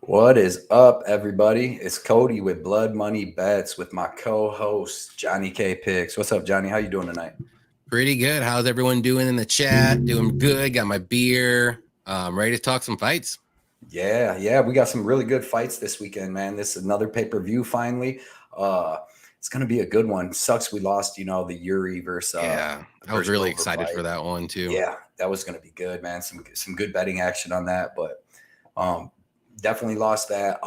What is up, everybody? It's Cody with Blood Money Bets with my co-host JohnnyKpicks. What's up, Johnny? How you doing tonight? Pretty good. How's everyone doing in the chat? Doing good. Got my beer. Ready to talk some fights. Yeah. We got some really good fights this weekend, man. This is another pay-per-view finally. It's gonna be a good one. Sucks we lost, the Yuri versus I was really Glover excited fight. for that one too. Yeah, that was gonna be good, man. Some good betting action on that, but definitely lost that.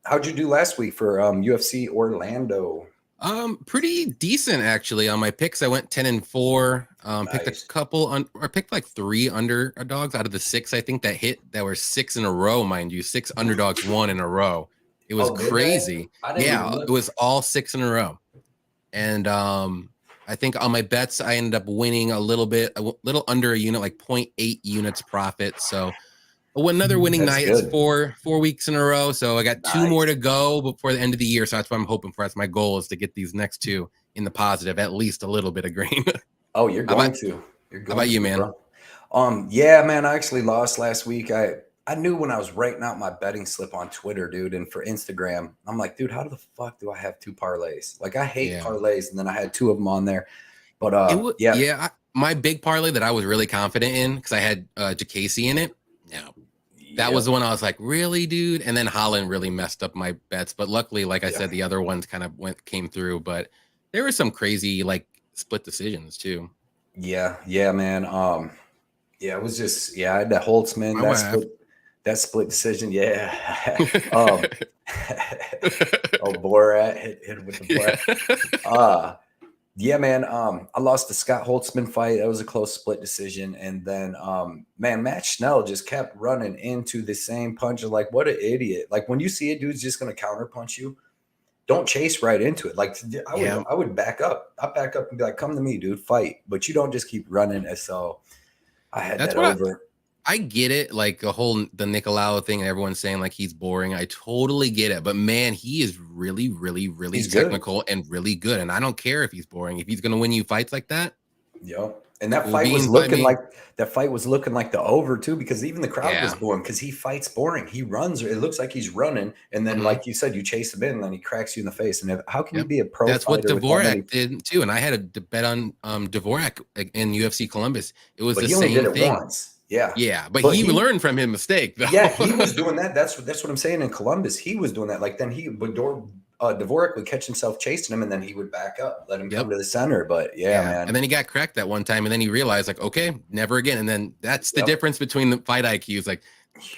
How'd you do last week for UFC Orlando? Pretty decent actually on my picks. I went 10-4. Picked a Nice. couple I picked like 3 underdogs out of the 6 I think that hit. That were 6 in a row, mind you. 6 underdogs won in a row. It was Did they? crazy. I didn't even Yeah, look. it was all 6 in a row. And I think on my bets I ended up winning a little under a unit, like 0.8 units profit. So another winning That's night. good. It's 4 weeks in a row. So I got 2 more Nice. to go before the end of the year. So that's what I'm hoping for. That's my goal, is to get these next 2 in the positive, at least a little bit of green. Oh, you're How going about, to. You're how going about you, to, man? bro. Yeah, man. I actually lost last week. I knew when I was writing out my betting slip on Twitter, dude, and for Instagram, I'm like, dude, how the fuck do I have 2 parlays? Like, I hate parlays, and then I had 2 of them on there. But my big parlay that I was really confident in, because I had Jacasey in it. Yeah. That was the one I was like, really, dude? And then Holland really messed up my bets. But luckily, like I said, the other ones kind of came through. But there were some crazy like split decisions too. Yeah, man. It was just I had that Holtzman, that split decision. Yeah. Borat hit with the Borat. Yeah, man. I lost the Scott Holtzman fight. That was a close split decision. And then, Matt Schnell just kept running into the same punch. Like, what an idiot. Like, when you see a dude's just going to counter punch you, don't chase right into it. Like, I would back up. I'd back up and be like, come to me, dude, fight. But you don't just keep running. And so I had that over. I get it, like the Nicolau thing, and everyone's saying like he's boring. I totally get it, but man, he is really, really, really technical and really good. And I don't care if he's boring. If he's gonna win you fights like that, and that fight was looking like the over too, because even the crowd was booing because he fights boring. He runs. It looks like he's running, and then like you said, you chase him in, and then he cracks you in the face. And how can you be a pro? That's what Dvorak did too. And I had a bet on Dvorak in UFC Columbus. It was the same thing. Once. Yeah, but he learned from his mistake, though. Yeah, he was doing that. That's what I'm saying. In Columbus, he was doing that. Like, then Dvorak would catch himself chasing him, and then he would back up, let him come to the center. But man. And then he got cracked that one time, and then he realized, like, okay, never again. And then that's the difference between the fight IQs, like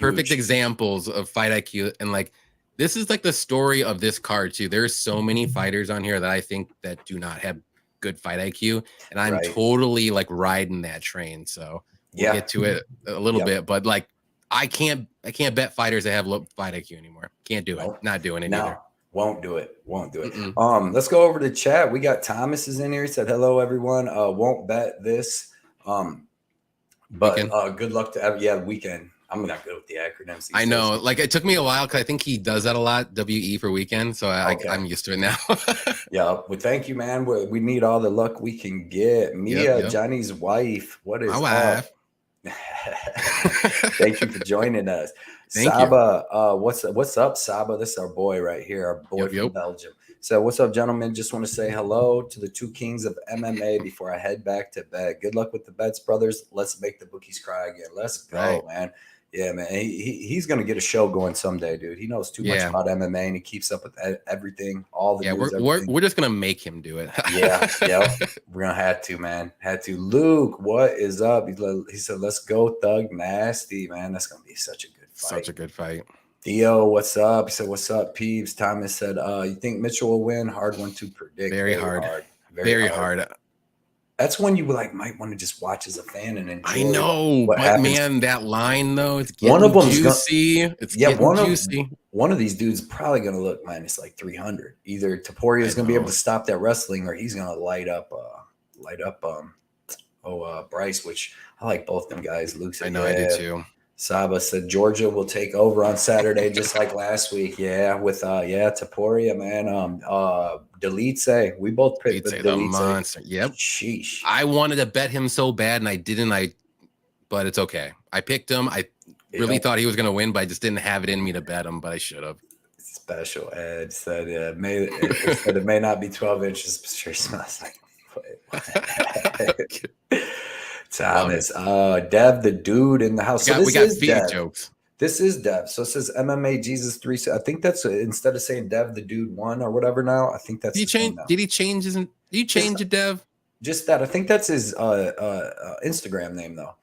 perfect examples of fight IQ. And like, this is like the story of this card too. There's so many fighters on here that I think that do not have good fight IQ, and I'm totally like riding that train. So we'll get to it a little bit, but like, I can't bet fighters that have low fight IQ anymore. Can't do it. Not doing it either. Won't do it. Let's go over to chat. We got Thomas is in here. He said, hello, everyone. Won't bet this. But good luck to weekend. I'm not good with the acronyms. I know. Like, it took me a while because I think he does that a lot, WE for weekend. So I'm used to it now. Well, thank you, man. We need all the luck we can get. Mia, Johnny's wife. What is up? Thank you for joining us. Saba, what's up, Saba? This is our boy right here, our boy from Belgium. So what's up, gentlemen? Just want to say hello to the 2 kings of MMA before I head back to bed. Good luck with the bets, brothers. Let's make the bookies cry again. Let's go, man. Yeah, man. He's going to get a show going someday, dude. He knows too much about MMA, and he keeps up with everything. All the we're just going to make him do it. We're going to have to, man. Luke, what is up? He said, let's go Thug Nasty, man. That's going to be such a good fight. Theo, what's up? He said, what's up, Peeves? Thomas said, you think Mitchell will win? Hard one to predict. Very hard. That's when you might want to just watch as a fan and enjoy. I know, but man, that line though, it's getting juicy. It's getting juicy. One of these dudes is probably going to look minus like 300. Either Topuria is going to be able to stop that wrestling, or he's going to light up Bryce, which I like both them guys. Luke said, I do too. Saba said Georgia will take over on Saturday, just like last week. With Topuria, man. Delete we both picked the monster. Yep. Sheesh. I wanted to bet him so bad, and I didn't. But it's okay. I picked him. Really thought he was gonna win, but I just didn't have it in me to bet him, but I should have. Special Ed said it may not be 12 inches, but sure smells like Thomas. Dev the dude in the house. We got feed jokes. This is Dev. So it says MMA Jesus 3. I think that's instead of saying Dev the dude 1 or whatever now, I think that's Did he change his it, Dev? Just that. I think that's his Instagram name though.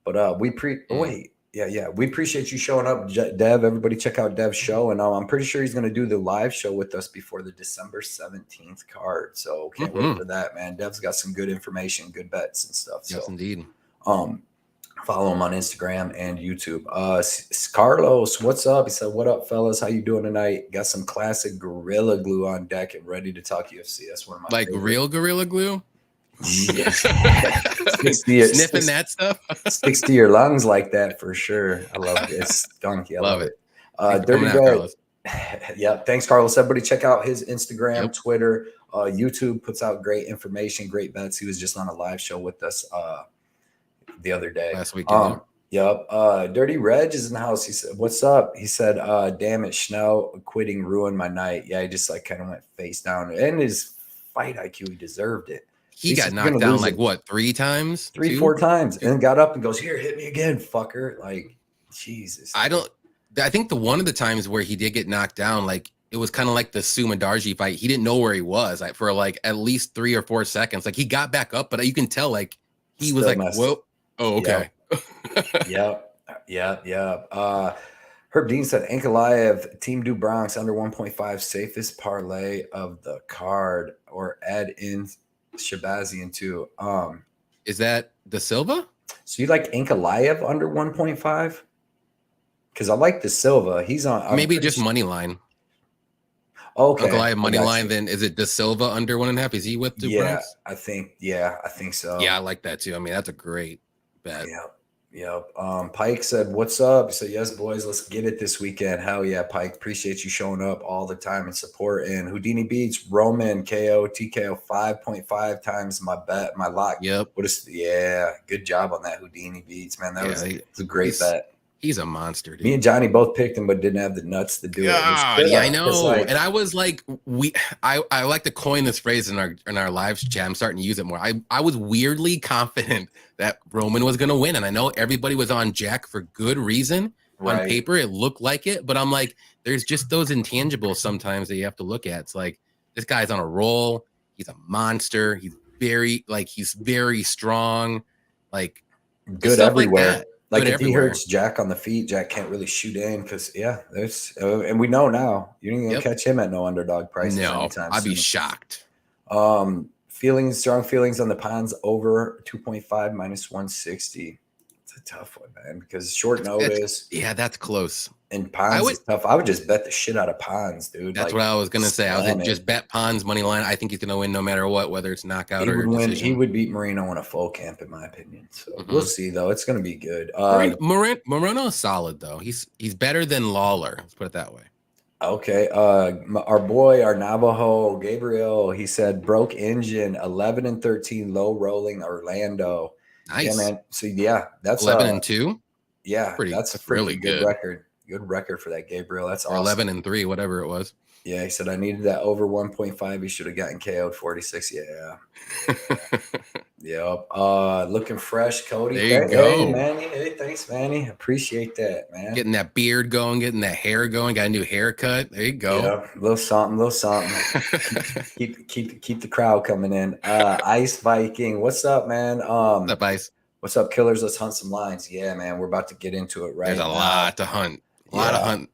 But we appreciate you showing up, Dev. Everybody check out Dev's show. And I'm pretty sure he's going to do the live show with us before the December 17th card. So can't wait for that, man. Dev's got some good information, good bets and stuff. Yes, indeed. Follow him on Instagram and YouTube. Carlos, what's up? He said, what up, fellas? How you doing tonight? Got some classic Gorilla Glue on deck and ready to talk UFC. That's one of my favorite. Real Gorilla Glue? Yes. Sniffing that stuff? Sticks to your lungs like that for sure. I love it. It's donkey. I love it. Dirty Red. Yeah, thanks, Carlos. Everybody check out his Instagram, Twitter, YouTube. Puts out great information, great bets. He was just on a live show with us the other day. Last weekend. Dirty Reg is in the house. He said, what's up? He said, damn it, Schnell quitting ruined my night. Yeah, he just kind of went face down. And his fight IQ, he deserved it. He got knocked down what, 3 times? 4 times. And then got up and goes, here, hit me again, fucker. Like, Jesus. I think the one of the times where he did get knocked down, it was kind of like the Sumadarji fight. He didn't know where he was for at least 3 or 4 seconds. He got back up, but you can tell he was whoa. Oh, okay. Yep. Herb Dean said Ankalaev Team Du Bronx under 1.5 safest parlay of the card, or add in Shabazyan too. Is that the Silva? So you like Ankalaev under 1.5? Because I like the Silva. He's on maybe just money line. Okay. Ankalaev money line. Then is it the Silva under 1.5? Is he with Du Bronx? I think so. Yeah, I like that too. I mean, that's a great bet. Yeah. Pike said, what's up? He said, yes, boys, let's get it this weekend. Hell yeah, Pike. Appreciate you showing up all the time and support. And Houdini beats Roman KO TKO 5.5 times my bet, my lock. Yep. Good job on that Houdini beats, man. That was a great bet. He's a monster, dude. Me and Johnny both picked him, but didn't have the nuts to do it. Yeah, I know. And I was like, I like to coin this phrase in our live chat. I'm starting to use it more. I was weirdly confident that Roman was going to win, and I know everybody was on Jack for good reason. Right. On paper, it looked like it, but I'm like, there's just those intangibles sometimes that you have to look at. It's like, this guy's on a roll. He's a monster. He's very strong. Good everywhere. If he hurts Jack on the feet, Jack can't really shoot in because, there's and we know now you ain't gonna catch him at no underdog prices. No, I'd be shocked. Strong feelings on the Ponds over 2.5 minus 160. It's a tough one, man, because short notice. That's close. And Ponds is tough. I would just bet the shit out of Ponds, dude. That's what I was gonna say. I was just bet Ponds money line. I think he's gonna win no matter what, whether it's knockout or decision. He would beat Moreno in a full camp, in my opinion. So we'll see, though. It's gonna be good. Moreno is solid, though. He's better than Lawler. Let's put it that way. Okay. Our Navajo Gabriel, he said broke engine 11-13 low rolling Orlando. Nice. Yeah, man. So that's 11-2. Yeah, that's a really good record. Good record for that, Gabriel. That's awesome. 11-3, whatever it was. Yeah, he said I needed that over 1.5. He should have gotten KO'd 46. Yeah. Yep. Looking fresh, Cody. There you go. Hey, Manny. Hey, thanks, Manny. Appreciate that, man. Getting that beard going, getting that hair going. Got a new haircut. There you go. Yeah, little something. keep the crowd coming in. Ice Viking, what's up, man? What's up, Ice? What's up, killers? Let's hunt some lines. Yeah, man. We're about to get into it right now. There's a lot to hunt. A lot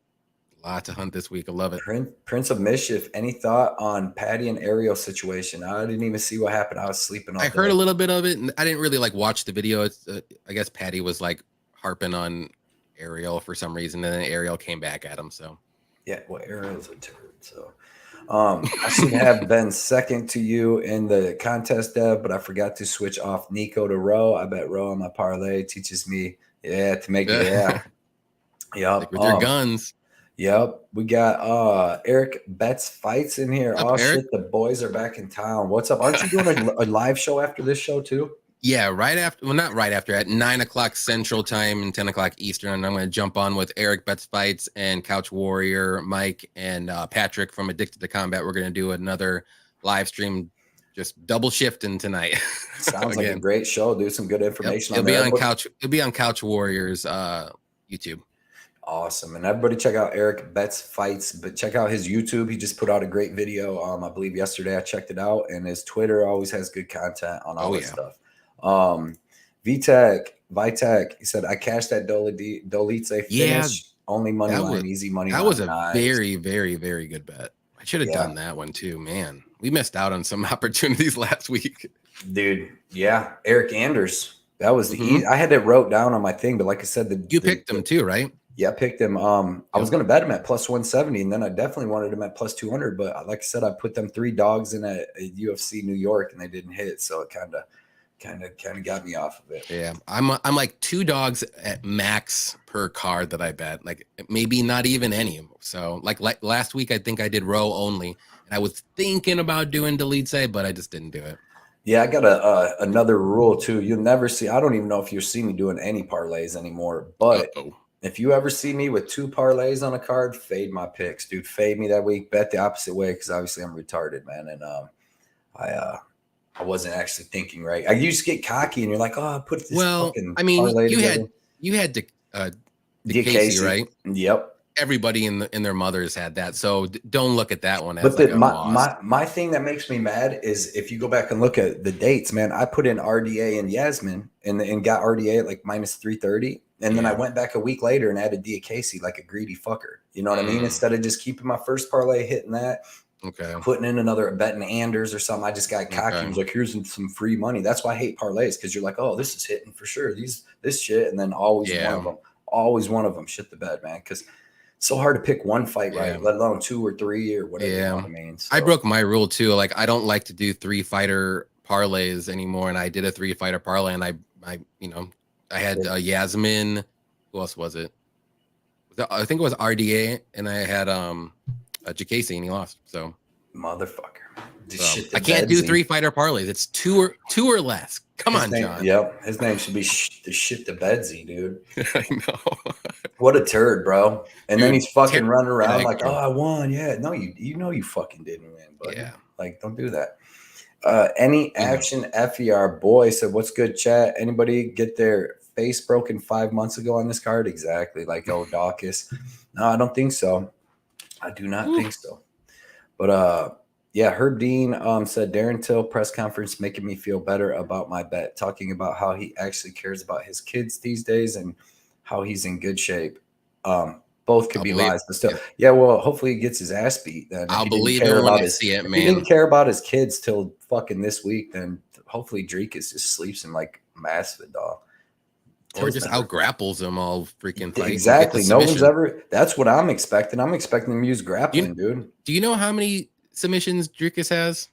to hunt this week. I love it. Prince of Mischief, any thought on Patty and Ariel situation? I didn't even see what happened. I was sleeping. I heard a little bit of it, and I didn't really watch the video. It's, I guess Patty was harping on Ariel for some reason, and then Ariel came back at him. So yeah, well, Ariel's a turd. So I should have been second to you in the contest, Dev, but I forgot to switch off Nico to Ro. I bet Ro on my parlay teaches me to make it. Yep. With your guns. Yep. We got Erik Betts fights in here. Up, Erik? Shit, the boys are back in town. What's up? Aren't you doing a live show after this show too? Yeah, right after, well, not right after, at 9 o'clock Central Time and 10 o'clock Eastern. And I'm going to jump on with Erik Bets Fights and Couch Warrior, Mike, and Patrick from Addicted to Combat. We're going to do another live stream, just double shifting tonight. Sounds like a great show. Do some good information. It'll be on Couch. It'll be on Couch Warriors YouTube. Awesome. And everybody check out Erik Bets Fights, but check out his YouTube. He just put out a great video. I believe yesterday I checked it out, and his Twitter always has good content on all this stuff. Vitek, he said, I cashed that Dolitze finish. Only money line, easy money line. That was a very, very, very good bet. I should have done that one too, man. We missed out on some opportunities last week. Dude, yeah. Eric Anders. That was the I had it wrote down on my thing, but like I said, you picked him too, right? Yeah, I picked him. I was going to bet him at plus 170, and then I definitely wanted him at plus 200. But like I said, I put them 3 dogs in a UFC New York, and they didn't hit, so it kind of got me off of it. Yeah, I'm like 2 dogs at max per card that I bet, like maybe not even any. So like last week, I think I did row only, and I was thinking about doing Dolitze, but I just didn't do it. Yeah, I got another rule too. You'll never see. I don't even know if you see me doing any parlays anymore, but. If you ever see me with 2 parlays on a card, fade my picks, dude. Fade me that week. Bet the opposite way because obviously I'm retarded, man. And I wasn't actually thinking right. I used to get cocky, and you're like, "Oh, put this." Well, I mean, you had Casey, right? Yep. Everybody in their mothers had that, so don't look at that one. But my thing that makes me mad is if you go back and look at the dates, man. I put in RDA and Yasmin and got RDA at like minus 330. And then I went back a week later and added Casey like a greedy fucker. You know what I mean? Instead of just keeping my first parlay, hitting that, putting in another betting Anders or something, I just got cocky and was like, here's some free money. That's why I hate parlays, because you're like, oh, this is hitting for sure. This shit. And then always one of them shit the bed, man. Because it's so hard to pick one fight right, let alone 2 or 3 or whatever. You know what I mean? So, I broke my rule too. Like, I don't like to do 3-fighter parlays anymore. And I did a 3-fighter parlay, and I had Yasmin. Who else was it? I think it was RDA, and I had Jacasey, and he lost. So motherfucker. I can't do 3-fighter parlays. It's 2 or less. Come on, John. Yep, his name should be the shit to Bedsy, dude. I know. What a turd, bro. And then he's fucking running around like, oh, I won. Yeah, no, you fucking didn't win, buddy. Yeah, like don't do that. Any action FER boy said, what's good, chat? Anybody get their face broken 5 months ago on this card? Exactly. Like, Daukaus. No, I don't think so. I do not think so. But yeah, Herb Dean said Darren Till press conference making me feel better about my bet, talking about how he actually cares about his kids these days and how he's in good shape. Both could be lies, but still, well, hopefully he gets his ass beat. Then I'll believe it when I see it, man. If he didn't care about his kids till fucking this week, then hopefully Drekus just sleeps in like massive dog. Or just out grapples him all freaking fight. Exactly. No one's ever. That's what I'm expecting. I'm expecting him to use grappling, dude. Do you know how many submissions Drekus has?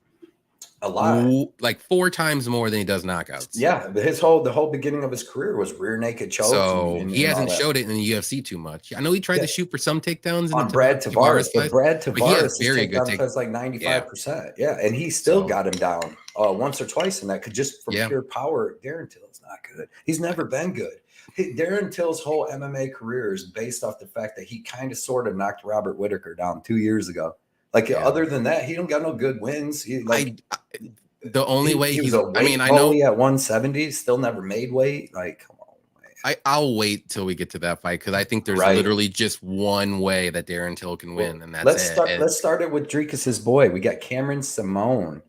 A lot. Like 4 times more than he does knockouts. Yeah, the whole beginning of his career was rear naked choke. So he hasn't showed it in the UFC too much. I know he tried to shoot for some takedowns on Brad Tavares, but Brad Tavares very good takedown like 95%. Yeah, and he still got him down once or twice in that. Could just from pure power. Darren Till's not good. He's never been good. Darren Till's whole MMA career is based off the fact that he kind of sort of knocked Robert Whittaker down 2 years ago. Like other than that, he don't got no good wins. The only way he's a weight I know at 170, still never made weight. Like, come on, man. I'll wait till we get to that fight because I think there's literally just one way that Darren Till can win, and that's Let's start it with Drekus's boy. We got Cameron Saaiman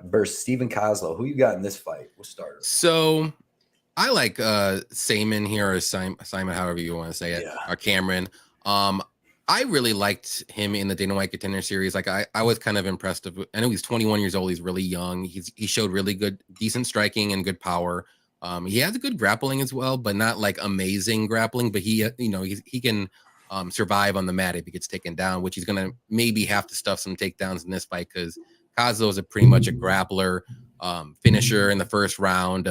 versus Stephen Koslow. Who you got in this fight? We'll start. So I like Saaiman here, or Saaiman, however you want to say it, or Cameron. I really liked him in the Dana White Contender Series. Like I was kind of impressed. I know he's 21 years old. He's really young. He showed really decent striking and good power. He has a good grappling as well, but not like amazing grappling. But he can survive on the mat if he gets taken down, which he's gonna maybe have to stuff some takedowns in this fight because Koslow is pretty much a grappler, finisher in the first round.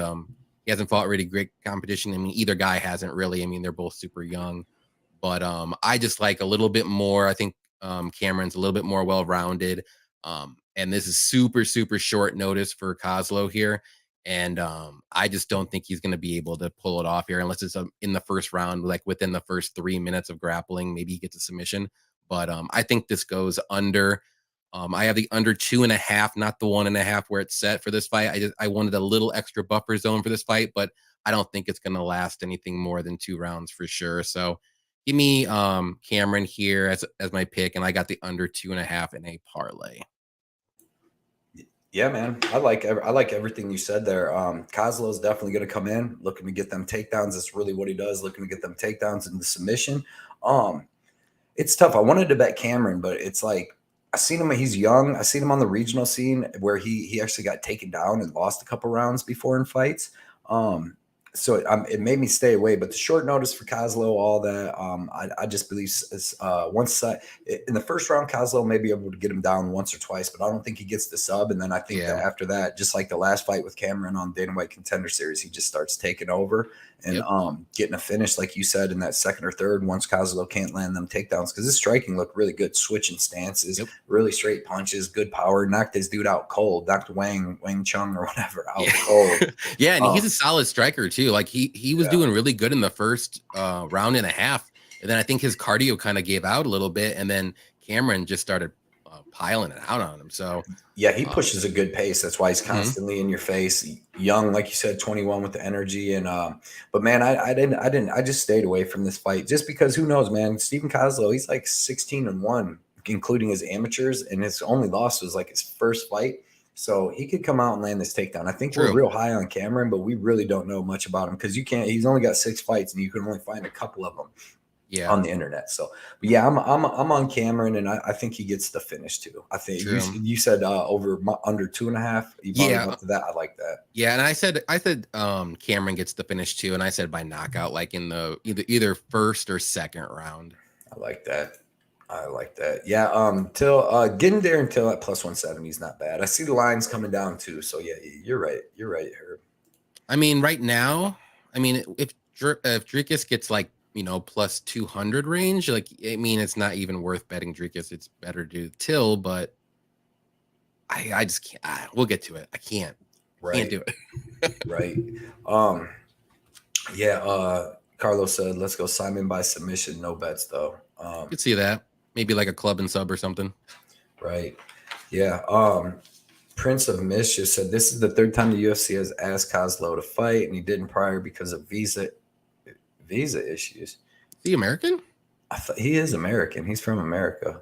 He hasn't fought really great competition. I mean, either guy hasn't really. I mean, they're both super young. But I just like a little bit more. I think Cameron's a little bit more well-rounded. And this is super, super short notice for Koslow here. And I just don't think he's going to be able to pull it off here unless it's in the first round, like within the first 3 minutes of grappling. Maybe he gets a submission. But I think this goes under. I have the under 2.5, not the 1.5 where it's set for this fight. I wanted a little extra buffer zone for this fight, but I don't think it's going to last anything more than 2 rounds for sure. So give me Cameron here as my pick, and I got the under 2.5 in a parlay. Yeah, man. I like everything you said there. Koslow is definitely going to come in looking to get them takedowns. That's really what he does, looking to get them takedowns in the submission. It's tough. I wanted to bet Cameron, but it's like I seen him. He's young. I seen him on the regional scene where he actually got taken down and lost a couple rounds before in fights. So it made me stay away. But the short notice for Koslow, all that, I just believe once in the first round, Koslow may be able to get him down once or twice, but I don't think he gets the sub. And then I think that after that, just like the last fight with Cameron on Dana White Contender Series, he just starts taking over and getting a finish, like you said, in that second or third once Koslow can't land them takedowns, because his striking looked really good, switching stances, really straight punches, good power, knocked his dude out cold, knocked Wang Chung or whatever out cold. Yeah, and he's a solid striker too. Like he was doing really good in the first round and a half, and then I think his cardio kind of gave out a little bit, and then Cameron just started piling it out on him. So yeah, he pushes a good pace. That's why he's constantly in your face. Young, like you said, 21 with the energy. And but man, I just stayed away from this fight just because who knows, man. Stephen Koslow, he's like 16-1, including his amateurs, and his only loss was like his first fight. So he could come out and land this takedown. I think we're real high on Cameron, but we really don't know much about him because he's only got 6 fights and you can only find a couple of them on the internet. So but yeah, I'm on Cameron, and I think he gets the finish too. I think you said under 2.5. You brought him up to that. I like that. Yeah, and I said Cameron gets the finish too, and I said by knockout, like in the either first or second round. I like that. Yeah. Getting there until at plus 170 is not bad. I see the lines coming down too. So yeah, you're right, Herb. I mean, right now, if Dricus gets like plus 200 range, like I mean, it's not even worth betting Dricus. It's better to do Till, but I just can't. We'll get to it. I can't. Can't do it. Right. Yeah. Carlos said, "Let's go Saaiman by submission. No bets though." You could see that. Maybe like a club and sub or something. Right. Yeah. Prince of Mischief said this is the 3rd time the UFC has asked Koslow to fight, and he didn't prior because of visa issues. Is he American? I thought he is American. He's from America.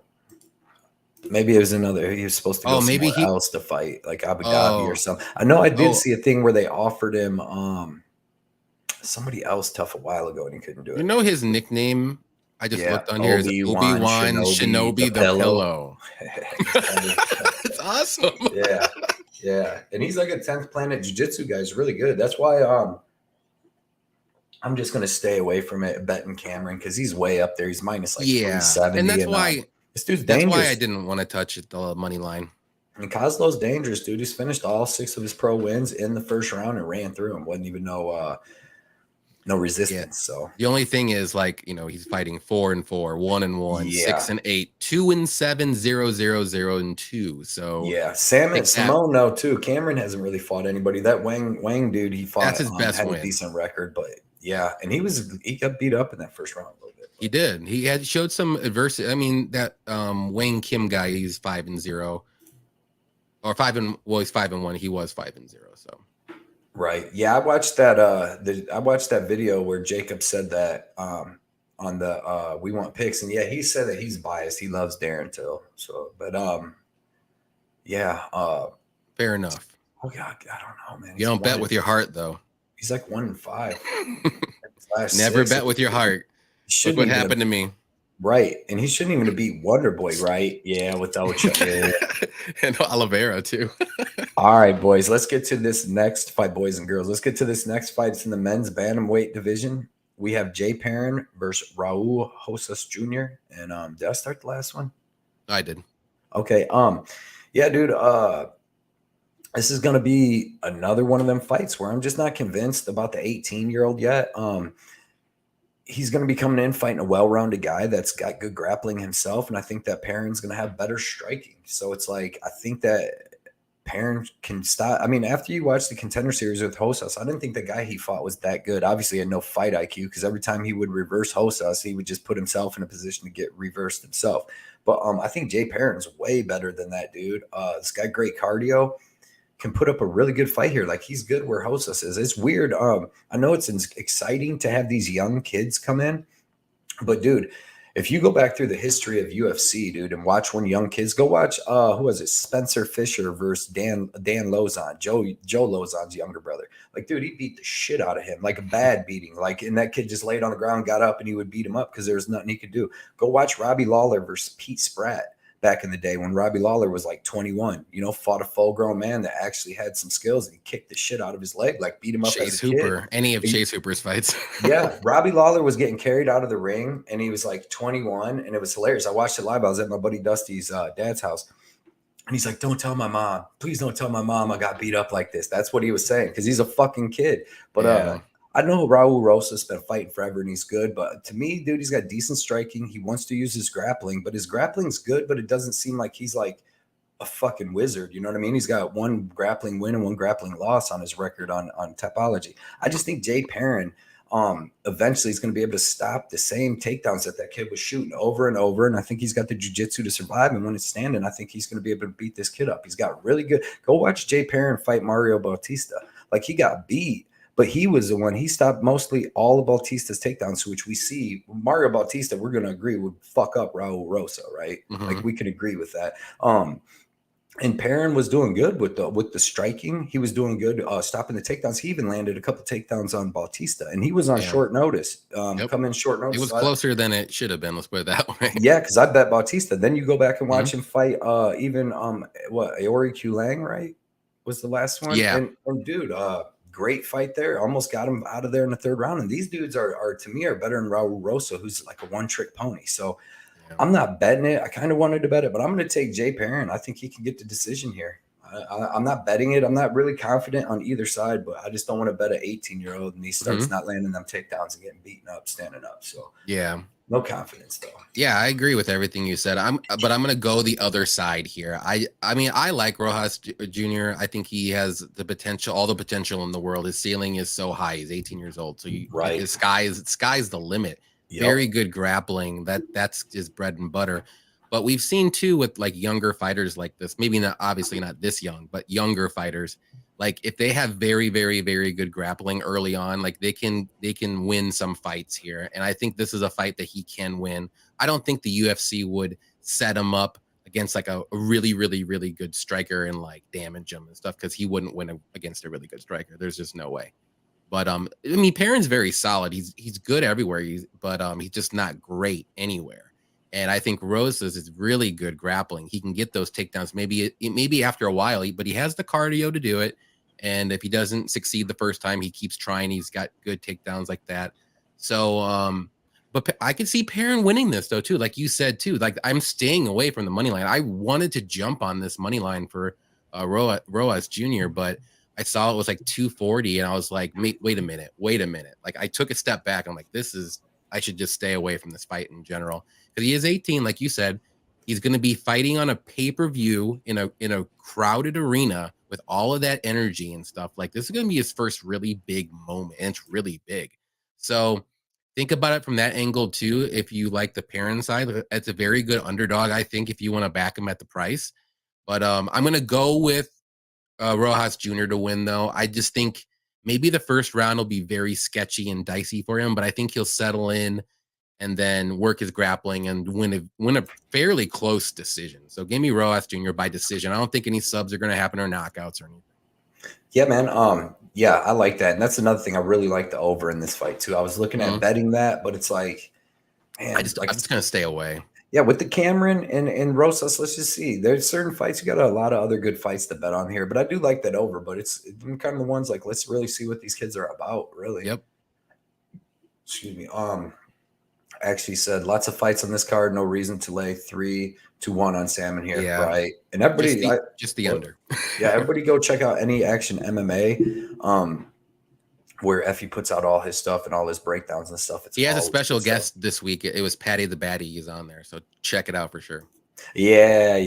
Maybe it was he was supposed to go somewhere else to fight, like Abu Dhabi or something. I know I did see a thing where they offered him somebody else tough a while ago and he couldn't do it. You know his nickname? I just looked on here. Obi-Wan Shinobi the Pillow. It's awesome. Yeah. And he's like a 10th Planet Jiu-Jitsu guy. He's really good. That's why I'm just gonna stay away from it betting Cameron because he's way up there. He's minus like 370. And that's why this dude's dangerous. That's why I didn't want to touch the money line. And Koslow's dangerous, dude. He's finished all 6 of his pro wins in the first round and ran through him. Wasn't even no resistance. So the only thing is, like, he's fighting 4-4, 1-1, 6-8, 2-7, 0-0-0-2. So yeah, Simone though too. Cameron hasn't really fought anybody. That Wang dude, he fought. That's his best had win. A decent record, but yeah, and he got beat up in that first round a little bit. He did. He had showed some adversity. I mean, that Wang Kim guy, he's 5-0 or 5-1. He's 5-1. He was 5-0. So. Right. Yeah, I watched that I watched that video where Jacob said that on the We Want Picks, and yeah, he said that he's biased. He loves Darren Till. So, but fair enough. Oh God, I don't know, man. You don't bet with your heart though. He's like 1-5. Never bet with your heart. Look what happened to me. Right. And he shouldn't even be Wonder Boy, right? Yeah, with Dalcha. And Oliveira too. All right, boys. Let's get to this next fight, boys and girls. Let's get to this next fight. It's in the men's bantamweight division. We have Jay Perrin versus Raul Rosas Jr. And did I start the last one? I did. Okay. Yeah, dude. This is gonna be another one of them fights where I'm just not convinced about the 18-year-old yet. He's going to be coming in fighting a well-rounded guy that's got good grappling himself, and I think that Perrin's going to have better striking. So it's like I think that Perrin can stop. I mean, after you watch the Contender Series with Rosas, I didn't think the guy he fought was that good. Obviously, he had no fight IQ because every time he would reverse Rosas, he would just put himself in a position to get reversed himself. But I think Jay Perrin's way better than that dude. This guy, great cardio, can put up a really good fight here. Like, he's good where Rosas is. It's weird. I know it's exciting to have these young kids come in, but dude, if you go back through the history of UFC, dude, and watch when young kids go watch, who was it? Spencer Fisher versus Dan Lozon, Joe Lozon's younger brother. Like, dude, he beat the shit out of him, like a bad beating. Like, and that kid just laid on the ground, got up, and he would beat him up because there was nothing he could do. Go watch Robbie Lawler versus Pete Spratt back in the day when Robbie Lawler was like 21, fought a full-grown man that actually had some skills, and he kicked the shit out of his leg, like beat him up Chase as a Hooper, kid. any of Chase Hooper's fights. Yeah, Robbie Lawler was getting carried out of the ring, and he was like 21, and it was hilarious. I watched it live. I was at my buddy Dusty's dad's house, and he's like, "Don't tell my mom. Please don't tell my mom I got beat up like this." That's what he was saying because he's a fucking kid. But I know Raul Rosas has been fighting forever, and he's good. But to me, dude, he's got decent striking. He wants to use his grappling, but his grappling's good, but it doesn't seem like he's like a fucking wizard. You know what I mean? He's got one grappling win and one grappling loss on his record on Tapology. I just think Jay Perrin eventually is going to be able to stop the same takedowns that kid was shooting over and over. And I think he's got the jiu-jitsu to survive. And when it's standing, I think he's going to be able to beat this kid up. He's got really good. Go watch Jay Perrin fight Mario Bautista. Like, he got beat, but he was the one. He stopped mostly all of Bautista's takedowns, which we see Mario Bautista, we're going to agree, would fuck up Raul Rosa, right? Mm-hmm. Like, we can agree with that. And Perrin was doing good with the striking. He was doing good stopping the takedowns. He even landed a couple of takedowns on Bautista, and he was on short notice. Come in short notice. It was closer than it should have been. Let's put it that way. Yeah, because I bet Bautista. Then you go back and watch him fight. Even Aori Q Lang, right? Was the last one. Yeah. And dude, great fight there. Almost got him out of there in the third round. And these dudes are to me better than Raul Rosa, who's like a one-trick pony. So. I'm not betting it. I kind of wanted to bet it, but I'm going to take Jay Perrin. I think he can get the decision here. I'm not betting it. I'm not really confident on either side, but I just don't want to bet an 18-year-old and he starts not landing them takedowns and getting beaten up, standing up. So yeah, no confidence though. Yeah, I agree with everything you said. But I'm going to go the other side here. I mean, I like Rojas Jr. I think he has the potential, all the potential in the world. His ceiling is so high. He's 18 years old, so his sky's the limit. Yep. Very good grappling. That's his bread and butter. But we've seen too with like younger fighters like this, maybe not obviously not this young, but younger fighters, like if they have very, very, very good grappling early on, like they can win some fights here. And I think this is a fight that he can win. I don't think the UFC would set him up against like a really, really, really good striker and like damage him and stuff because he wouldn't win against a really good striker. There's just no way. But I mean, Perrin's very solid. He's good everywhere. He's just not great anywhere. And I think Rosas is really good grappling. He can get those takedowns. Maybe after a while, but he has the cardio to do it. And if he doesn't succeed the first time, he keeps trying. He's got good takedowns like that. So, but I could see Perrin winning this though too. Like you said too. Like I'm staying away from the money line. I wanted to jump on this money line for Rojas Jr., but I saw it was like 240 and I was like, wait a minute. Like I took a step back. I'm like, I should just stay away from this fight in general. Because he is 18, like you said, he's going to be fighting on a pay-per-view in a crowded arena with all of that energy and stuff. Like this is going to be his first really big moment, and it's really big. So think about it from that angle too. If you like the Perrin side, it's a very good underdog, I think, if you want to back him at the price. But I'm going to go with Rojas Jr. to win, though. I just think maybe the first round will be very sketchy and dicey for him, but I think he'll settle in and then work his grappling and win a fairly close decision. So give me Rojas Jr. by decision. I don't think any subs are going to happen or knockouts or anything. Yeah, man. Yeah, I like that. And that's another thing. I really like the over in this fight too. I was looking at betting that, but it's like, man, I'm just going to stay away. Yeah, with the Cameron and Rosas, let's just see. There's certain fights. You got a lot of other good fights to bet on here, but I do like that over. But it's kind of the ones like, let's really see what these kids are about, really. Yep. Excuse me. Actually said lots of fights on this card. No reason to lay 3-1 on Saaiman here, right? And everybody, just the under. Yeah, everybody go check out Any Action MMA. Where Effie puts out all his stuff and all his breakdowns and stuff. He has a special guest this week. It was Patty the Batty. He's on there, so check it out for sure. Yeah.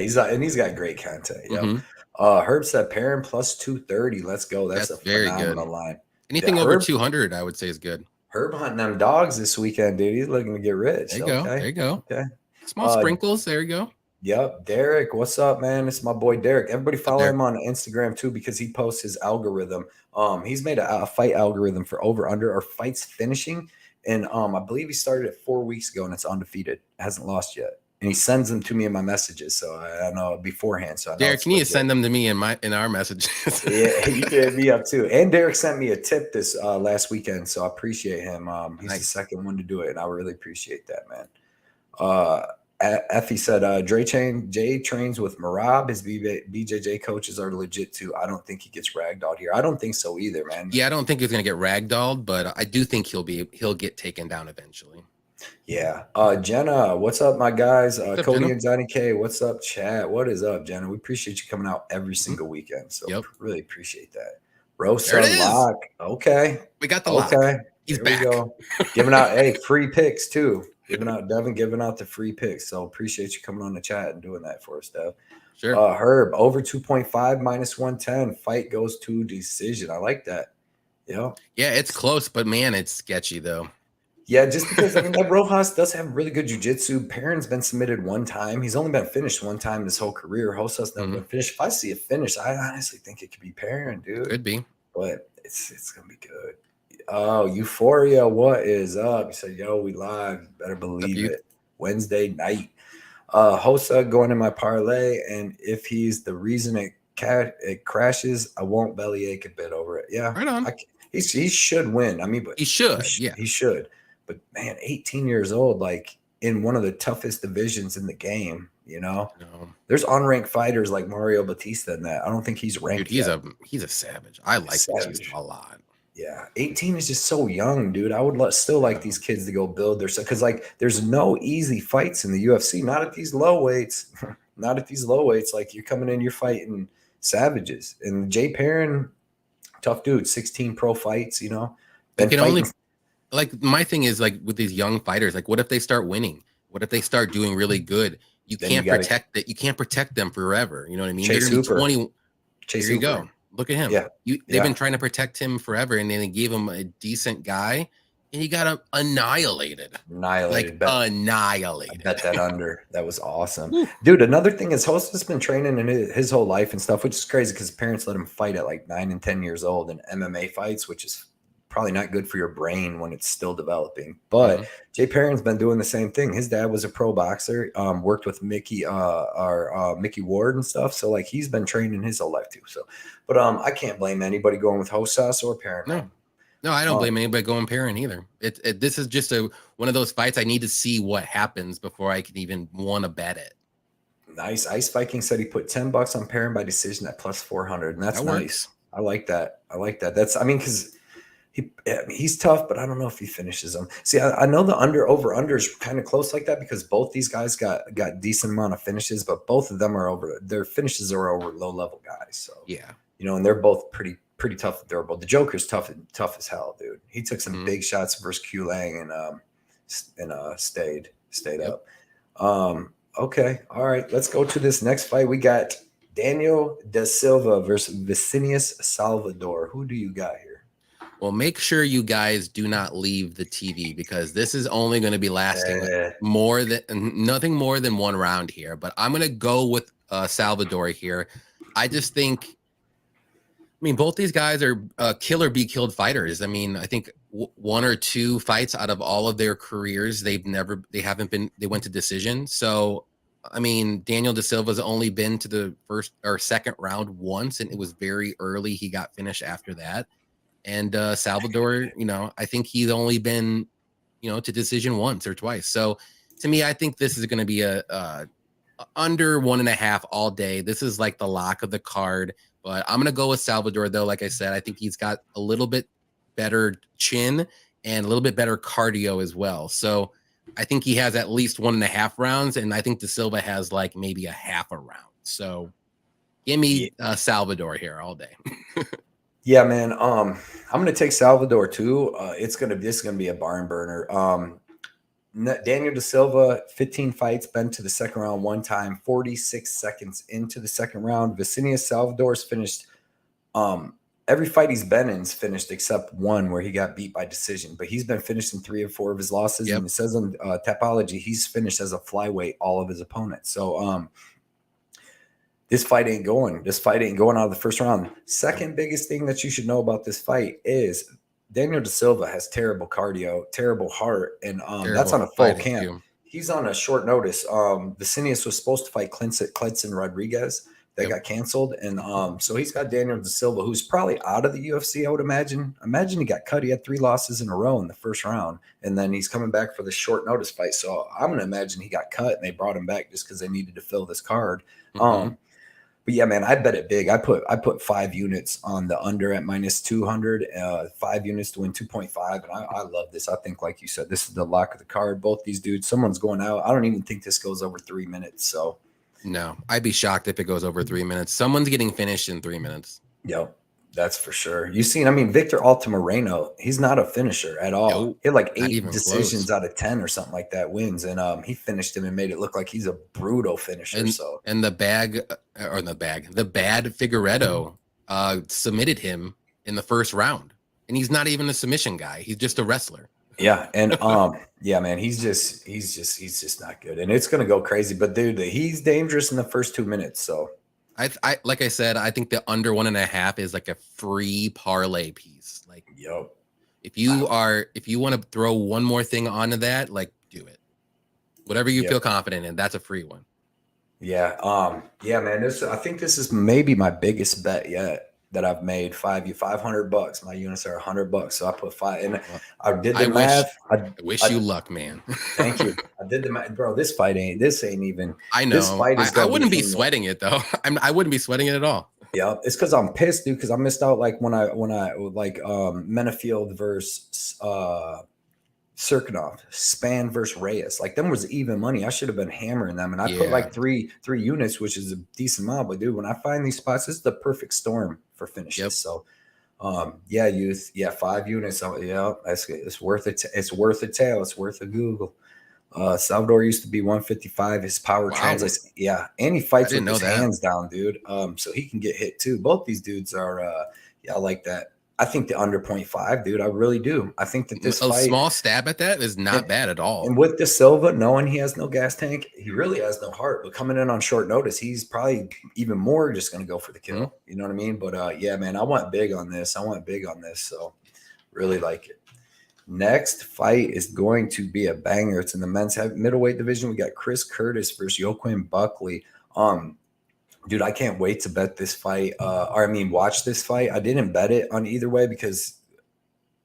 He's got great content. Yep. Mm-hmm. Herb said Perrin plus 230. Let's go. That's a That's very good. phenomenal line. Yeah, Anything over 200, I would say is good. Herb hunting them dogs this weekend, dude. He's looking to get rich. There you go. There you go. Okay. Small sprinkles. There you go. Yep. Derek, what's up, man? It's my boy Derek. Everybody follow him on Instagram too because he posts his algorithm. He's made a fight algorithm for over under or fights finishing. And I believe he started it 4 weeks ago and it's undefeated. Hasn't lost yet. And he sends them to me in my messages. So I know beforehand. So I know Derek, can you send them to me in our messages? Yeah, you can hit me up too. And Derek sent me a tip this last weekend. So I appreciate him. He's the second one to do it. And I really appreciate that, man. Effie said, Jay trains with Marab. His BJJ coaches are legit too. I don't think he gets ragdolled here. I don't think so either, man. Yeah, I don't think he's gonna get ragdolled, but I do think he'll get taken down eventually. Yeah. Jenna, what's up, my guys? Up, Cody Jenna? and Johnny K, what's up, chat? What is up, Jenna? We appreciate you coming out every single weekend. So really appreciate that. Rosa lock. Okay. We got the lock. He's back. We go. Giving out free picks too. Giving out the free picks. So appreciate you coming on the chat and doing that for us, Dev. Sure. Herb, over 2.5 minus 110. Fight goes to decision. I like that. Yeah. Yeah, it's close, but man, it's sketchy though. Yeah, just because I mean that Rojas does have really good jiu-jitsu. Perrin's been submitted one time. He's only been finished one time his whole career. Rosas never been finished. If I see a finish, I honestly think it could be Perrin, dude. Could be. But it's gonna be good. Oh, Euphoria, what is up? He said, yo, we live. Better believe it. Wednesday night. Hosa going in my parlay, and if he's the reason it crashes, I won't bellyache a bit over it. Yeah. Right on. He should win. I mean, but he should. He should. But man, 18 years old, like in one of the toughest divisions in the game, you know. There's unranked fighters like Mario Batista in that. I don't think he's ranked. Dude, he's a savage. I like Batista a lot. Yeah, 18 is just so young, dude. I would still like these kids to go build their stuff because, like, there's no easy fights in the UFC. Not at these low weights. Not at these low weights. Like, you're coming in, you're fighting savages. And Jay Perrin, tough dude, 16 pro fights. You know, like my thing is like with these young fighters. Like, what if they start winning? What if they start doing really good? You can't protect that. You can't protect them forever. You know what I mean? They're gonna be 20. Here you go. Look at him. Yeah. They've been trying to protect him forever, and then they gave him a decent guy, and he got him annihilated. Annihilated. Annihilated. I bet that under. That was awesome. Dude, another thing is Host has been training in his whole life and stuff, which is crazy because parents let him fight at like 9 and 10 years old in MMA fights, which is probably not good for your brain when it's still developing. But Jay Perrin's been doing the same thing. His dad was a pro boxer, worked with Mickey Ward and stuff. So like he's been training his whole life too. So, but I can't blame anybody going with Rosas or Perrin. No, I don't blame anybody going Perrin either. This is just one of those fights I need to see what happens before I can even want to bet it. Nice. Ice Viking said he put $10 on Perrin by decision at plus 400, and that's nice. I like that. That's because he's tough, but I don't know if he finishes them. See, I know the over is kind of close like that because both these guys got decent amount of finishes, but both of them their finishes are over low level guys. So yeah, you know, and they're both pretty tough and durable. The Joker's tough as hell, dude. He took some big shots versus Q Lang and stayed up. Okay, all right, let's go to this next fight. We got Daniel Da Silva versus Vinicius Salvador. Who do you got here? Well, make sure you guys do not leave the TV because this is only going to be lasting nothing more than one round here. But I'm going to go with Salvador here. I just think, both these guys are kill or be killed fighters. I think one or two fights out of all of their careers, they went to decision. So, Daniel Da Silva's only been to the first or second round once, and it was very early. He got finished after that. And Salvador, I think he's only been, to decision once or twice. So to me, I think this is going to be a under 1.5 all day. This is like the lock of the card, but I'm going to go with Salvador though. Like I said, I think he's got a little bit better chin and a little bit better cardio as well. So I think he has at least 1.5 rounds. And I think Da Silva has like maybe a half a round. So give me Salvador here all day. Yeah, man. I'm gonna take Salvador too. This is gonna be a barn burner. Daniel Da Silva, 15 fights, been to the second round one time, 46 seconds into the second round. Vinicius Salvador's finished every fight he's been in's finished except one where he got beat by decision, but he's been finished in 3 or 4 of his losses. Yep. And it says on Tapology he's finished as a flyweight all of his opponents. So this fight ain't going out of the first round. Second biggest thing that you should know about this fight is Daniel Da Silva has terrible cardio, terrible heart, and that's on a full camp. He's on a short notice. Vinicius was supposed to fight Clinton Rodriguez. That got canceled. And so he's got Daniel Da Silva, who's probably out of the UFC, I would imagine. Imagine he got cut. He had 3 losses in a row in the first round. And then he's coming back for the short notice fight. So I'm going to imagine he got cut and they brought him back just because they needed to fill this card. But yeah, man, I bet it big. I put 5 units on the under at -200, 5 units to win 2.5. And I love this. I think, like you said, this is the lock of the card. Both these dudes, someone's going out. I don't even think this goes over 3 minutes. So no, I'd be shocked if it goes over 3 minutes. Someone's getting finished in 3 minutes. Yep, that's for sure. You've seen, I mean, Victor Altamirano, he's not a finisher at all. Nope, he had like 8 decisions close. Out of 10 or something like that wins. And he finished him and made it look like he's a brutal finisher. And the bad Figueredo submitted him in the first round. And he's not even a submission guy. He's just a wrestler. Yeah, and yeah, man, he's just not good, and it's gonna go crazy. But dude, he's dangerous in the first 2 minutes. So, I like I said, I think the under 1.5 is like a free parlay piece. Like, if you want to throw one more thing onto that, like, do it. Whatever you feel confident in, that's a free one. Yeah, yeah, man. I think this is maybe my biggest bet yet. That I've made $500. My units are $100. So I put 5 and I did the math. I wish you luck, man. Thank you. I did the math, bro. This ain't even. I know. This fight is I wouldn't be sweating it though. I wouldn't be sweating it at all. Yeah, it's because I'm pissed, dude. Because I missed out like when I like Menafield versus Serkinov, Span versus Reyes. Like, them was even money. I should have been hammering them. And I put like three units, which is a decent amount. But dude, when I find these spots, this is the perfect storm for finishes. So yeah, youth. Yeah, 5 units. Yeah, it's worth it. It's worth a tail. It's worth a Google. Salvador used to be 155. His power translates. Yeah. And he fights with his hands down, dude. So he can get hit too. Both these dudes are I like that. I think the under 0.5, dude. I really do. I think that this fight, small stab at that is not bad at all. And with Da Silva, knowing he has no gas tank, he really has no heart. But coming in on short notice, he's probably even more just going to go for the kill. You know what I mean? But yeah, man, I went big on this. So really like it. Next fight is going to be a banger. It's in the men's middleweight division. We got Chris Curtis versus Joaquin Buckley. Dude, I can't wait to bet this fight. Watch this fight. I didn't bet it on either way because,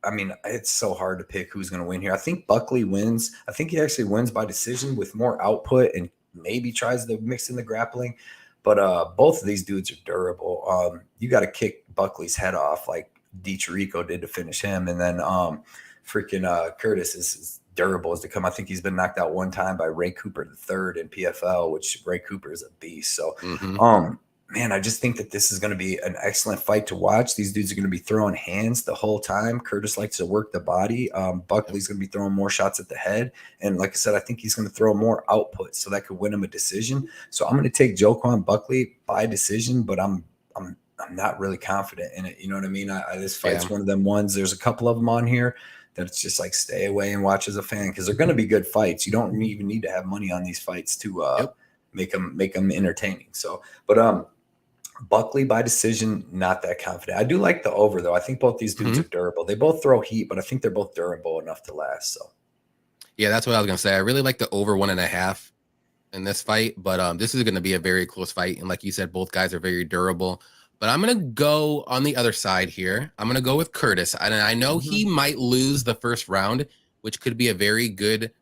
I mean, it's so hard to pick who's going to win here. I think Buckley wins. I think he actually wins by decision with more output and maybe tries to mix in the grappling. But both of these dudes are durable. You got to kick Buckley's head off like DiChirico did to finish him. And then Curtis is durable as to come. I think he's been knocked out one time by Ray Cooper III in PFL, which Ray Cooper is a beast. So, man, I just think that this is going to be an excellent fight to watch. These dudes are going to be throwing hands the whole time. Curtis likes to work the body. Buckley's going to be throwing more shots at the head. And like I said, I think he's going to throw more output so that could win him a decision. So I'm going to take Joaquin Buckley by decision, but I'm not really confident in it. You know what I mean? This fight's one of them ones. There's a couple of them on here that it's just like stay away and watch as a fan because they're going to be good fights. You don't even need to have money on these fights to make them entertaining. So, but Buckley by decision, not that confident. I do like the over though. I think both these dudes are durable. They both throw heat, but I think they're both durable enough to last. So, yeah, that's what I was going to say. I really like the over 1.5 in this fight, but this is going to be a very close fight. And like you said, both guys are very durable. But I'm going to go on the other side here. I'm going to go with Curtis. And I know he might lose the first round, which could be a very good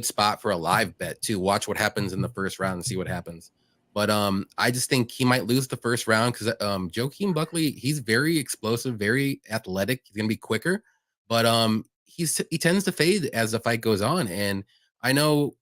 spot for a live bet too. Watch what happens in the first round and see what happens. But I just think he might lose the first round because Joaquin Buckley, he's very explosive, very athletic. He's going to be quicker. But he tends to fade as the fight goes on. And I know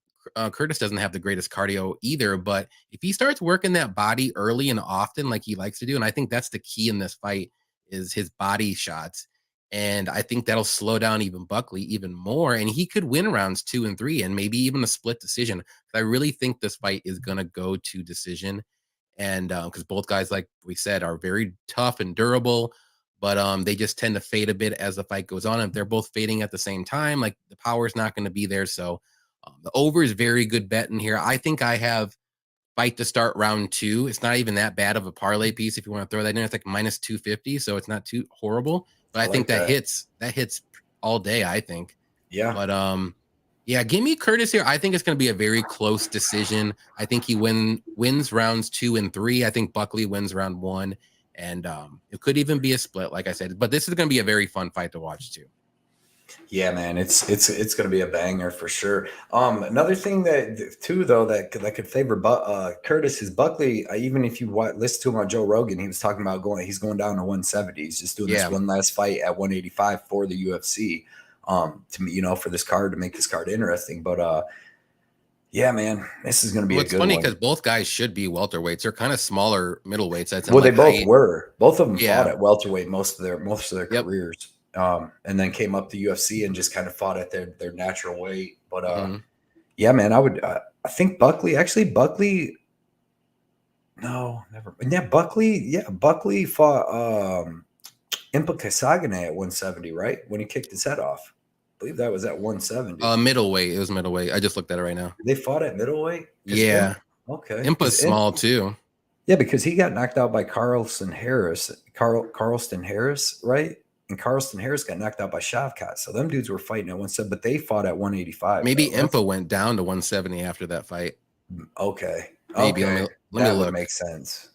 Curtis doesn't have the greatest cardio either, but if he starts working that body early and often like he likes to do, and I think that's the key in this fight is his body shots, And I think that'll slow down even Buckley even more. And he could win rounds 2 and 3 and maybe even a split decision. I really think this fight is going to go to decision. And because both guys, like we said, are very tough and durable, but they just tend to fade a bit as the fight goes on. If they're both fading at the same time, like the power is not going to be there. So the over is very good bet in here. I think I have fight to start round 2. It's not even that bad of a parlay piece if you want to throw that in. It's like minus 250, so it's not too horrible. But I think that hits all day, I think. Yeah. But yeah, give me Curtis here. I think it's going to be a very close decision. I think he wins rounds 2 and 3. I think Buckley wins round 1, and it could even be a split, like I said. But this is going to be a very fun fight to watch too. Yeah, man, it's going to be a banger for sure. Another thing that could favor Curtis is Buckley. Even if you listen to him on Joe Rogan, he was talking about he's going down to 170. He's just doing this one last fight at 185 for the UFC. To me, for this card, to make this card interesting. But yeah, man, this is going to be a good one. It's funny because both guys should be welterweights. They're kind of smaller middleweights. They both were. Both of them fought at welterweight most of their careers. And then came up to UFC and just kind of fought at their natural weight. But yeah, man, I think Buckley. No, never. Yeah, Buckley fought Impa Kasagane at 170, right? When he kicked his head off. I believe that was at 170. Middleweight. It was middleweight. I just looked at it right now. They fought at middleweight? Yeah. Okay. Impa's small too. Yeah, because he got knocked out by Carlston Harris, right? And Carlston Harris got knocked out by Shavkat. So them dudes were fighting at 170, but they fought at 185. Maybe Impa went down to 170 after that fight. Okay. Maybe. Okay. Let me look. Would make sense.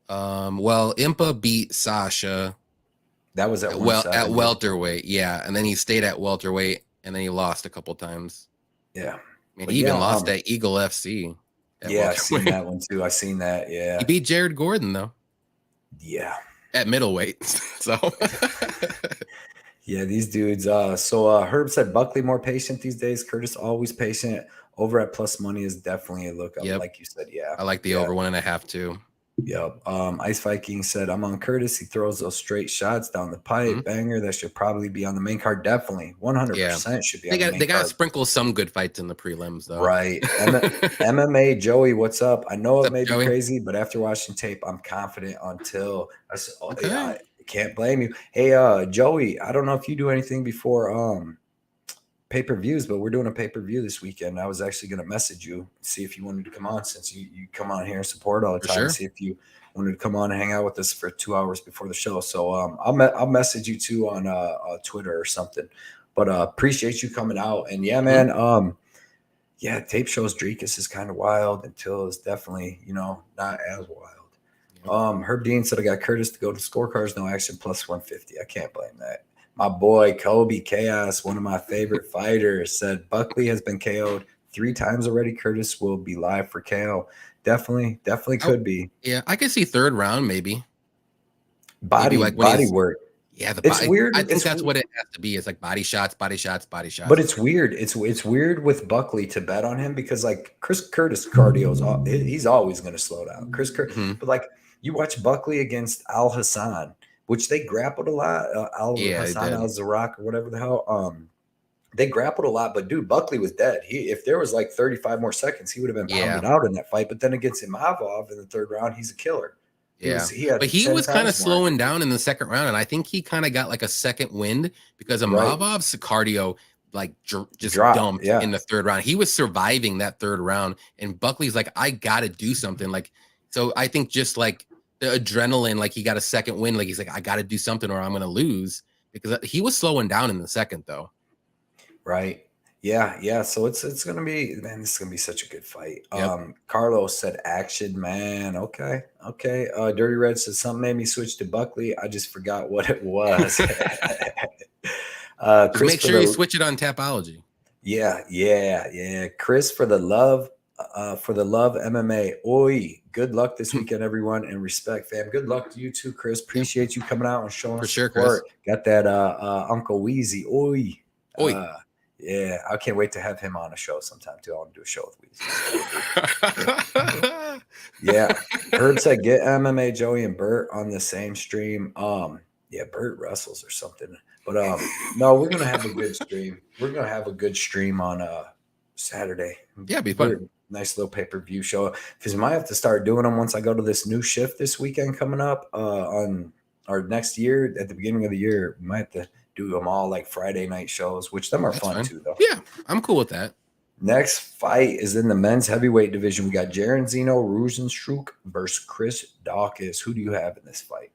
Well, Impa beat Sasha. That was at welterweight, yeah. And then he stayed at welterweight, and then he lost a couple times. Yeah. And he even lost at Eagle FC. Yeah, I seen that one too. I seen that, yeah. He beat Jared Gordon, though. Yeah. At middleweight. So yeah, these dudes. So Herb said Buckley more patient these days. Curtis always patient. Over at plus money is definitely a look up, like you said. Yeah. I like the over 1.5 too. Yep. Ice Viking said, I'm on Curtis. He throws those straight shots down the pipe. Banger. That should probably be on the main card. Definitely. 100% should be on the main card. They got to sprinkle some good fights in the prelims, though. Right. MMA Joey, what's up? I know it may be crazy, but after watching tape, I'm confident until I said, I can't blame you. Hey, Joey, I don't know if you do anything before pay-per-views, but we're doing a pay-per-view this weekend. I was actually going to message you, see if you wanted to come on, since you come on here and support all the time. Sure. See if you wanted to come on and hang out with us for 2 hours before the show. So I'll message you too on Twitter or something. But appreciate you coming out. And yeah, man, tape shows Drekus is kind of wild until it's definitely not as wild. Herb Dean said I got Curtis to go to scorecards, no action, plus 150. I can't blame that. My boy Kobe Chaos, one of my favorite fighters, said Buckley has been KO'd 3 times already. Curtis will be live for KO. Definitely could be. Yeah, I could see 3rd round maybe. Body work. Yeah, it's weird. I think that's what it has to be. It's like body shots. But it's weird. It's weird with Buckley to bet on him because like Chris Curtis cardio he's always going to slow down. But like you watch Buckley against Al Hassan, which they grappled a lot. Hassan Al-Zarak or whatever the hell. They grappled a lot, but dude, Buckley was dead. If there was like 35 more seconds, he would have been pounded out in that fight. But then against Imavov in the 3rd round, he's a killer. He was kind of slowing down in the 2nd round, and I think he kind of got like a second wind because Imavov's cardio like just dumped in the 3rd round. He was surviving that 3rd round, and Buckley's like, I got to do something. Like, so I think just like the adrenaline, like he got a second win. Like he's like, I got to do something or I'm going to lose, because he was slowing down in the 2nd though. Right. Yeah. So it's going to be, man, this is going to be such a good fight. Carlos said action, man. Okay. Dirty Red says something made me switch to Buckley. I just forgot what it was. Chris, make sure you switch it on Tapology. Yeah. Chris for the love MMA. Oi, good luck this weekend, everyone, and respect, fam. Good luck to you too, Chris. Appreciate you coming out and showing us support. Chris. Got that Uncle Weezy. Oi. Yeah, I can't wait to have him on a show sometime too. I want to do a show with Weezy. Yeah. Herb said get MMA Joey and Bert on the same stream. Yeah, Bert Russell's or something. But no, we're gonna have a good stream. We're gonna have a good stream on Saturday. Yeah, it'd be fun. Nice little pay-per-view show. Because I might have to start doing them once I go to this new shift this weekend coming up on our next year at the beginning of the year. We might have to do them all like Friday night shows, which them are fun too, though. Yeah, I'm cool with that. Next fight is in the men's heavyweight division. We got Jairzinho Rozenstruik versus Chris Daukaus. Who do you have in this fight?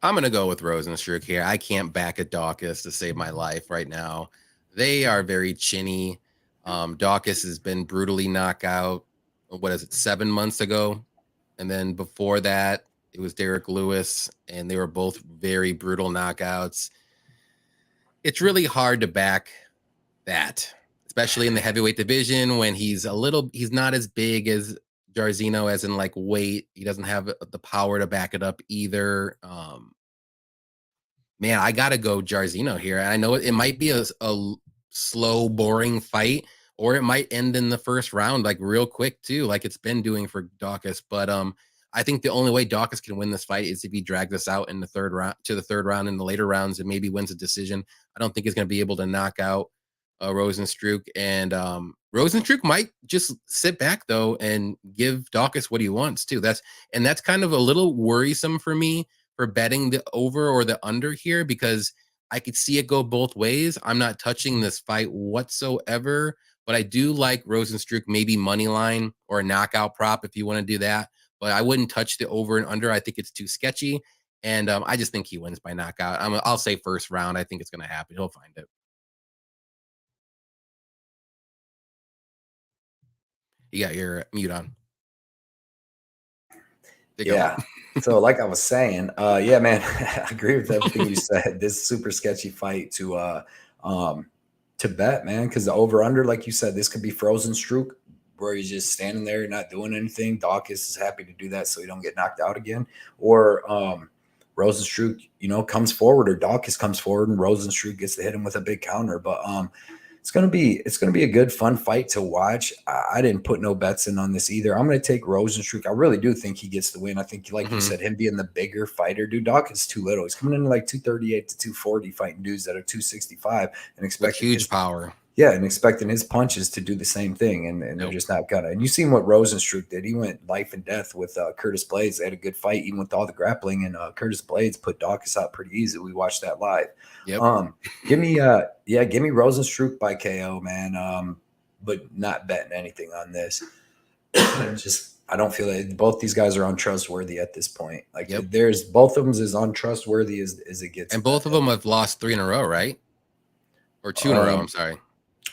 I'm going to go with Rozenstruik here. I can't back a Daukaus to save my life right now. They are very chinny. Daukaus has been brutally knocked out. What is it, 7 months ago? And then before that, it was Derek Lewis, and they were both very brutal knockouts. It's really hard to back that, especially in the heavyweight division when he's not as big as Jairzinho, as in like weight. He doesn't have the power to back it up either. Man, I gotta go Jairzinho here. I know it might be a slow, boring fight, or it might end in the first round, like real quick too, like it's been doing for Daukaus. But I think the only way Daukaus can win this fight is if he drags us out in the third round in the later rounds and maybe wins a decision. I don't think he's going to be able to knock out Rozenstruik, and Rozenstruik might just sit back though and give Daukaus what he wants too. That's kind of a little worrisome for me for betting the over or the under here, because I could see it go both ways. I'm not touching this fight whatsoever, but I do like Rozenstruik, maybe money line or a knockout prop if you want to do that. But I wouldn't touch the over and under. I think it's too sketchy, and I just think he wins by knockout. I'll say first round. I think it's going to happen. He'll find it. You got your mute on. Yeah. So like I was saying, yeah, man, I agree with everything you said. This super sketchy fight to bet, man, because the over under, like you said, this could be Rozenstruik, where he's just standing there not doing anything. Daukaus is happy to do that so he don't get knocked out again. Or Rozenstruik, comes forward, or Daukaus comes forward and Rozenstruik gets to hit him with a big counter. But it's gonna be a good, fun fight to watch. I didn't put no bets in on this either. I'm gonna take Rozenstruik. I really do think he gets the win. I think, like you said, him being the bigger fighter, dude. Daukaus is too little. He's coming in like 238 to 240, fighting dudes that are 265 and expecting huge power. Yeah, and expecting his punches to do the same thing, and they're just not gonna. And you seen what Rozenstruik did. He went life and death with Curtis Blades. They had a good fight, even with all the grappling, and Curtis Blades put Daukaus out pretty easy. We watched that live. Yep. Give me Rozenstruik by KO, man. But not betting anything on this. I don't feel like both these guys are untrustworthy at this point. Like there's both of them as untrustworthy as it gets. And both of them have lost 3 in a row, right? Or 2 in a row. I'm sorry.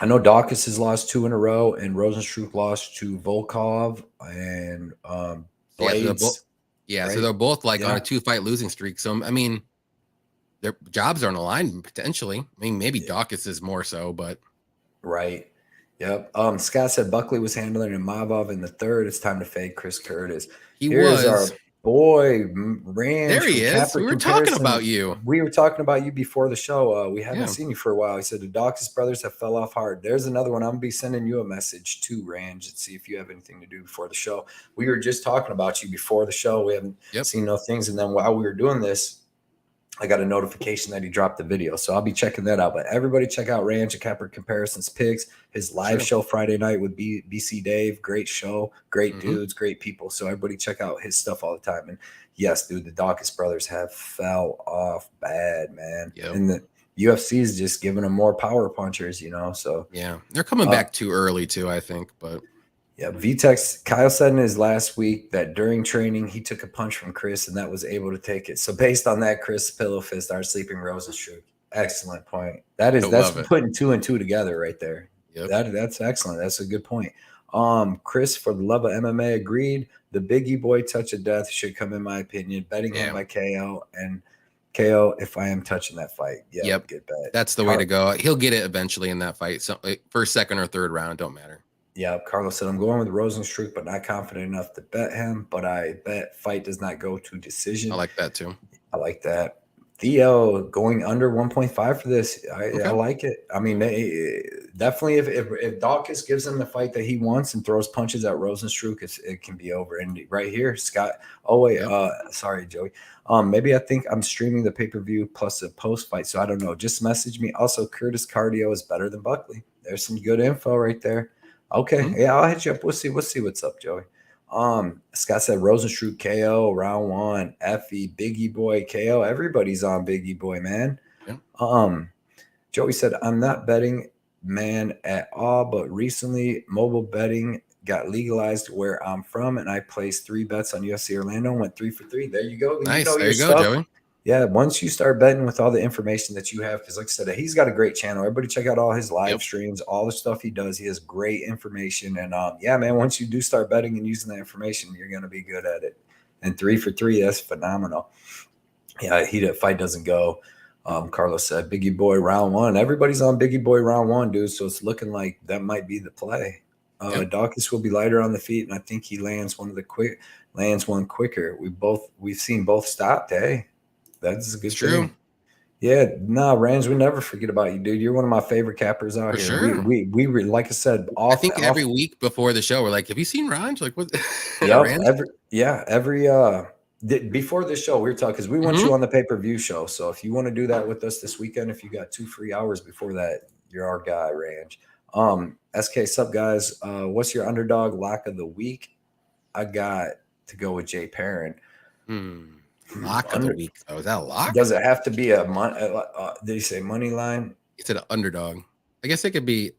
I know Daukaus has lost 2 in a row, and Rozenstruik lost to Volkov and Blades. So they're both like on a 2-fight losing streak. So I mean, their jobs are on the line potentially. I mean, maybe Daukaus is more so, but right. Yep. Scott said Buckley was handling Imavov in the third. It's time to fade Chris Curtis. Here's our boy Rand. There he is. We were talking about you. We were talking about you before the show. We haven't seen you for a while. He said the Daukaus brothers have fell off hard. There's another one. I'm gonna be sending you a message too, Rand, and see if you have anything to do before the show. We were just talking about you before the show. We haven't seen no things, and then while we were doing this, I got a notification that he dropped the video. So I'll be checking that out. But everybody check out Ranch Capper Comparisons Picks, his live show Friday night with BC Dave. Great show, great dudes, great people. So everybody check out his stuff all the time. And yes, dude, the Daukaus brothers have fell off bad, man. And the UFC is just giving them more power punchers, So they're coming back too early too, I think. But VTEX, Kyle said in his last week that during training he took a punch from Chris and that was able to take it. So based on that, Chris pillow fist our sleeping Rozenstruik. Excellent point. That's putting 2 and 2 together right there. That's excellent. That's a good point. Chris, for the love of MMA, agreed. The Biggie Boy touch of death should come, in my opinion. Betting him by KO and KO if I am touching that fight. Good bet. That's the way to go. He'll get it eventually in that fight. So first, second, or third round, don't matter. Yeah, Carlos said, I'm going with Rozenstruik, but not confident enough to bet him. But I bet fight does not go to decision. I like that too. I like that. Theo going under 1.5 for this. I like it. I mean, definitely if Daukaus gives him the fight that he wants and throws punches at Rozenstruik, it can be over. And right here, Scott. Oh wait, sorry, Joey. Maybe I think I'm streaming the pay-per-view plus a post fight, so I don't know. Just message me. Also, Curtis cardio is better than Buckley. There's some good info right there. Okay, yeah, I'll hit you up. We'll see what's up, Joey. Scott said Rozenstruik KO round 1, Effie Biggie Boy KO. Everybody's on Biggie Boy, man. Yeah. Joey said I'm not betting man at all, but recently mobile betting got legalized where I'm from, and I placed 3 bets on UFC Orlando and went 3 for 3. There you go. Nice. You know there your you go, stuff. Joey. Yeah, once you start betting with all the information that you have, because like I said, he's got a great channel. Everybody check out all his live streams, all the stuff he does. He has great information. And yeah, man, once you do start betting and using that information, you're going to be good at it. And 3 for 3, that's phenomenal. Yeah, that fight doesn't go. Carlos said, Biggie Boy round 1. Everybody's on Biggie Boy round 1, dude. So it's looking like that might be the play. Daukaus will be lighter on the feet, and I think he lands one quicker. We've seen both stopped. Hey. That's a good thing. True. Yeah, Rams, we never forget about you, dude. You're one of my favorite cappers out here. Sure. We like I said, I think every week before the show, we're like, have you seen Rams? Like, what? Every before this show, we were talking because we want you on the pay-per-view show. So if you want to do that with us this weekend, if you got 2 free hours before that, you're our guy, Range. SK, sup guys? What's your underdog lock of the week? I got to go with Jay Perrin. Lock of the week. Oh, is that a lock? Does it have to be a did he say money line? He said an underdog. I guess it could be.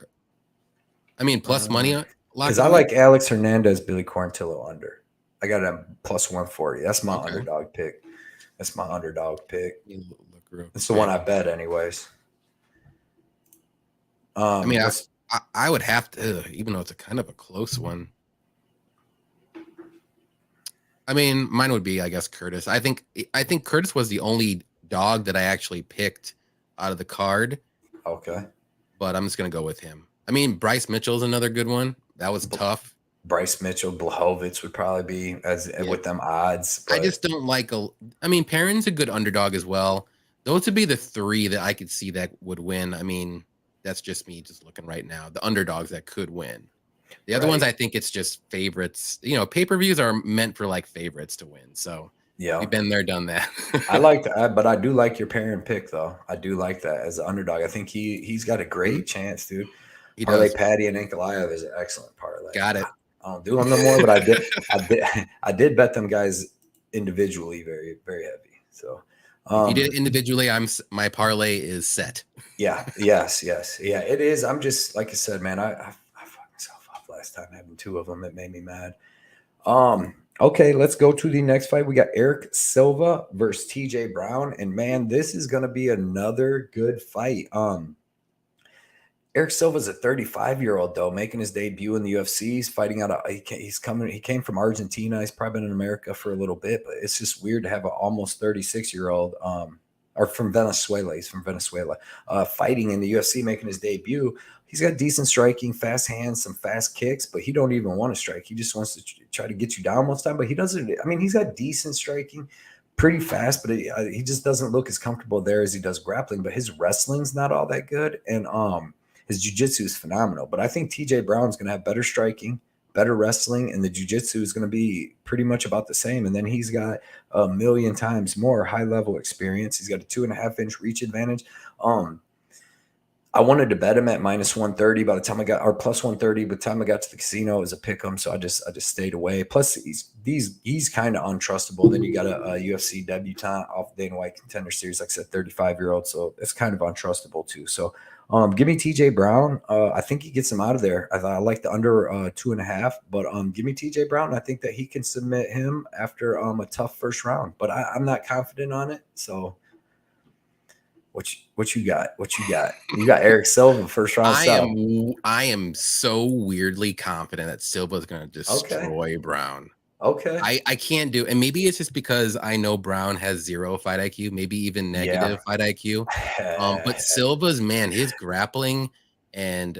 I mean, plus money. Because I like Alex Hernandez, Billy Quarantilo under. I got a plus 140. That's my underdog pick. That's my underdog pick. It's the one I bet, anyways. I mean, I would have to, even though it's a kind of a close one. I mean, mine would be, I guess, Curtis. I think Curtis was the only dog that I actually picked out of the card. Okay. But I'm just going to go with him. I mean, Bryce Mitchell's another good one. That was tough. Bryce Mitchell, Blachowicz would probably be with them odds. But I just don't like I mean, Perrin's a good underdog as well. Those would be the 3 that I could see that would win. I mean, that's just me just looking right now. The underdogs that could win. The other ones, I think it's just favorites. You know, pay-per-views are meant for like favorites to win. So yeah, we've been there, done that. I like that, but I do like your Perrin pick though. I do like that as an underdog. I think he's got a great chance, dude. He parlay does. Patty and Ankalaev is an excellent parlay. Got it. I don't do them no more, but I did bet them guys individually very, very heavy. So if you did it individually, my parlay is set. Yeah, yes. Yeah, it is. I'm just like I said, man, I fucked myself up last time having 2 of them. It made me mad. Okay, let's go to the next fight. We got Erik Silva versus TJ Brown. And man, this is gonna be another good fight. Erik Silva's a 35-year-old though, making his debut in the UFC. He's fighting out. He came from Argentina. He's probably been in America for a little bit, but it's just weird to have an almost 36-year-old, or from Venezuela. He's from Venezuela, fighting in the UFC, making his debut. He's got decent striking, fast hands, some fast kicks, but he don't even want to strike. He just wants to try to get you down most time, but he doesn't. I mean, he's got decent striking, pretty fast, but he just doesn't look as comfortable there as he does grappling. But his wrestling's not all that good, and his jiu-jitsu is phenomenal. But I think TJ Brown's going to have better striking, better wrestling, and the jiu-jitsu is going to be pretty much about the same. And then he's got a million times more high-level experience. He's got a 2.5-inch reach advantage. I wanted to bet him at minus 130 by the time I got, or plus 130 by the time I got to the casino. It was a pick 'em, so I just stayed away. Plus, he's kind of untrustable. Then you got a UFC debutant off the Dana White Contender Series, like I said, 35-year-old, so it's kind of untrustable too. So give me TJ Brown. I think he gets him out of there. I like the under 2.5, but give me TJ Brown. I think that he can submit him after a tough first round, but I'm not confident on it. So what you got? You got Erik Silva first round. I am so weirdly confident that Silva is going to destroy Brown. Okay. I can't do, and maybe it's just because I know Brown has 0 fight IQ, maybe even negative fight IQ. But Silva's, man, his grappling and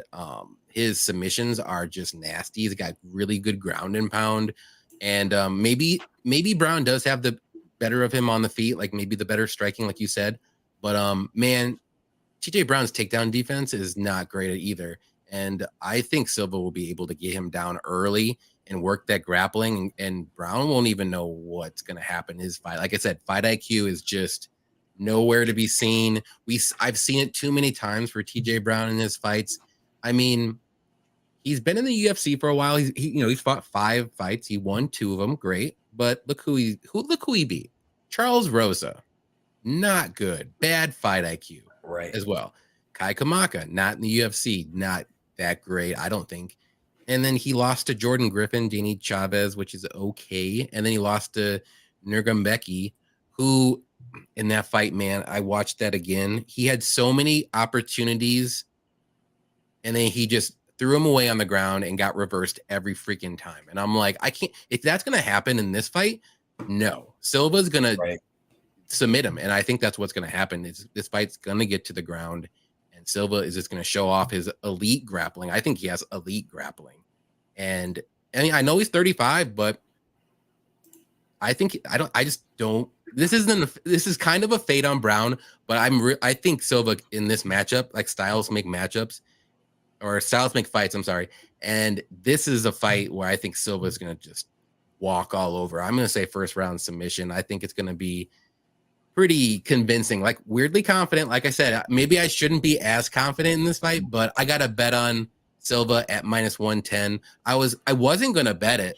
his submissions are just nasty. He's got really good ground and pound, and maybe Brown does have the better of him on the feet, like maybe the better striking, like you said. But man, TJ Brown's takedown defense is not great either. And I think Silva will be able to get him down early and work that grappling. And Brown won't even know what's going to happen in his fight. Like I said, fight IQ is just nowhere to be seen. I've seen it too many times for TJ Brown in his fights. I mean, he's been in the UFC for a while. He's fought 5 fights. He won 2 of them. Great. But look who he beat. Charles Rosa. Not good. Bad fight IQ. Right. As well. Kai Kamaka, not in the UFC. Not that great, I don't think. And then he lost to Jordan Griffin, Danny Chavez, which is okay. And then he lost to Nurmagomedov, who in that fight, man, I watched that again. He had so many opportunities, and then he just threw him away on the ground and got reversed every freaking time. And I'm like, I can't. If that's going to happen in this fight, no. Silva's going to submit him, and I think that's what's going to happen. This fight's going to get to the ground, and Silva is just going to show off his elite grappling. I think he has elite grappling. And I know he's 35, but I just don't. This is kind of a fade on Brown, but I think Silva in this matchup, like styles make matchups or styles make fights. I'm sorry. And this is a fight where I think Silva is going to just walk all over. I'm going to say first round submission. I think it's going to be pretty convincing, like weirdly confident. Like I said, maybe I shouldn't be as confident in this fight, but I got to bet on Silva at -110. I wasn't going to bet it,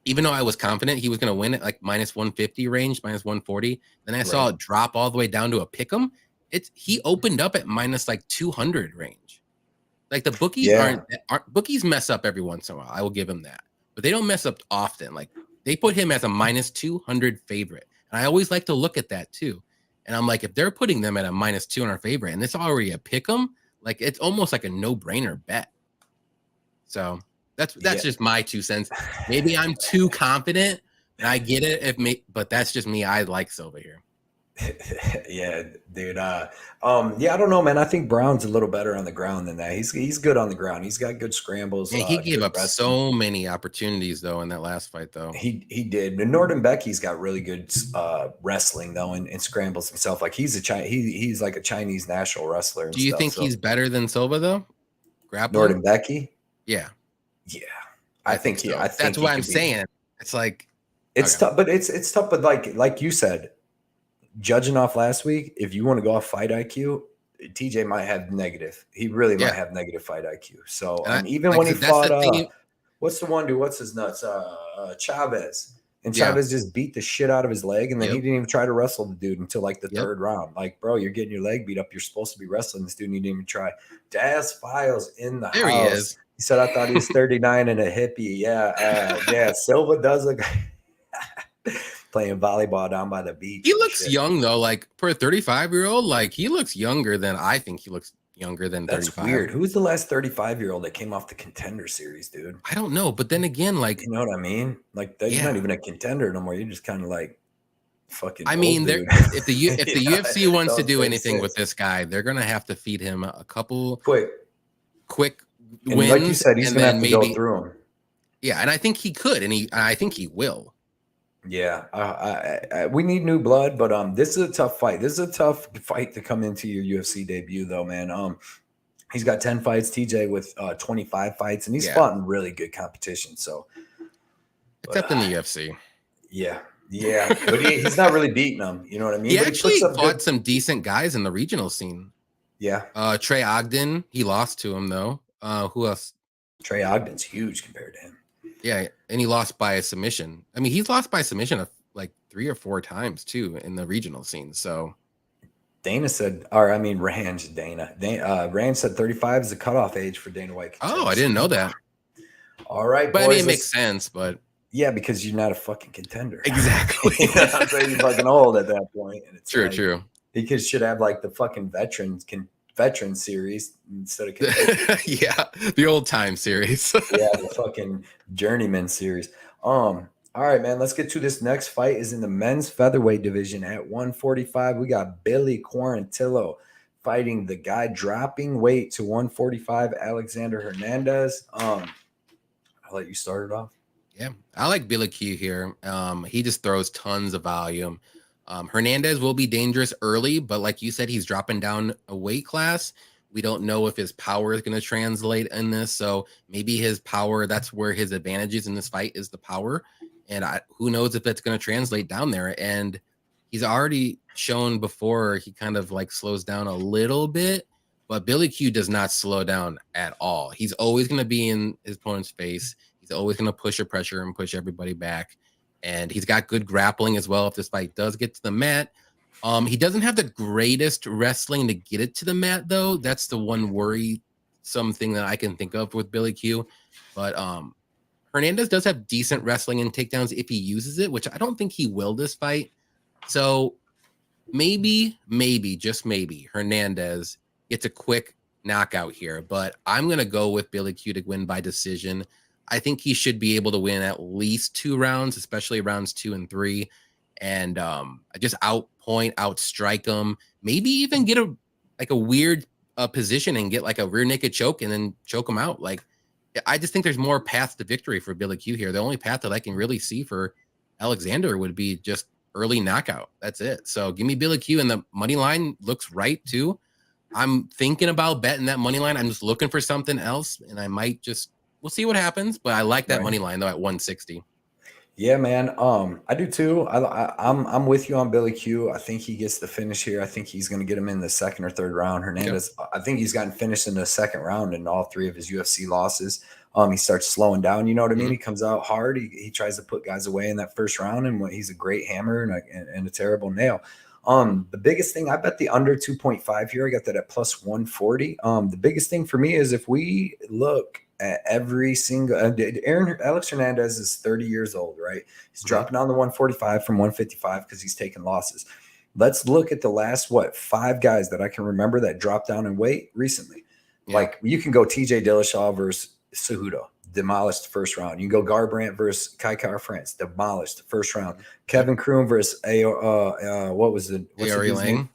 even though I was confident he was going to win at like -150 range, -140. Then I saw it drop all the way down to a pick'em. He opened up at -200 range. Like the bookies bookies mess up every once in a while. I will give him that, but they don't mess up often. Like they put him as a -200 favorite. And I always like to look at that too. And I'm like, if they're putting them at a -200 favorite and it's already a pick 'em, like it's almost like a no-brainer bet. So that's just my 2 cents. Maybe I'm too confident, and I get it. But that's just me. I like Silva here. Yeah, dude. I don't know, man. I think Brown's a little better on the ground than that. He's good on the ground. He's got good scrambles. And he gave up so many opportunities though in that last fight, though. He did. And Nurmagomedov's got really good wrestling though, and scrambles himself. Like he's like a Chinese national wrestler. Do you think he's better than Silva though? Grappling? Nurmagomedov? Yeah. Yeah. I think so. That's what I'm saying. It's like tough, but it's tough. But like you said, judging off last week, if you want to go off fight IQ, TJ might have negative. He really might have negative fight IQ. So even when he fought, what's the one dude? What's his nuts? Chavez. And Chavez just beat the shit out of his leg, and then he didn't even try to wrestle the dude until like the 3rd round. Like, bro, you're getting your leg beat up. You're supposed to be wrestling this dude, and you didn't even try. Daz Files in the house. He is. He said, I thought he was 39 and a hippie. Yeah. Silva does look playing volleyball down by the beach. He looks young though, like for a 35-year-old, like he looks younger than I think he looks younger than 35. That's weird. Who's the last 35-year-old that came off the Contender Series, dude? I don't know, but then again, like you know what I mean? Like you're not even a contender no more. You're just kind of like fucking. I mean, if the UFC wants to do anything with this guy, they're gonna have to feed him a couple quick wins. Like you said, he's gonna have to go through them. Yeah, and I think he could, and I think he will. Yeah, we need new blood, but this is a tough fight. This is a tough fight to come into your UFC debut, though, man. He's got 10 fights, TJ with 25 fights, and he's fought in really good competition. So, except in the UFC, yeah, but he's not really beating them. You know what I mean? He actually fought some decent guys in the regional scene. Yeah, Trey Ogden, he lost to him though. Who else? Trey Ogden's huge compared to him. Yeah, and he lost by a submission. I mean, he's lost by submission of like 3 or 4 times too in the regional scene. So Rand said 35 is the cutoff age for Dana White. Oh, I didn't know that. All right, but boys, I mean, it makes sense. But yeah, because you're not a fucking contender. Exactly. You know what I'm saying? You're fucking old at that point. And it's true. He should have like the fucking veteran series instead of the old time series. The fucking journeyman series. All right, man, let's get to this next fight. Is in the men's featherweight division at 145. We got Billy Quarantilo fighting the guy dropping weight to 145, Alexander Hernandez. I'll let you start it off. Yeah, I like Billy Q here. He just throws tons of volume. Hernandez will be dangerous early, but like you said, he's dropping down a weight class. We don't know if his power is going to translate in this. So maybe his power, that's where his advantages in this fight is the power. And who knows if that's going to translate down there. And he's already shown before he kind of like slows down a little bit, but Billy Q does not slow down at all. He's always going to be in his opponent's face. He's always going to push a pressure and push everybody back. And he's got good grappling as well if this fight does get to the mat. He doesn't have the greatest wrestling to get it to the mat, though. That's the one worrisome thing that I can think of with Billy Q. But Hernandez does have decent wrestling and takedowns if he uses it, which I don't think he will this fight. So maybe, just maybe, Hernandez gets a quick knockout here. But I'm going to go with Billy Q to win by decision. I think he should be able to win at least 2 rounds, especially rounds 2 and 3. And just outstrike him. Maybe even get a weird position and get like a rear naked choke and then choke him out. Like, I just think there's more path to victory for Billy Q here. The only path that I can really see for Alexander would be just early knockout. That's it. So give me Billy Q, and the money line looks right too. I'm thinking about betting that money line. I'm just looking for something else, and I might just, we'll see what happens. But I like that money line though at 160. Yeah, man. I do too. I'm with you on Billy Q. I think he gets the finish here. I think he's going to get him in the 2nd or 3rd round. Hernandez, I think he's gotten finished in the 2nd round in all 3 of his UFC losses. He starts slowing down. You know what I mean? He comes out hard. He tries to put guys away in that 1st round, and he's a great hammer and a terrible nail. The biggest thing, I bet the under 2.5 here. I got that at plus 140. The biggest thing for me is if we look at every single Alex Hernandez is 30 years old, right? He's dropping down the 145 from 155 because he's taking losses. Let's look at the last 5 guys that I can remember that dropped down in weight recently. Like you can go TJ Dillashaw versus Cejudo, demolished the 1st round. You can go Garbrandt versus Kai France, demolished the 1st round. Kevin Kroon versus what was it? What's Ari Lang?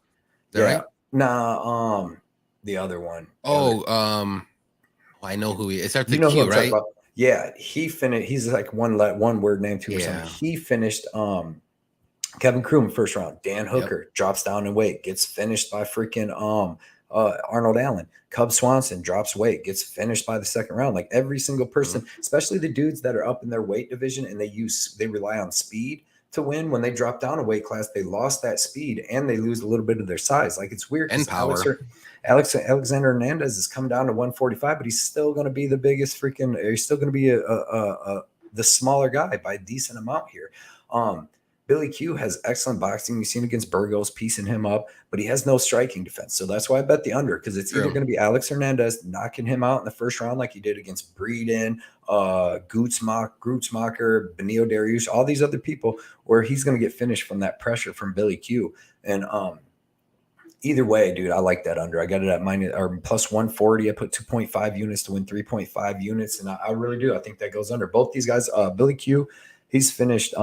Yeah. Right? Nah, the other one. I know who he is. It starts with Q, right? Yeah, he finished. He's like one word name too or something. He finished Kevin Kroon 1st round. Dan Hooker drops down in weight, gets finished by freaking Arnold Allen. Cub Swanson drops weight, gets finished by the 2nd round. Like every single person, especially the dudes that are up in their weight division and they rely on speed to win. When they drop down a weight class, they lost that speed and they lose a little bit of their size. Like it's weird. And power. Alexander Hernandez has come down to 145, but he's still going to be the biggest freaking. He's still going to be the smaller guy by a decent amount here. Billy Q has excellent boxing. You've seen against Burgos piecing him up, but he has no striking defense. So that's why I bet the under, because it's either going to be Alex Hernandez knocking him out in the 1st round like he did against Breeden, Gutzmacher, Benio Dariush, all these other people, where he's going to get finished from that pressure from Billy Q. And either way, dude, I like that under. I got it at plus 140. I put 2.5 units to win 3.5 units, and I really do. I think that goes under. Both these guys, Billy Q, he's finished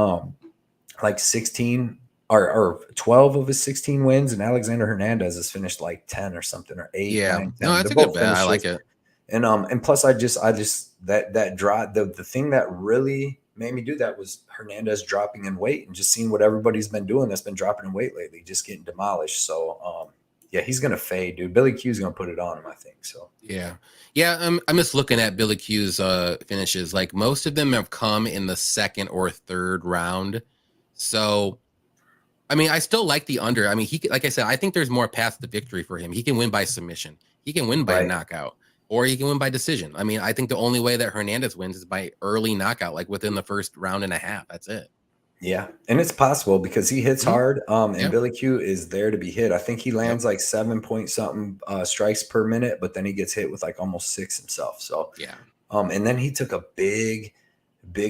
like 16 or 12 of his 16 wins, and Alexander Hernandez has finished like 10 or something, or 8. Yeah, 9, no, that's a good bet. I like it. And plus, I just that drive, the thing that really made me do that was Hernandez dropping in weight and just seeing what everybody's been doing that's been dropping in weight lately, just getting demolished. So yeah, he's gonna fade, dude. Billy Q's gonna put it on him, I think. So yeah. I'm just looking at Billy Q's finishes. Like most of them have come in the 2nd or 3rd round. So, I mean, I still like the under. I mean, like I said, I think there's more path to victory for him. He can win by submission. He can win by a knockout, or he can win by decision. I mean, I think the only way that Hernandez wins is by early knockout, like within the 1st round and a half. That's it. Yeah, and it's possible because he hits hard, and Billy Q is there to be hit. I think he lands like 7 point something strikes per minute, but then he gets hit with like almost 6 himself. So and then he took a big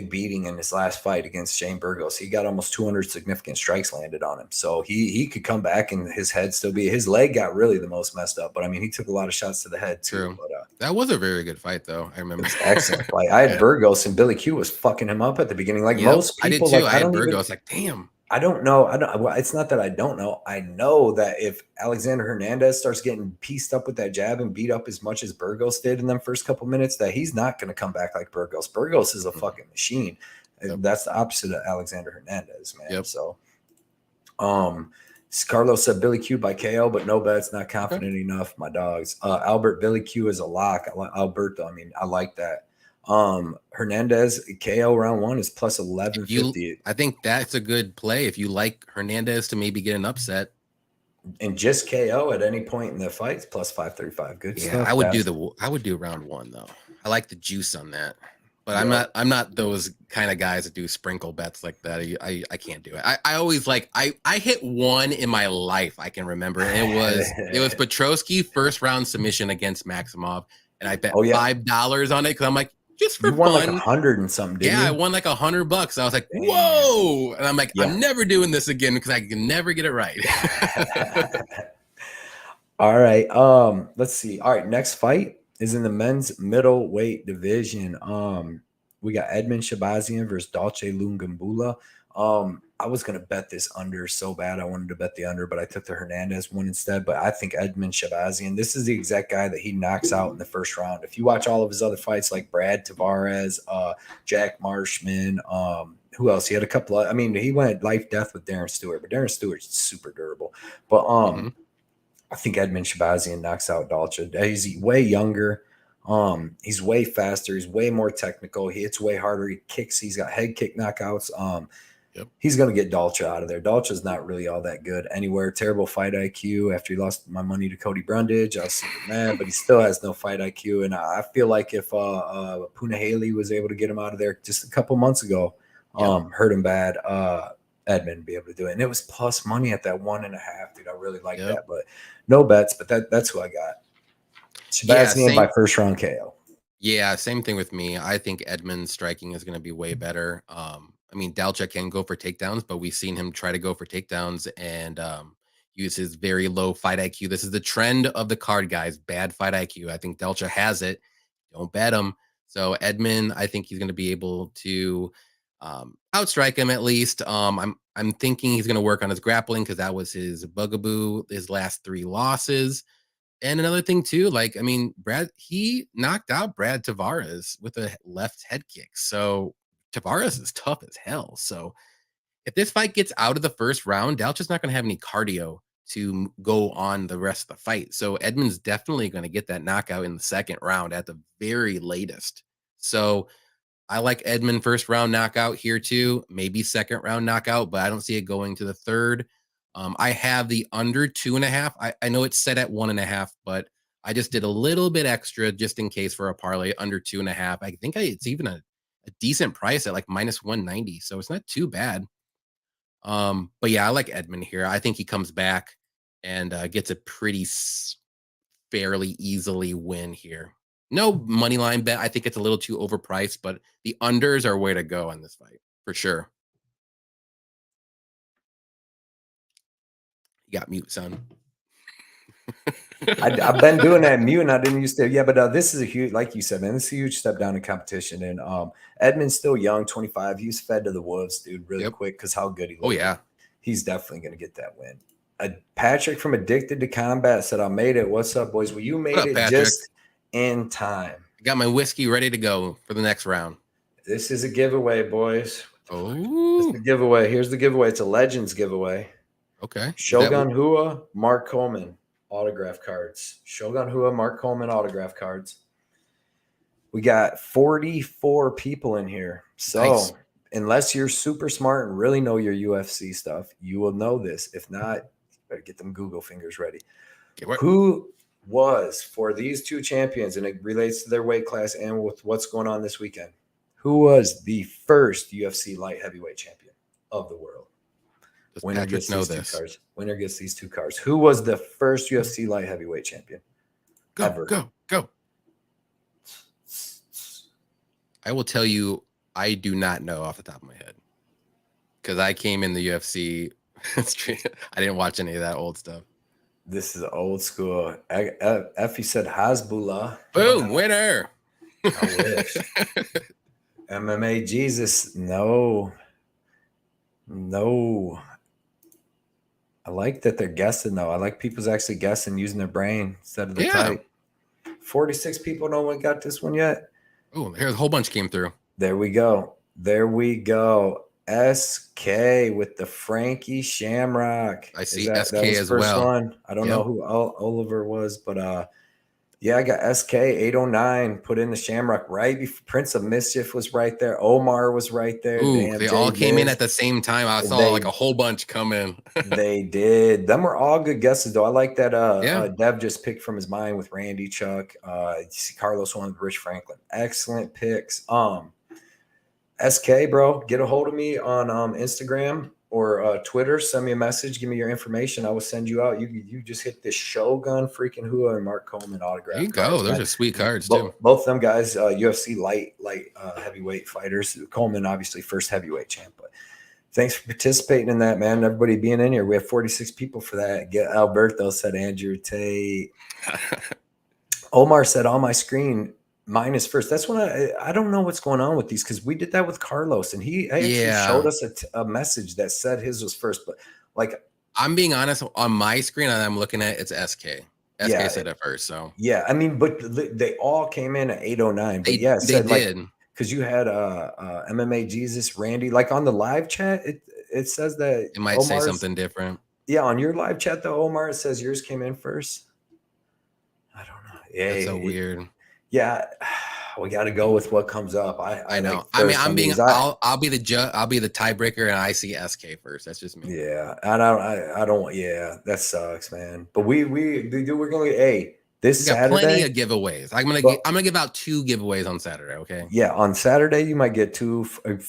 beating in his last fight against Shane Burgos. He got almost 200 significant strikes landed on him. So he could come back and his head still be, his leg got really the most messed up, but I mean, he took a lot of shots to the head too. True. But, that was a very good fight though. I remember. Excellent. Like I had Burgos, and Billy Q was fucking him up at the beginning. Like most people, I did too. I had Burgos, like, damn. I don't know. Well, it's not that I don't know. I know that if Alexander Hernandez starts getting pieced up with that jab and beat up as much as Burgos did in them first couple minutes, that he's not going to come back like Burgos. Burgos is a fucking machine. Yep. That's the opposite of Alexander Hernandez, man. Yep. So, Carlos said Billy Q by KO, but no bets. Not confident enough. My dogs. Albert, Billy Q is a lock. Alberto. I mean, I like that. Hernandez KO round 1 is plus 1150. I think that's a good play if you like Hernandez to maybe get an upset. And just KO at any point in the fight, plus 535. Good stuff. I would do round 1 though. I like the juice on that. But I'm not those kind of guys that do sprinkle bets like that. I can't do it. I always I hit one in my life I can remember. And it was Petrosky first round submission against Maximov. And I bet $5 on it because I'm like, just for fun. Like 100 and something, didn't you? I won like $100. I was like, whoa. And I'm like, I'm never doing this again because I can never get it right. All right. Let's see. All right, next fight is in the men's middleweight division. We got Edmen Shabazyan versus Dalcha Lungiambula. I was going to bet this under so bad. I wanted to bet the under, but I took the Hernandez one instead. But I think Edmen Shabazyan, this is the exact guy that he knocks out in the first round. If you watch all of his other fights like Brad Tavares, Jack Marshman, who else? He had a couple of, I mean, he went life death with Darren Stewart, but Darren Stewart's super durable. But I think Edmen Shabazyan knocks out Dalcha. He's way younger. He's way faster. He's way more technical. He hits way harder. He kicks. He's got head kick knockouts. He's going to get Dalcha out of there. Dalcha's not really all that good anywhere. Terrible fight IQ. After he lost my money to Cody Brundage, I was super mad, but he still has no fight IQ. And I feel like if Punahele was able to get him out of there just a couple months ago, hurt him bad, Edmen would be able to do it. And it was plus money at that 1.5, dude. I really like that, but no bets. But that's who I got. Shabazyan by first round KO. Yeah, same thing with me. I think Edmen's striking is going to be way better. I mean, Dalcha can go for takedowns, but we've seen him try to go for takedowns and use his very low fight IQ. This is the trend of the card, guys. Bad fight IQ. I think Dalcha has it. Don't bet him. So Edmen, I think he's going to be able to outstrike him at least. I'm thinking he's going to work on his grappling because that was his bugaboo his last 3 losses. And another thing too, he knocked out Brad Tavares with a left head kick. So Tavares is tough as hell. So if this fight gets out of the first round, Dalcha's not going to have any cardio to go on the rest of the fight. So Edmen's definitely going to get that knockout in the second round at the very latest. So I like Edmen first round knockout here too, maybe second round knockout, but I don't see it going to the third. I have the under 2.5. I know it's set at 1.5, but I just did a little bit extra just in case for a parlay under 2.5. I think it's even a decent price at like minus 190. So it's not too bad. But yeah, I like Edmen here. I think he comes back and gets a pretty fairly easily win here. No money line bet. I think it's a little too overpriced, but the unders are way to go on this fight for sure. You got mute, son. I've been doing that mute and I didn't used to. Yeah, but this is a huge, like you said, man, this is a huge step down in competition. And Edmen's still young, 25. He was fed to the wolves, dude, really quick because how good he looked. Oh, yeah. He's definitely going to get that win. Patrick from Addicted to Combat said, I made it. What's up, boys? Well, you made it Patrick? Just in time. I got my whiskey ready to go for the next round. This is a giveaway, boys. Oh, it's the giveaway. Here's the giveaway. It's a Legends giveaway. Okay. Shogun Hua, Mark Coleman autograph cards. Shogun Hua, Mark Coleman autograph cards. We got 44 people in here. So unless you're super smart and really know your UFC stuff, you will know this. If not, better get them Google fingers ready. Who was for these two champions, and it relates to their weight class and with what's going on this weekend, who was the first UFC light heavyweight champion of the world? Winner gets these 2 cards. Winner gets these 2 cards. Who was the first UFC light heavyweight champion ever? Go. I will tell you, I do not know off the top of my head because I came in the UFC. I didn't watch any of that old stuff. This is old school. Effie said Hasbullah. Boom, winner. I wish. MMA Jesus, no. No. I like that they're guessing, though. I like people's actually guessing using their brain instead of the type. 46 people. No one got this one yet. Oh, here's a whole bunch came through. There we go. SK with the Frankie Shamrock. I see that SK was as first well. One. I don't know who Oliver was, but yeah, I got SK 809 put in the Shamrock right before Prince of Mischief was right there. Omar was right there. Ooh, Damn, they all came in at the same time. I saw like a whole bunch come in. They did. Them were all good guesses, though. I like that Dev just picked from his mind with Randy Chuck. You see Carlos one with Rich Franklin. Excellent picks. SK, bro, get a hold of me on Instagram or Twitter. Send me a message. Give me your information. I will send you out. You just hit this Shogun freaking Hua and Mark Coleman autograph. There you go. Those are sweet cards too. Both them guys, UFC light heavyweight fighters. Coleman, obviously, first heavyweight champ. But thanks for participating in that, man. Everybody being in here. We have 46 people for that. Alberto said Andrew Tate. Omar said on my screen. Mine is first. That's when I don't know what's going on with these because we did that with Carlos and he actually showed us a message that said his was first. But like, I'm being honest, on my screen and I'm looking at it's SK. SK said it first. So yeah, I mean, but they all came in at 809. But they did because you had MMA Jesus, Randy. Like on the live chat, it says that it might say something different. Yeah, on your live chat though, Omar, it says yours came in first. I don't know. Yeah, that's so weird. Yeah, we got to go with what comes up. I know. I mean, I'll be the I'll be the tiebreaker, and I see SK first. That's just me. Yeah, I don't. Yeah, that sucks, man. But we're going to this Saturday. Plenty of giveaways. I'm gonna give out 2 giveaways on Saturday. Okay. Yeah, on Saturday you might get 3, 4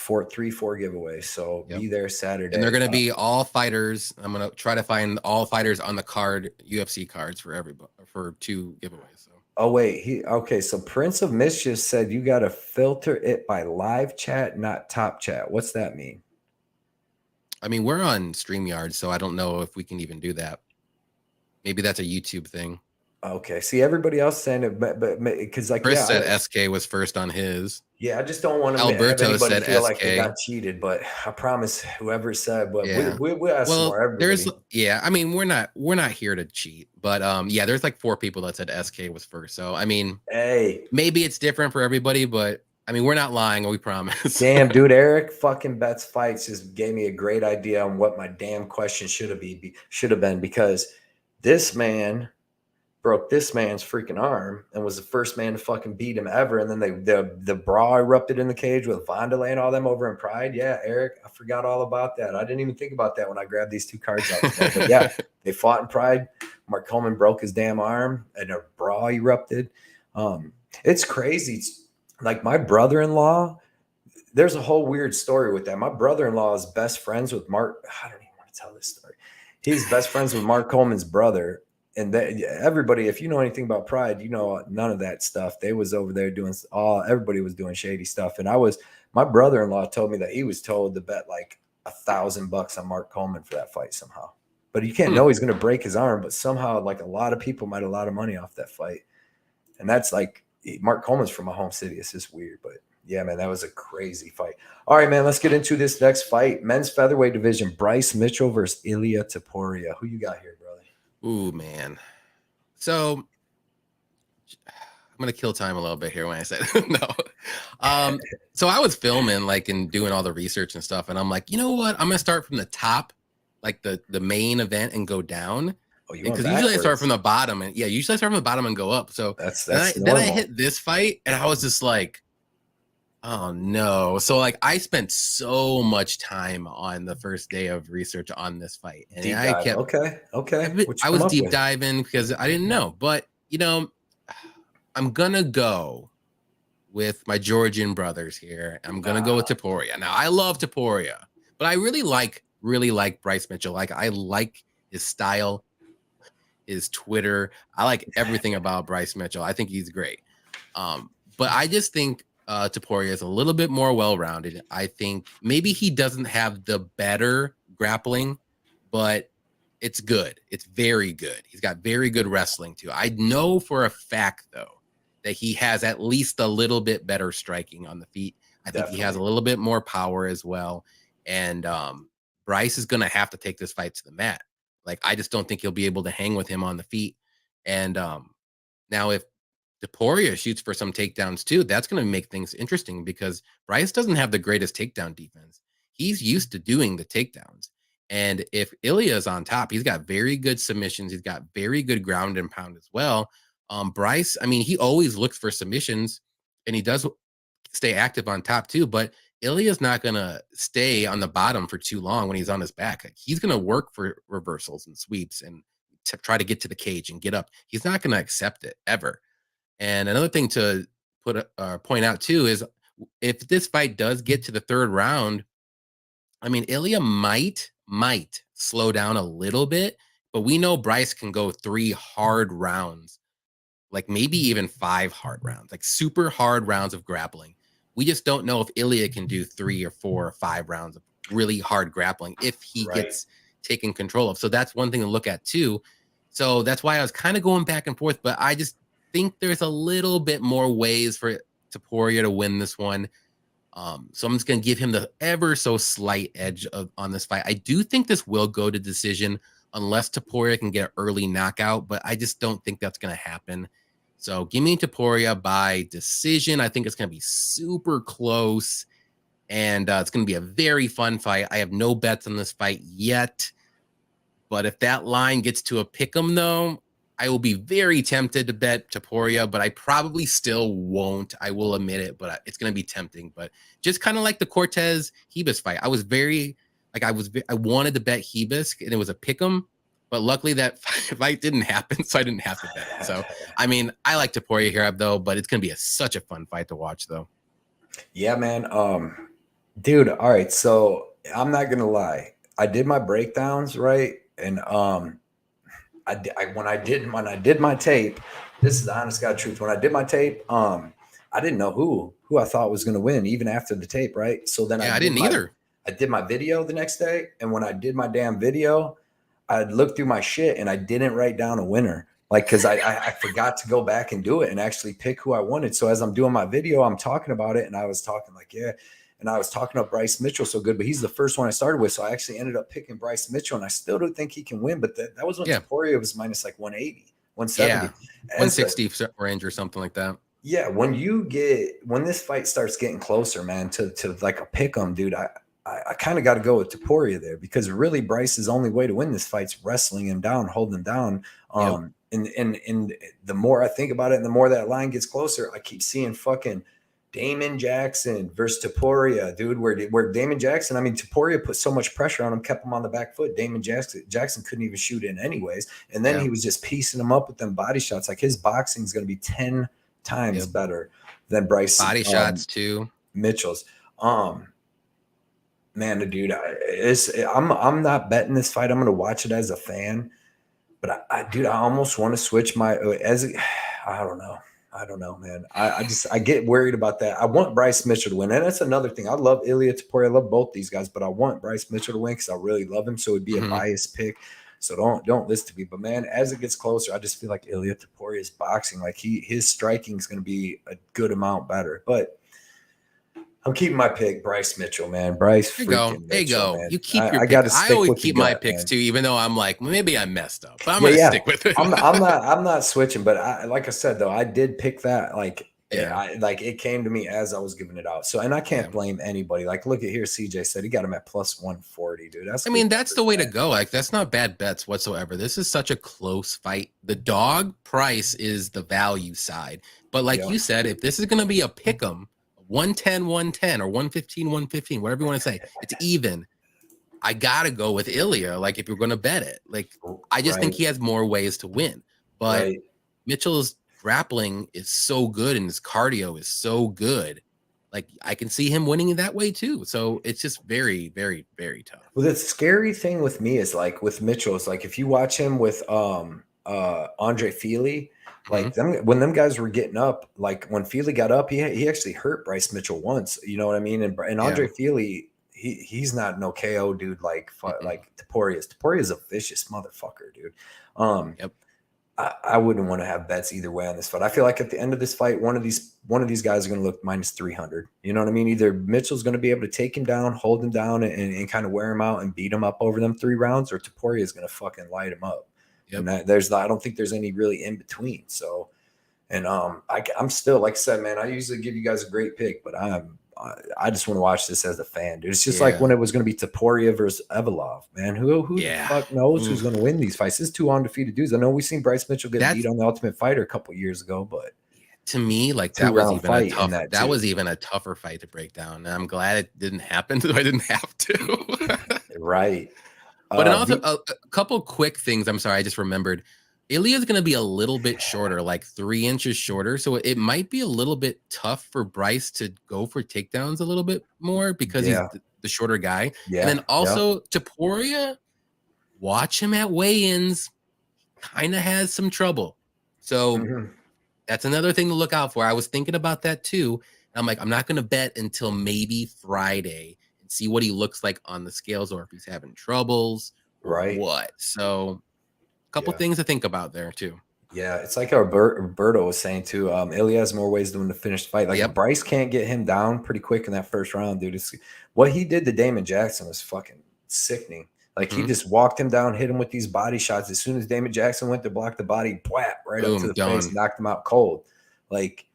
giveaways. So be there Saturday, and they're gonna be all fighters. I'm gonna try to find all fighters on the card, UFC cards for everybody for 2 giveaways. So. Oh, wait. So Prince of Mischief said you got to filter it by live chat, not top chat. What's that mean? I mean, we're on StreamYard, so I don't know if we can even do that. Maybe that's a YouTube thing. Okay. See, everybody else saying it, but because like Chris said SK was first on his. Yeah, I just don't want to Alberto said feel SK. like they got cheated, but I promise whoever said, but we'll ask more. Everybody. I mean, we're not here to cheat, but there's like 4 people that said SK was first. So I mean, maybe it's different for everybody, but I mean, we're not lying. We promise. Damn, dude, Erik fucking Bets Fights just gave me a great idea on what my damn question should have been because this man broke this man's freaking arm and was the first man to fucking beat him ever. And then the brawl erupted in the cage with Vondelay and all them over in Pride. Yeah, Erik, I forgot all about that. I didn't even think about that when I grabbed these 2 cards out today. But yeah, they fought in Pride. Mark Coleman broke his damn arm and a brawl erupted. It's crazy. It's like my brother-in-law, there's a whole weird story with that. My brother-in-law is best friends with Mark. I don't even want to tell this story. He's best friends with Mark Coleman's brother. And everybody, if you know anything about Pride, you know none of that stuff. They was over there doing everybody was doing shady stuff. And my brother-in-law told me that he was told to bet like $1,000 on Mark Coleman for that fight somehow. But you can't know he's going to break his arm. But somehow, like a lot of people made a lot of money off that fight. And that's like Mark Coleman's from my home city. It's just weird, but yeah, man, that was a crazy fight. All right, man, let's get into this next fight. Men's featherweight division, Bryce Mitchell versus Ilia Topuria. Who you got here, brother? Ooh, man. So I'm gonna kill time a little bit here when I said no. So I was filming and doing all the research and stuff, and I'm like, you know what? I'm gonna start from the top, like the main event, and go down. Oh, because usually I start from the bottom, and usually I start from the bottom and go up. So then I hit this fight, and I was just like, oh no. So I spent so much time on the first day of research on this fight. And I kept okay. I was deep diving because I didn't know. But I'm gonna go with my Georgian brothers here. I'm gonna go with Topuria. Now I love Topuria, but I really like Bryce Mitchell. I like his style, his Twitter. I like everything about Bryce Mitchell. I think he's great. But I just think Topuria is a little bit more well-rounded. I think maybe he doesn't have the better grappling, but it's good. It's very good. He's got very good wrestling too. I know for a fact though that he has at least a little bit better striking on the feet. I think he has a little bit more power as well. And Bryce is going to have to take this fight to the mat. Like, I just don't think he'll be able to hang with him on the feet. And now if Topuria shoots for some takedowns too, that's going to make things interesting because Bryce doesn't have the greatest takedown defense. He's used to doing the takedowns. And if Ilia is on top, he's got very good submissions. He's got very good ground and pound as well. Bryce, I mean, he always looks for submissions and he does stay active on top too, but Ilia's not going to stay on the bottom for too long when he's on his back. Like, he's going to work for reversals and sweeps and try to get to the cage and get up. He's not going to accept it ever. And another thing to point out too is if this fight does get to the third round, I mean, Ilia might slow down a little bit, but we know Bryce can go 3 hard rounds, like maybe even 5 hard rounds, like super hard rounds of grappling. We just don't know if Ilia can do 3 or 4 or 5 rounds of really hard grappling if he gets taken control of. So that's one thing to look at too. So that's why I was kind of going back and forth, but I just think there's a little bit more ways for Topuria to win this one. So I'm just going to give him the ever so slight edge on this fight. I do think this will go to decision unless Topuria can get an early knockout, but I just don't think that's going to happen. So give me Topuria by decision. I think it's going to be super close, and it's going to be a very fun fight. I have no bets on this fight yet, but if that line gets to a pick'em, though, I will be very tempted to bet Topuria, but I probably still won't. I will admit it, but it's going to be tempting. But just kind of like the Cortez Hebus fight, I wanted to bet Hebus, and it was a pick'em. But luckily that fight didn't happen, so I didn't have to bet it. So, I mean, I like Topuria here, though, but it's going to be such a fun fight to watch, though. Yeah, man. Dude, all right. So I'm not going to lie. I did my breakdowns, right? And when I did my tape, this is the honest God truth. When I did my tape, I didn't know who I thought was going to win, even after the tape, right? So then I didn't either. I did my video the next day, and when I did my damn video, I looked through my shit and I didn't write down a winner, like, because I forgot to go back and do it and actually pick who I wanted. So as I'm doing my video, I'm talking about it, and I was talking like, yeah. And I was talking about Bryce Mitchell so good, but he's the first one I started with. So I actually ended up picking Bryce Mitchell, and I still don't think he can win. But that was when Topuria was minus like 180, 170. Yeah, 160 range or something like that. Yeah, when this fight starts getting closer, man, to like a pick'em, dude, I kind of got to go with Topuria there, because really Bryce's only way to win this fight's wrestling him down, holding him down. And the more I think about it, and the more that line gets closer, I keep seeing fucking Damon Jackson versus Topuria, dude, where Damon Jackson, I mean, Topuria put so much pressure on him, kept him on the back foot. Damon Jackson couldn't even shoot in anyways. And then he was just piecing him up with them body shots. Like, his boxing is going to be 10 times better than Bryce. Body shots too. Mitchell's. Man, dude, I'm not betting this fight. I'm going to watch it as a fan. But I almost want to switch I don't know, man. I get worried about that. I want Bryce Mitchell to win. And that's another thing. I love Ilia Topuria. I love both these guys, but I want Bryce Mitchell to win because I really love him. So it'd be a biased pick. So don't listen to me. But man, as it gets closer, I just feel like Ilia Topuria's boxing, like his striking is going to be a good amount better. But I'm keeping my pick, Bryce Mitchell, man. Bryce, there you go. Man. You keep your I pick. I always keep my picks too, even though I'm like, maybe I messed up, but I'm gonna stick with it. I'm not switching, but like I said though, I did pick that. Like, it came to me as I was giving it out. So, and I can't blame anybody. Like, look at here, CJ said he got him at plus 140, dude. That's the way to go. Like, that's not bad bets whatsoever. This is such a close fight. The dog price is the value side, but like you said, if this is gonna be a pick'em, 110, 110, or 115, 115, whatever you want to say, it's even. I gotta go with Ilia. Like, if you're gonna bet it, like, I just think he has more ways to win. But Mitchell's grappling is so good and his cardio is so good. Like, I can see him winning that way too. So it's just very, very, very tough. Well, the scary thing with me is, like, with Mitchell, is like, if you watch him with Andre Fili, like when them guys were getting up, like when Fili got up, he actually hurt Bryce Mitchell once. You know what I mean? And Andre Fili, he's not no KO dude like Topuria is. Topuria is a vicious motherfucker, dude. I wouldn't want to have bets either way on this fight. I feel like at the end of this fight, one of these guys are going to look minus 300. You know what I mean? Either Mitchell's going to be able to take him down, hold him down, and kind of wear him out and beat him up over them 3 rounds, or Topuria is going to fucking light him up. Yep. And I don't think there's any really in between. So, and I'm still, like I said, man, I usually give you guys a great pick, but I just want to watch this as a fan, dude. It's just like when it was going to be Topuria versus Evolov, man. Who the fuck knows who's going to win these fights? This is 2 undefeated dudes. I know we've seen Bryce Mitchell get beat on the Ultimate Fighter a couple years ago, but to me, like that was even a tougher fight to break down. And I'm glad it didn't happen, so I didn't have to. Right. But also a couple quick things. I'm sorry, I just remembered. Ilia is going to be a little bit shorter, like 3 inches shorter. So it might be a little bit tough for Bryce to go for takedowns a little bit more because he's the shorter guy. Yeah. And then also Topuria, watch him at weigh-ins, kind of has some trouble. So that's another thing to look out for. I was thinking about that too. I'm like, I'm not going to bet until maybe Friday and see what he looks like on the scales or if he's having troubles or what. So couple things to think about there too. Yeah, it's like Roberto was saying too. Ilia has more ways to win the finished fight. Like Bryce can't get him down pretty quick in that first round, dude. What he did to Damon Jackson was fucking sickening. Like he just walked him down, hit him with these body shots. As soon as Damon Jackson went to block the body, right up to the face, knocked him out cold. Like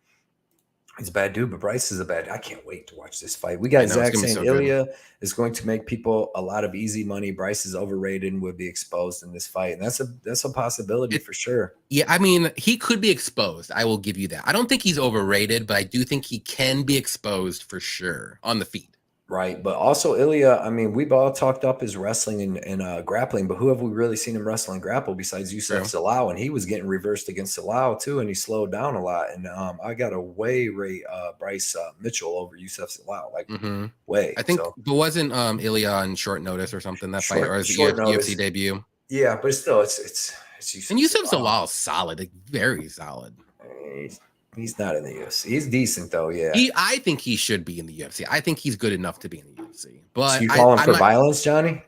he's a bad dude, but Bryce is a bad. I can't wait to watch this fight. We got Zach saying Ilia is going to make people a lot of easy money. Bryce is overrated and would be exposed in this fight, and that's a possibility for sure. Yeah, I mean, he could be exposed. I will give you that. I don't think he's overrated, but I do think he can be exposed for sure on the feet. Right, but also Ilia, I mean, we've all talked up his wrestling and grappling, but who have we really seen him wrestle and grapple besides Yusuf Salau? And he was getting reversed against Salau too, and he slowed down a lot. And I got a way rate Bryce Mitchell over Yusuf Salau, like way. I think, but wasn't Ilia on short notice or something that fight, or is it UFC debut? Yeah, but still, it's Yusuf. And Yusuf Salau is solid, like very solid. He's not in the UFC. He's decent though. Yeah, I think he should be in the UFC. I think he's good enough to be in the UFC. But so you calling for violence, Johnny?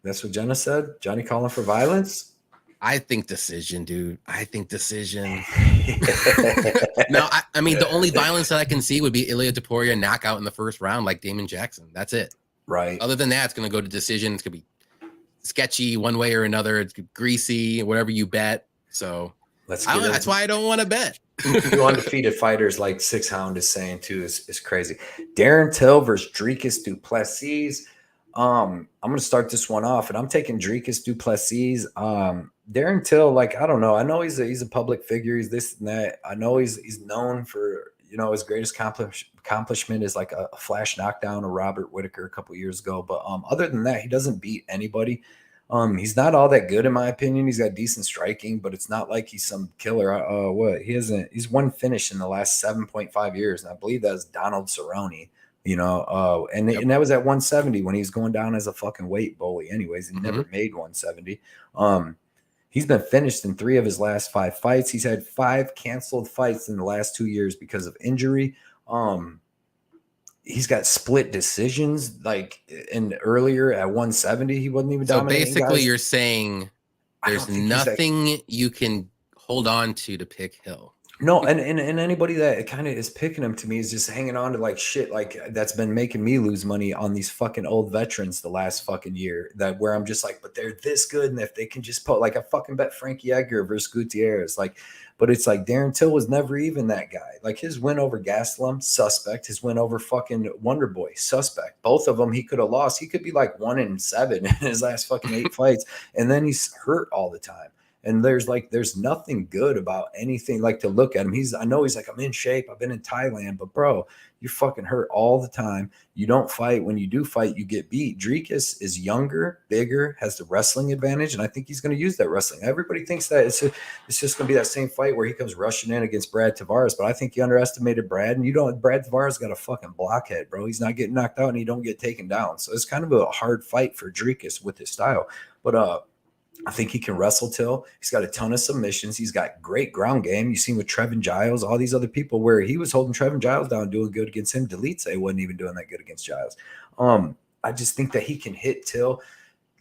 That's what Jenna said. Johnny calling for violence. I think decision, dude. I think decision. No, I mean the only violence that I can see would be Ilia Topuria knockout in the first round, like Damon Jackson. That's it. Right. Other than that, it's going to go to decision. It's going to be sketchy one way or another. It's greasy, whatever you bet. So that's why I don't want to bet. 2 undefeated fighters, like 6 Hound is saying too, is crazy. Darren Till versus Dricus du Plessis. I'm gonna start this one off, and I'm taking Dricus du Plessis. Darren Till, like, I don't know. I know he's a public figure. He's this and that. I know he's known for, you know, his greatest accomplishment is like a flash knockdown of Robert Whitaker a couple years ago. But other than that, he doesn't beat anybody. He's not all that good in my opinion. He's got decent striking, but it's not like he's some killer. He's one finish in the last 7.5 years, and I believe that's Donald Cerrone. You know, and that was at 170 when he was going down as a fucking weight bully. Anyways, he never made 170. He's been finished in 3 of his last 5 fights. He's had 5 canceled fights in the last 2 years because of injury. He's got split decisions, like earlier at 170, he wasn't even dominating. So basically, guys. You're saying there's nothing you can hold on to pick Hill. No, and anybody that kind of is picking him to me is just hanging on to like shit like that's been making me lose money on these fucking old veterans the last fucking year. That where I'm just like, but they're this good, and if they can just put like I fucking bet Frankie Edgar versus Gutierrez, like, but it's like Darren Till was never even that guy. Like his win over Gastelum, suspect. His win over fucking Wonder Boy, suspect. Both of them he could have lost. He could be like 1-7 in his last fucking 8 fights, and then he's hurt all the time. And there's nothing good about anything like to look at him. I know he's like, I'm in shape. I've been in Thailand, but bro, you're fucking hurt all the time. You don't fight. When you do fight, you get beat. Dricus is younger, bigger, has the wrestling advantage. And I think he's going to use that wrestling. Everybody thinks that it's just going to be that same fight where he comes rushing in against Brad Tavares. But I think you underestimated Brad, and Brad Tavares got a fucking blockhead, bro. He's not getting knocked out and he don't get taken down. So it's kind of a hard fight for Dricus with his style. But, I think he can wrestle Till. He's got a ton of submissions. He's got great ground game. You've seen with Trevin Giles, all these other people where he was holding Trevin Giles down, doing good against him. Delete wasn't even doing that good against Giles. I just think that he can hit Till.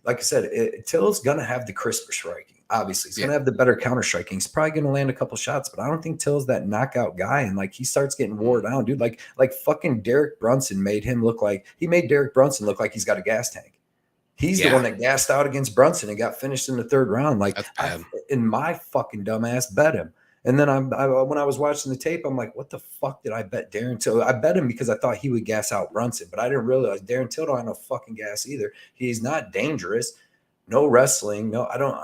like I said, Till's gonna have the crisper striking. Obviously, he's gonna have the better counter striking. He's probably gonna land a couple shots, but I don't think Till's that knockout guy. And like he starts getting wore down, dude. Like fucking Derek Brunson made him look like Derek Brunson look like he's got a gas tank. He's the one that gassed out against Brunson and got finished in the third round. Like in my fucking dumbass bet him. And then when I was watching the tape, I'm like, what the fuck did I bet Darren Till? I bet him because I thought he would gas out Brunson, but I didn't realize Darren Till don't have no fucking gas either. He's not dangerous. No wrestling. No, I don't.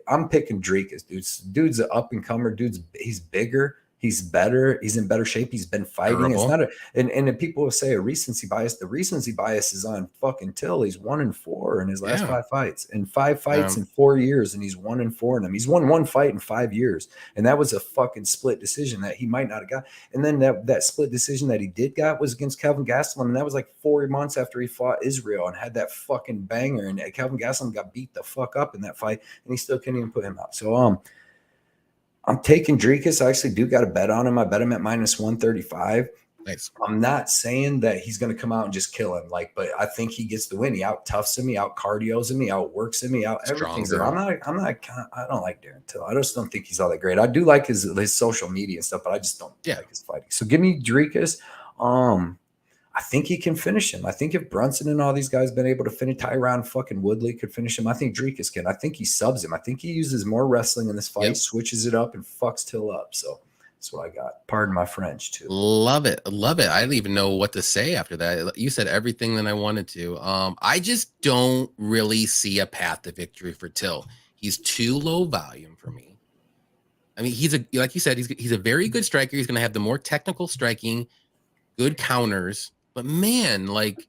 I'm picking Drikas, dude. Dude's an up and comer. He's bigger. He's better. He's in better shape. He's been fighting. Durable. It's not and people will say a recency bias. The recency bias is on fucking Till. He's 1-4 in his last 5 fights. In 5 fights in 4 years, and he's 1-4 in them. He's won 1 fight in 5 years. And that was a fucking split decision that he might not have got. And then that split decision that he did got was against Kelvin Gastelum. And that was like 4 months after he fought Israel and had that fucking banger. And Kelvin Gastelum got beat the fuck up in that fight, and he still couldn't even put him out. So I'm taking Drikas. I actually do got a bet on him. I bet him at -135. Nice. I'm not saying that he's going to come out and just kill him, but I think he gets the win. He out toughs him, he out cardios him, he outworks him, he out everything. So I don't like Darren Till. I just don't think he's all that great. I do like his social media and stuff, but I just don't like his fighting. So give me Drikas. I think he can finish him. I think if Brunson and all these guys been able to finish, Tyron fucking Woodley could finish him. I think Drikas can. I think he subs him. I think he uses more wrestling in this fight, switches it up, and fucks Till up. So that's what I got. Pardon my French, too. Love it. Love it. I don't even know what to say after that. You said everything that I wanted to. I just don't really see a path to victory for Till. He's too low volume for me. I mean, like you said, he's a very good striker. He's going to have the more technical striking, good counters. But man, like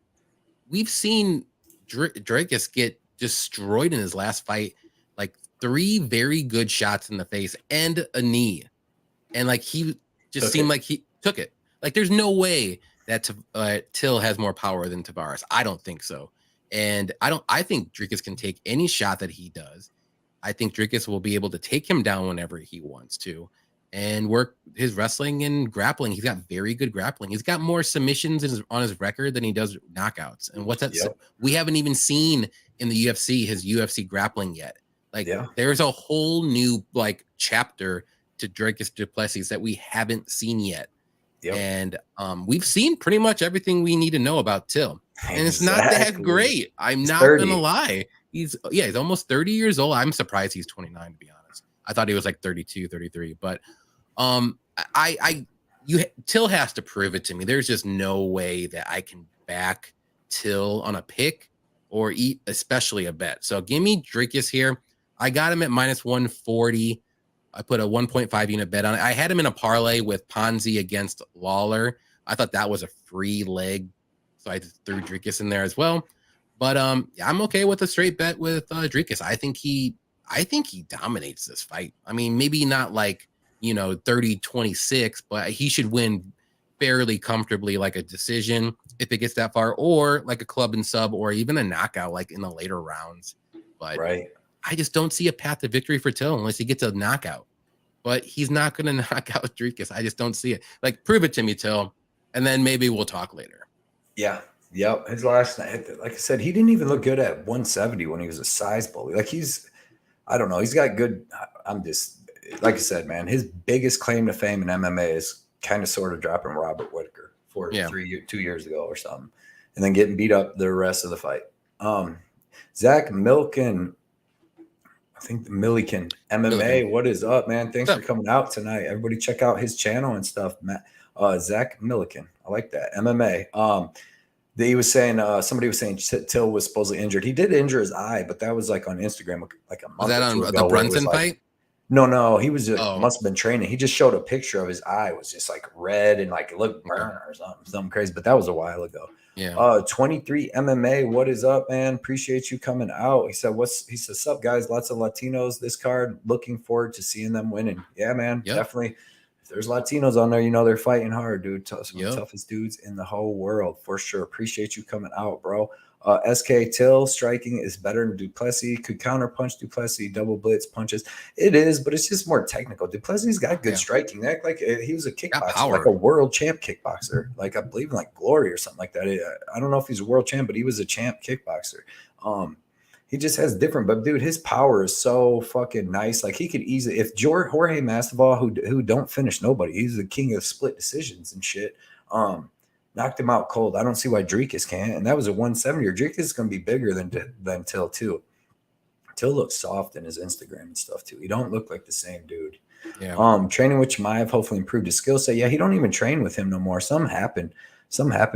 we've seen Drikas get destroyed in his last fight, like 3 very good shots in the face and a knee. And like he just seemed like he took it. Like there's no way that Till has more power than Tavares. I don't think so. And I think Drikas can take any shot that he does. I think Drikas will be able to take him down whenever he wants to and work his wrestling and grappling. He's got very good grappling. He's got more submissions on his record than he does knockouts. And what's that? So we haven't even seen in the UFC his UFC grappling yet. Like there's a whole new like chapter to Drikas du Plessis that we haven't seen yet. And we've seen pretty much everything we need to know about Till. And it's not that great. I'm not gonna lie. He's almost 30 years old. I'm surprised he's 29, to be honest. I thought he was like 32, 33, but Till has to prove it to me. There's just no way that I can back Till on a pick or especially a bet. So give me Drikas here. I got him at -140. I put a 1.5 unit bet on it. I had him in a parlay with Ponzi against Lawler. I thought that was a free leg, so I threw Drikas in there as well. But I'm okay with a straight bet with Drikas. I think he dominates this fight. I mean, maybe not like 30-26, but he should win fairly comfortably, like a decision if it gets that far, or like a club and sub, or even a knockout like in the later rounds. But I just don't see a path to victory for Till unless he gets a knockout. But he's not going to knock out Drikas. I just don't see it. Like, prove it to me, Till, and then maybe we'll talk later. Yeah. Yep. His last night, like I said, he didn't even look good at 170 when he was a size bully. Like I don't know. He's got good. I'm just, like I said, man, his biggest claim to fame in MMA is kind of sort of dropping Robert Whitaker 2 years ago or something, and then getting beat up the rest of the fight. Zach Milliken, I think Milliken MMA. What is up, man? Thanks for coming out tonight. Everybody check out his channel and stuff, Matt. Zach Milliken. I like that. MMA. He was saying, somebody was saying Till was supposedly injured. He did injure his eye, but that was like on Instagram like a month. Was that on the Brunson fight? No, he was just must have been training. He just showed a picture of his eye. It was just like red and like it looked burn or something crazy. But that was a while ago. Yeah. 23 MMA. What is up, man? Appreciate you coming out. He said, sup, guys? Lots of Latinos this card. Looking forward to seeing them winning. Yeah, man. Definitely. If there's Latinos on there, they're fighting hard, dude. Some of the toughest dudes in the whole world for sure. Appreciate you coming out, bro. SK Till striking is better than Duplessis. Could counter punch Duplessis, double blitz punches. It is, but it's just more technical. Duplessis got good striking. Act like he was a kickboxer, like a world champ kickboxer. Like I believe in like Glory or something like that. I don't know if he's a world champ, but he was a champ kickboxer. He just has different, but dude, his power is so fucking nice. Like he could easily, if Jorge Masvidal, who don't finish nobody, he's the king of split decisions and shit. Knocked him out cold. I don't see why Dricus can't. And that was a 170. Or Dricus is going to be bigger than Till too. Till looks soft in his Instagram and stuff too. He don't look like the same dude. Yeah. Training with Chimaev hopefully improved his skill set. Yeah, he don't even train with him no more. Something happened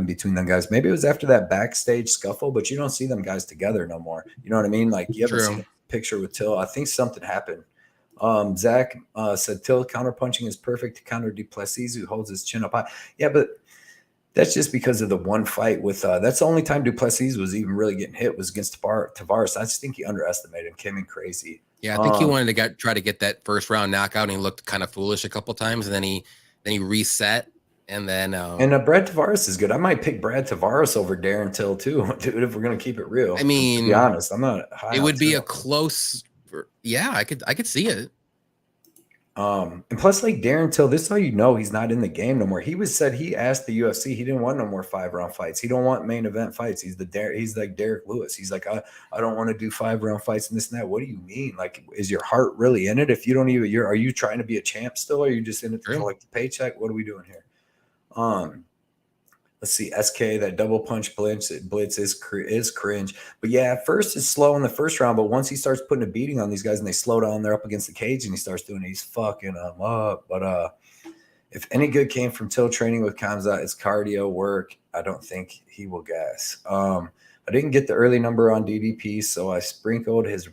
between them guys. Maybe it was after that backstage scuffle, but you don't see them guys together no more. You know what I mean? Like you haven't seen a picture with Till. I think something happened. Zach said Till counterpunching is perfect to counter Duplessis, who holds his chin up high. Yeah, but that's just because of the one fight with that's the only time Duplessis was even really getting hit was against Tavares. I just think he underestimated him, came in crazy. Yeah, I think he wanted to try to get that first round knockout, and he looked kind of foolish a couple times, and then he reset. And then Brad Tavares is good. I might pick Brad Tavares over Darren Till too, dude. If we're gonna keep it real, I mean, to be honest, I'm not. It would be a close. Yeah, I could see it. And plus, like Darren Till, this is how you know he's not in the game no more. He asked the UFC he didn't want no more 5-round fights. He don't want main event fights. He's like Derek Lewis. He's like I don't want to do 5-round fights and this and that. What do you mean? Like, is your heart really in it? If you don't even, are you trying to be a champ still? Or are you just in it to collect the paycheck? What are we doing here? Let's see, SK, that double punch blitz is cringe. But yeah, at first it's slow in the first round, but once he starts putting a beating on these guys and they slow down, they're up against the cage and he starts doing it, he's fucking them up. But if any good came from Till training with Kamzat, it's cardio work. I don't think he will gas. I didn't get the early number on DDP, so I sprinkled his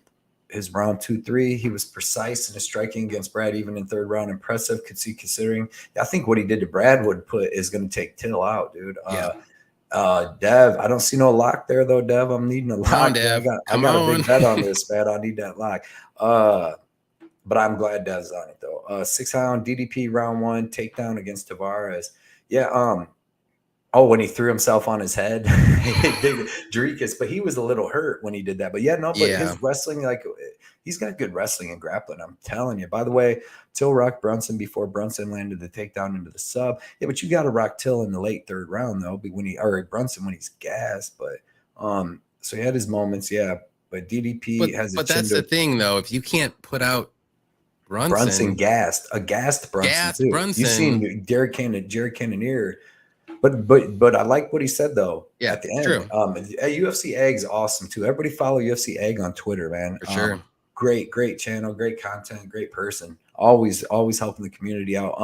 round 2-3. He was precise in his striking against Brad, even in third round. Impressive. Could see considering. I think what he did to Brad is going to take Till out, dude. Dev, I don't see no lock there though. Dev, I'm needing a lock. Come on, Dev. I got a big bet on this, man. I need that lock. But I'm glad Dev's on it though. 6-round DDP round 1 takedown against Tavares. Yeah. When he threw himself on his head, Dricus, but he was a little hurt when he did that. But his wrestling, like he's got good wrestling and grappling. I'm telling you. By the way, Till rocked Brunson before Brunson landed the takedown into the sub. Yeah, but you got to rock Till in the late third round though. Brunson when he's gassed. But so he had his moments, yeah. But DDP has. But that's the thing though. If you can't put out Brunson gassed Brunson. Brunson. You've seen Jared Cannonier. But I like what he said though. Yeah, at the end. True. UFC Egg's awesome too. Everybody follow UFC Egg on Twitter, man. For sure. Great channel, great content, great person. Always helping the community out.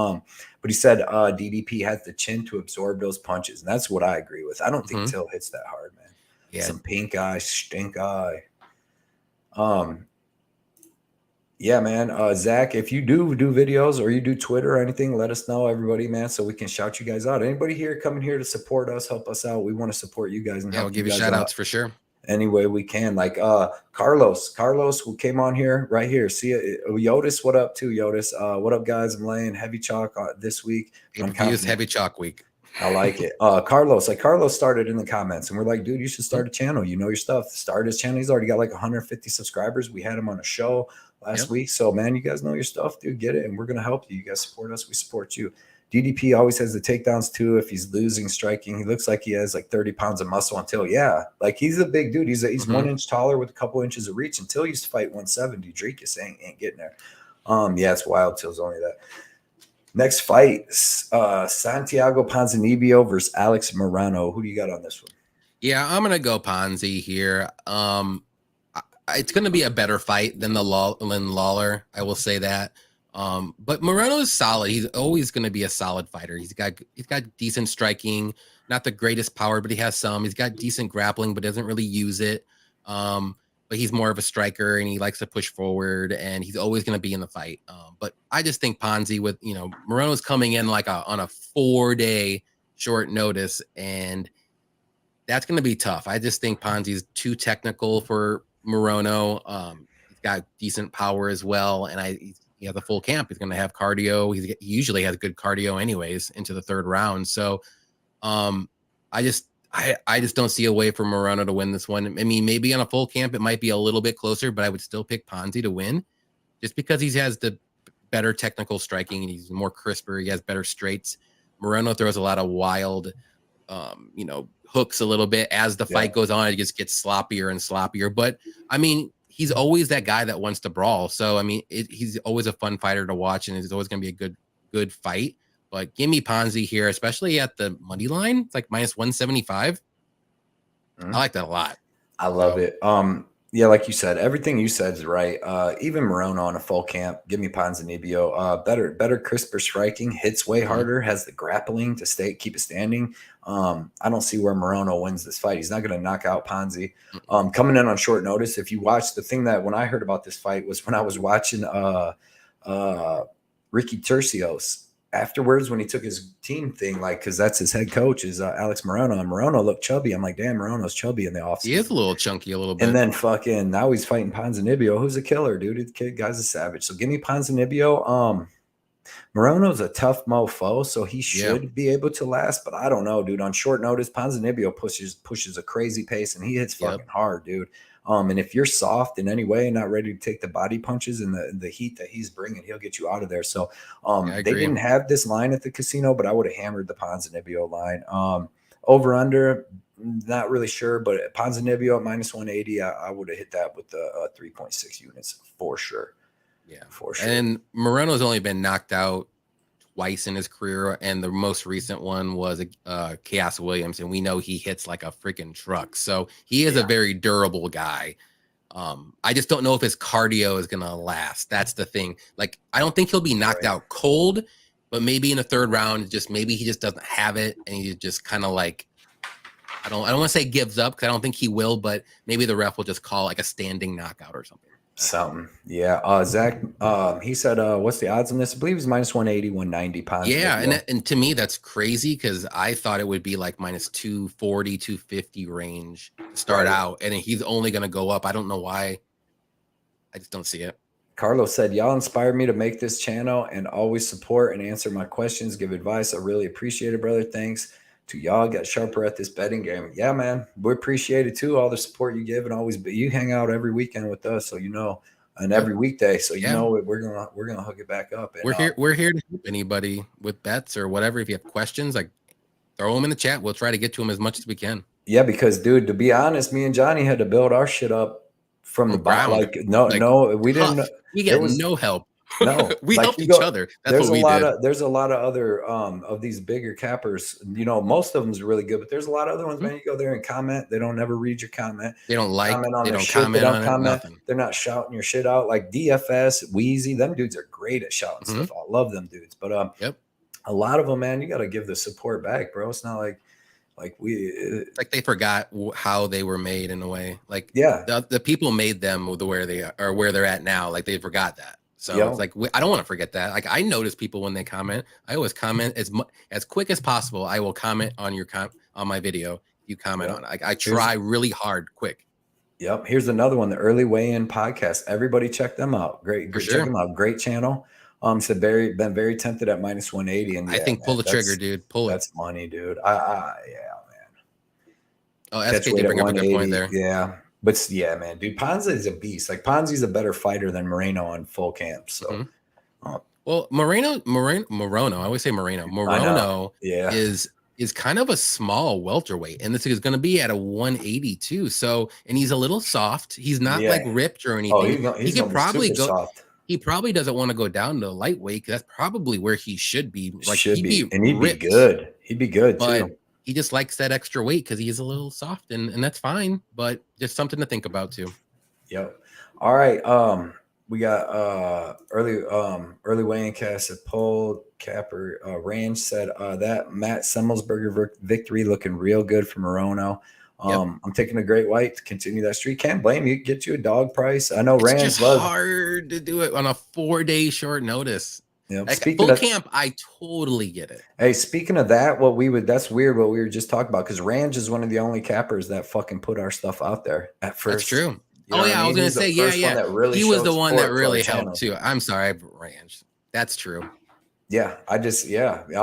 But he said DDP has the chin to absorb those punches, and that's what I agree with. I don't think Till hits that hard, man. Yeah. Some pink eye, stink eye. Yeah, man. Zach, if you do videos or you do Twitter or anything, let us know, everybody, man, so we can shout you guys out. Anybody here coming here to support us, help us out. We want to support you guys and help we'll give you guys shout outs for sure. Any way we can. Like Carlos, who came on here right here. See Yotis, what up too, Yotis? What up, guys? I'm laying heavy chalk this week. Use heavy chalk week. I like it. Carlos started in the comments and we're like, dude, you should start a channel. You know your stuff. Start his channel. He's already got like 150 subscribers. We had him on a show last week. So man, you guys know your stuff, dude. Get it. And we're going to help you. You guys support us. We support you. DDP always has the takedowns too. If he's losing striking, he looks like he has like 30 pounds of muscle until, like he's a big dude. He's 1 inch taller with a couple inches of reach until he used to fight 170. Dricus ain't getting there. It's wild. Till's only that. Next fight, Santiago Ponzinibbio versus Alex Morano. Who do you got on this one? Yeah, I'm gonna go Ponzi here. It's gonna be a better fight than Lawler. I will say that. But Moreno is solid. He's always gonna be a solid fighter. He's got decent striking, not the greatest power, but he has some. He's got decent grappling, but doesn't really use it. But he's more of a striker and he likes to push forward and he's always going to be in the fight. But I just think Ponzi with, Moreno's coming in like on a 4-day short notice and that's going to be tough. I just think Ponzi's too technical for Moreno. He's got decent power as well. And he has a full camp. He's going to have cardio. He usually has good cardio anyways into the third round. So I I just don't see a way for Morono to win this one. I mean, maybe on a full camp, it might be a little bit closer, but I would still pick Ponzi to win just because he has the better technical striking and he's more crisper. He has better straights. Morono throws a lot of wild, hooks a little bit as the fight goes on. It just gets sloppier and sloppier. But I mean, he's always that guy that wants to brawl. So I mean, he's always a fun fighter to watch, and it's always going to be a good fight. But give me Ponzi here, especially at the money line. It's like minus 175. I like that a lot. I love it. Yeah, like you said, everything you said is right. Even Morono on a full camp, give me Ponzinibbio. Better, crisper striking, hits way harder, has the grappling to keep it standing. I don't see where Morono wins this fight. He's not going to knock out Ponzi. Coming in on short notice, if you watch the thing that when I heard about this fight was when I was watching Ricky Tercios. Afterwards, when he took his team thing, like, because that's his head coach is Alex Morono, and Morono looked chubby. I'm like, damn, Morono's chubby in the offseason. He is a little chunky, a little bit. And then fucking now he's fighting Ponzinibbio, who's a killer, dude. The guy's a savage. So give me Ponzinibbio. Morono's a tough mofo, so he should be able to last, but I don't know, dude. On short notice, Ponzinibbio pushes a crazy pace, and he hits fucking hard, dude. And if you're soft in any way and not ready to take the body punches and the heat that he's bringing, he'll get you out of there. So they didn't have this line at the casino, but I would have hammered the Ponzinibbio line. Over under, not really sure, but Ponzinibbio at minus 180, I would have hit that with the 3.6 units for sure. Yeah, for sure. And Morono's only been knocked out twice in his career, and the most recent one was Chaos Williams, and we know he hits like a freaking truck. So he is a very durable guy. I just don't know if his cardio is gonna last. That's the thing. Like, I don't think he'll be knocked out cold, but maybe in the third round, maybe he just doesn't have it, and he just kind of like, I don't want to say gives up, because I don't think he will, but maybe the ref will just call like a standing knockout or something. Zach, he said, what's the odds on this? I believe it's minus 180, 190 pounds. Yeah, and to me, that's crazy, because I thought it would be like minus 240, 250 range to start out, and he's only going to go up. I don't know why. I just don't see it. Carlos said, y'all inspired me to make this channel and always support and answer my questions, give advice. I really appreciate it, brother. Thanks to y'all. Got sharper at this betting game. Yeah, man, we appreciate it too, all the support you give, and always you hang out every weekend with us, so and every weekday, so we're gonna hook it back up. And, we're here to help anybody with bets or whatever. If you have questions, like, throw them in the chat. We'll try to get to them as much as we can. Yeah, because dude, to be honest, me and Johnny had to build our shit up from the bottom. Like, no, we didn't. We get no help. No, we helped each other. That's what we did. There's a lot of other of these bigger cappers. Most of them's really good, but there's a lot of other ones. Man, you go there and comment. They don't never read your comment. They don't like. They don't comment on it. Nothing. They're not shouting your shit out like DFS, Wheezy. Them dudes are great at shouting stuff. I love them dudes. But a lot of them, man, you got to give the support back, bro. It's not like like they forgot how they were made in a way. Like, the people made them where they are, where they're at now. Like, they forgot that. So it's like, I don't want to forget that. Like, I notice people when they comment. I always comment as quick as possible. I will comment on your on my video. You comment on it. I try really hard, quick. Yep. Here's another one, the Early Weigh-In podcast. Everybody check them out. Great. Check them out. Great channel. Said been very tempted at minus 180. And I think pull the trigger, dude. Pull it. That's money, dude. Man. Oh, SK did bring up a good point there. Yeah. But yeah, man, dude, Ponzi is a beast. Like, Ponzi's a better fighter than Moreno on full camp. So, well, Morono. I always say Moreno. Morono is kind of a small welterweight, and this is going to be at a 182. So, and he's a little soft. He's not like ripped or anything. He can probably go. Soft. He probably doesn't want to go down to lightweight, because that's probably where he should be. Like, he'd be good. He'd be good too. He just likes that extra weight because he is a little soft, and that's fine, but just something to think about too. Yep. All right. We got early weigh-in cast at Pole Capper Range said that Matt Semmelsberger victory looking real good for Morono. I'm taking a great white to continue that streak. Can't blame you. Get you a dog price. I know Range just hard to do it on a 4-day short notice. Yeah, like, full camp, I totally get it. Hey, speaking of that, that's weird what we were just talking about, because Range is one of the only cappers that fucking put our stuff out there at first. That's true. I was gonna say, he was the one that really helped too. I'm sorry, Range. That's true. Yeah, I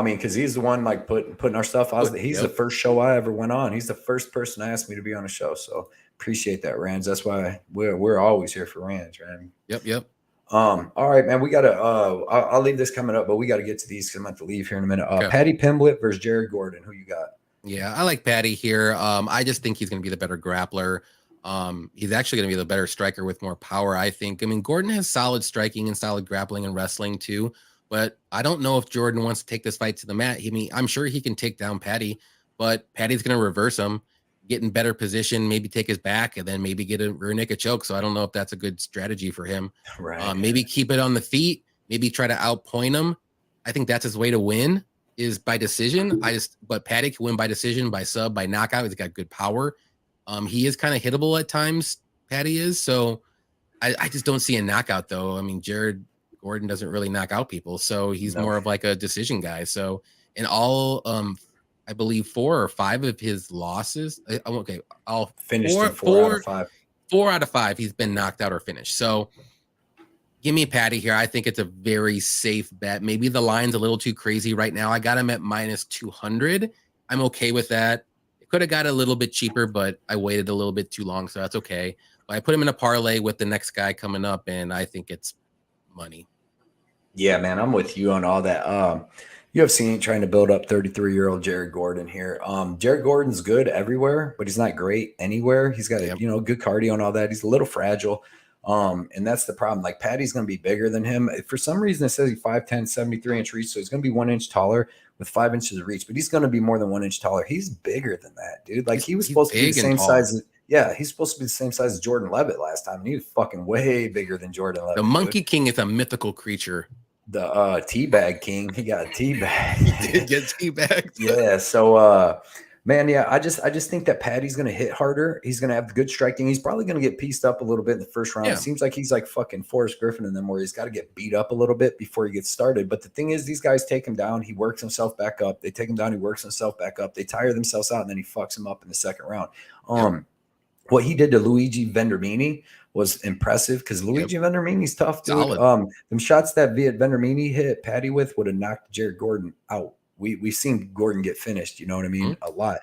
mean, because he's the one like putting our stuff. He's the first show I ever went on. He's the first person to ask me to be on a show. So appreciate that, Rands. That's why we're always here for Rands, man. Yep. All right, man. We gotta. I'll leave this coming up, but we got to get to these because I'm about to leave here in a minute. Okay. Paddy Pimblett versus Jared Gordon. Who you got? Yeah, I like Paddy here. I just think he's going to be the better grappler. He's actually going to be the better striker with more power, I think. I mean, Gordon has solid striking and solid grappling and wrestling too, but I don't know if Jordan wants to take this fight to the mat. I mean, I'm sure he can take down Paddy, but Paddy's going to reverse him, get in better position, maybe take his back, and then maybe get a rear naked choke. So I don't know if that's a good strategy for him. Right. Maybe keep it on the feet, maybe try to outpoint him. I think that's his way to win. Is by decision. But Paddy can win by decision, by sub, by knockout. He's got good power. He is kind of hittable at times. Paddy is. So I just don't see a knockout though. I mean, Jared Gordon doesn't really knock out people, so he's more of like a decision guy. So in all, I believe 4 or 5 of his losses. I'll finish 4 out of 5. 4 out of 5. He's been knocked out or finished. So. Give me Paddy here. I think it's a very safe bet. Maybe the line's a little too crazy right now. I got him at minus 200. I'm okay with that. It could have got a little bit cheaper, but I waited a little bit too long, so that's okay. But I put him in a parlay with the next guy coming up, and I think it's money. Yeah, man, I'm with you on all that. UFC ain't trying to build up 33-year-old Jared Gordon here. Jared Gordon's good everywhere, but he's not great anywhere. He's got good cardio and all that. He's a little fragile. And that's the problem. Like Paddy's going to be bigger than him. For some reason, it says he's 5'10", 73-inch reach. So he's going to be 1 inch taller with 5 inches of reach, but he's going to be more than 1 inch taller. He's bigger than that, dude. Like he was supposed to be the same size. Yeah, he's supposed to be the same size as Jordan Levitt last time. And he was fucking way bigger than Jordan Levitt. The Monkey King is a mythical creature. The teabag king. He got a teabag. He did get teabagged. Yeah. So, man, yeah, I just think that Paddy's going to hit harder. He's going to have good striking. He's probably going to get pieced up a little bit in the first round. Yeah. It seems like he's like fucking Forrest Griffin in them where he's got to get beat up a little bit before he gets started. But the thing is, these guys take him down. He works himself back up. They take him down. He works himself back up. They tire themselves out, and then he fucks him up in the second round. What he did to Luigi Vendramini was impressive because Luigi Vendramini's tough, dude. Solid. Them shots that Vendramini hit Paddy with would have knocked Jared Gordon out. We've seen Gordon get finished, you know what I mean? A lot.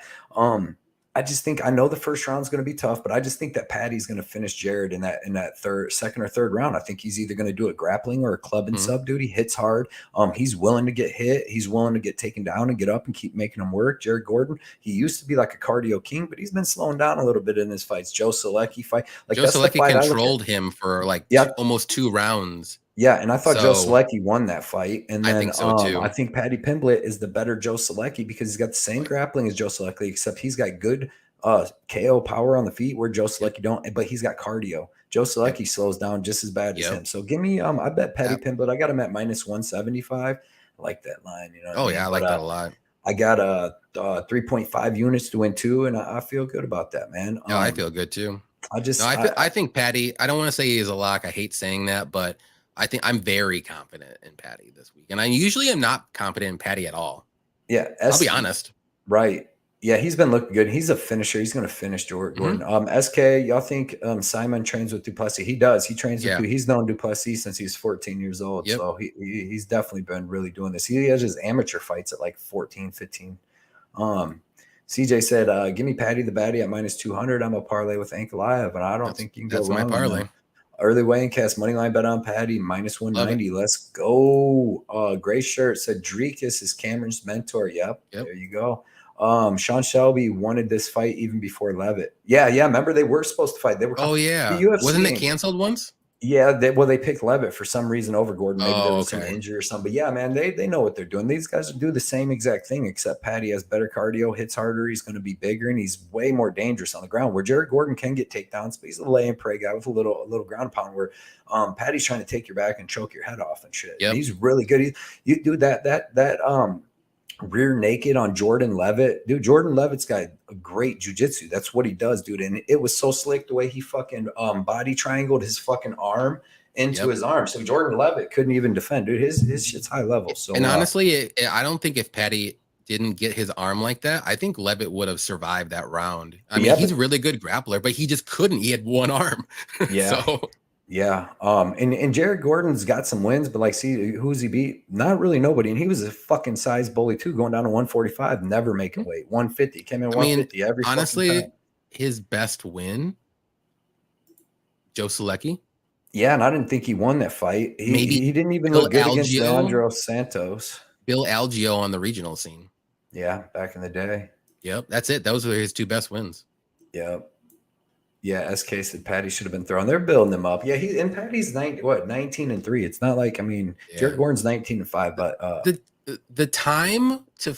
I just think I know the first round is going to be tough, but I just think that Paddy's going to finish Jared in that second or third round. I think he's either going to do it grappling or a club and sub duty. Hits hard. He's willing to get hit. He's willing to get taken down and get up and keep making him work. Jared Gordon, he used to be like a cardio king, but he's been slowing down a little bit in his fights. Joe Selecki fight. Like Joe Selecki controlled him for like almost 2 rounds. Yeah, and I thought Joe Selecki won that fight. And then I think so too. I think Paddy Pimblett is the better Joe Selecki because he's got the same grappling as Joe Selecki, except he's got good KO power on the feet where Joe Selecki don't, but he's got cardio. Joe Selecki slows down just as bad as him. So give me I bet Paddy Pimblett. I got him at minus 175. I like that line, you know. I like that a lot. I got 3.5 units to win 2, and I feel good about that, man. I feel good too. I think Paddy, I don't want to say he's a lock. I hate saying that, but I think I'm very confident in Paddy this week. And I usually am not confident in Paddy at all. Yeah. I'll be honest. Right. Yeah, he's been looking good. He's a finisher. He's going to finish Jordan. SK, y'all think Saaiman trains with Duplessis? He does. He trains with He's known Duplessis since he's 14 years old. So he's definitely been really doing this. He has his amateur fights at like 14, 15. CJ said, give me Paddy the Batty at minus 200. I'm a parlay with Ankalaev, and I don't think you can go wrong. That's my parlay. Early weigh-in cast money line bet on Paddy minus 190. Let's go. Gray shirt said Drekis is Cameron's mentor. Yep. There you go. Sean Shelby wanted this fight even before Levitt. Yeah. Remember they were supposed to fight. They were. Oh yeah. The UFC wasn't it canceled once? Yeah. They picked Levitt for some reason over Gordon. Maybe there was some injury or something. But yeah, man, they know what they're doing. These guys do the same exact thing, except Paddy has better cardio, hits harder. He's going to be bigger, and he's way more dangerous on the ground. Where Jared Gordon can get takedowns, but he's a lay and pray guy with a little ground pound. Where Paddy's trying to take your back and choke your head off and shit. Yep. And he's really good. You do that rear naked on Jordan Levitt. Dude, Jordan Levitt's got a great jiu-jitsu. That's what he does, dude. And it was so slick the way he fucking body triangled his fucking arm into his arm. So Jordan Levitt couldn't even defend, dude. His shit's high level. So and honestly, I don't think if Paddy didn't get his arm like that, I think Levitt would have survived that round. I mean, he's a really good grappler, but he just couldn't. He had one arm. Yeah. Yeah. And Jared Gordon's got some wins, but like, see, who's he beat? Not really nobody. And he was a fucking size bully too, going down to 145, never making weight. 150, came in 150 every honestly, fucking time. His best win, Joe Selecki. Yeah, and I didn't think he won that fight. He didn't even look good against Leandro Santos. Bill Algeo on the regional scene. Yeah, back in the day. Yep, that's it. Those were his two best wins. Yep. Yeah, SK said Patty should have been thrown. They're building him up. Yeah, Patty's 19-3. It's not like, I mean, Jared Gordon's 19-5, but the time to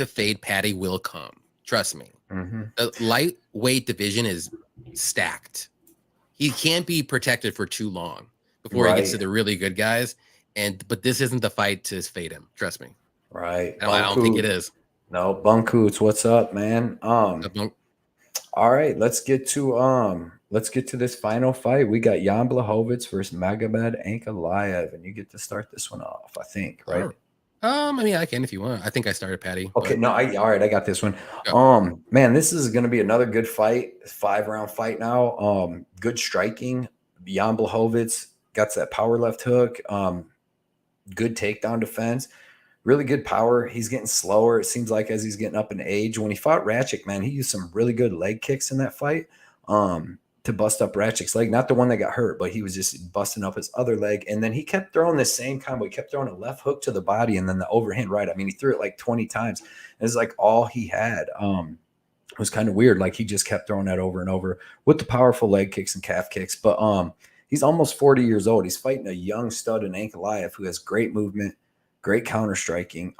fade Patty will come. Trust me. Mm-hmm. The lightweight division is stacked. He can't be protected for too long before he gets to the really good guys. But this isn't the fight to fade him. Trust me. Right. I don't think it is. No, Bunkoots, what's up, man? All right, let's get to this final fight. We got Jan Blachowicz versus Magomed Ankalaev, and you get to start this one off, I think, right? I mean, I can if you want. I think I started Patty. Okay, all right, I got this one. Go. Man, this is going to be another good fight, 5-round fight now. Good striking. Jan Blachowicz got that power left hook. Good takedown defense. Really good power. He's getting slower, it seems like, as he's getting up in age. When he fought Ratchik, man, he used some really good leg kicks in that fight to bust up Ratchik's leg. Not the one that got hurt, but he was just busting up his other leg. And then he kept throwing the same combo. He kept throwing a left hook to the body and then the overhand right. I mean, he threw it like 20 times. It's like all he had. It was kind of weird. Like he just kept throwing that over and over with the powerful leg kicks and calf kicks. But he's almost 40 years old. He's fighting a young stud in Ankalaev who has great movement, great counter striking.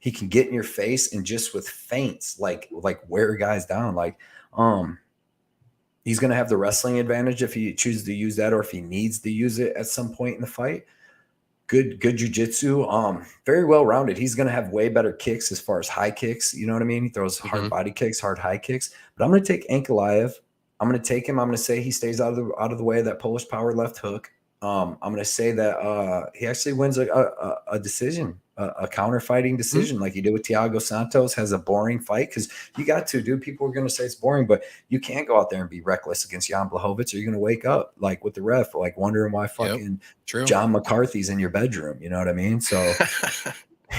He can get in your face and just with feints, like wear guys down. Like, he's going to have the wrestling advantage if he chooses to use that, or if he needs to use it at some point in the fight. Good jiu-jitsu. Very well rounded. He's going to have way better kicks as far as high kicks. You know what I mean? He throws hard body kicks, hard high kicks. But I'm going to take Ankalaev. I'm going to take him. I'm going to say he stays out of the way of that Polish power left hook. I'm going to say that he actually wins a decision, a counter fighting decision, like he did with Thiago Santos. Has a boring fight because you got to, dude. People are going to say it's boring, but you can't go out there and be reckless against Jan Blachowicz, or you're going to wake up like with the ref, like wondering why fucking John McCarthy's in your bedroom. You know what I mean? So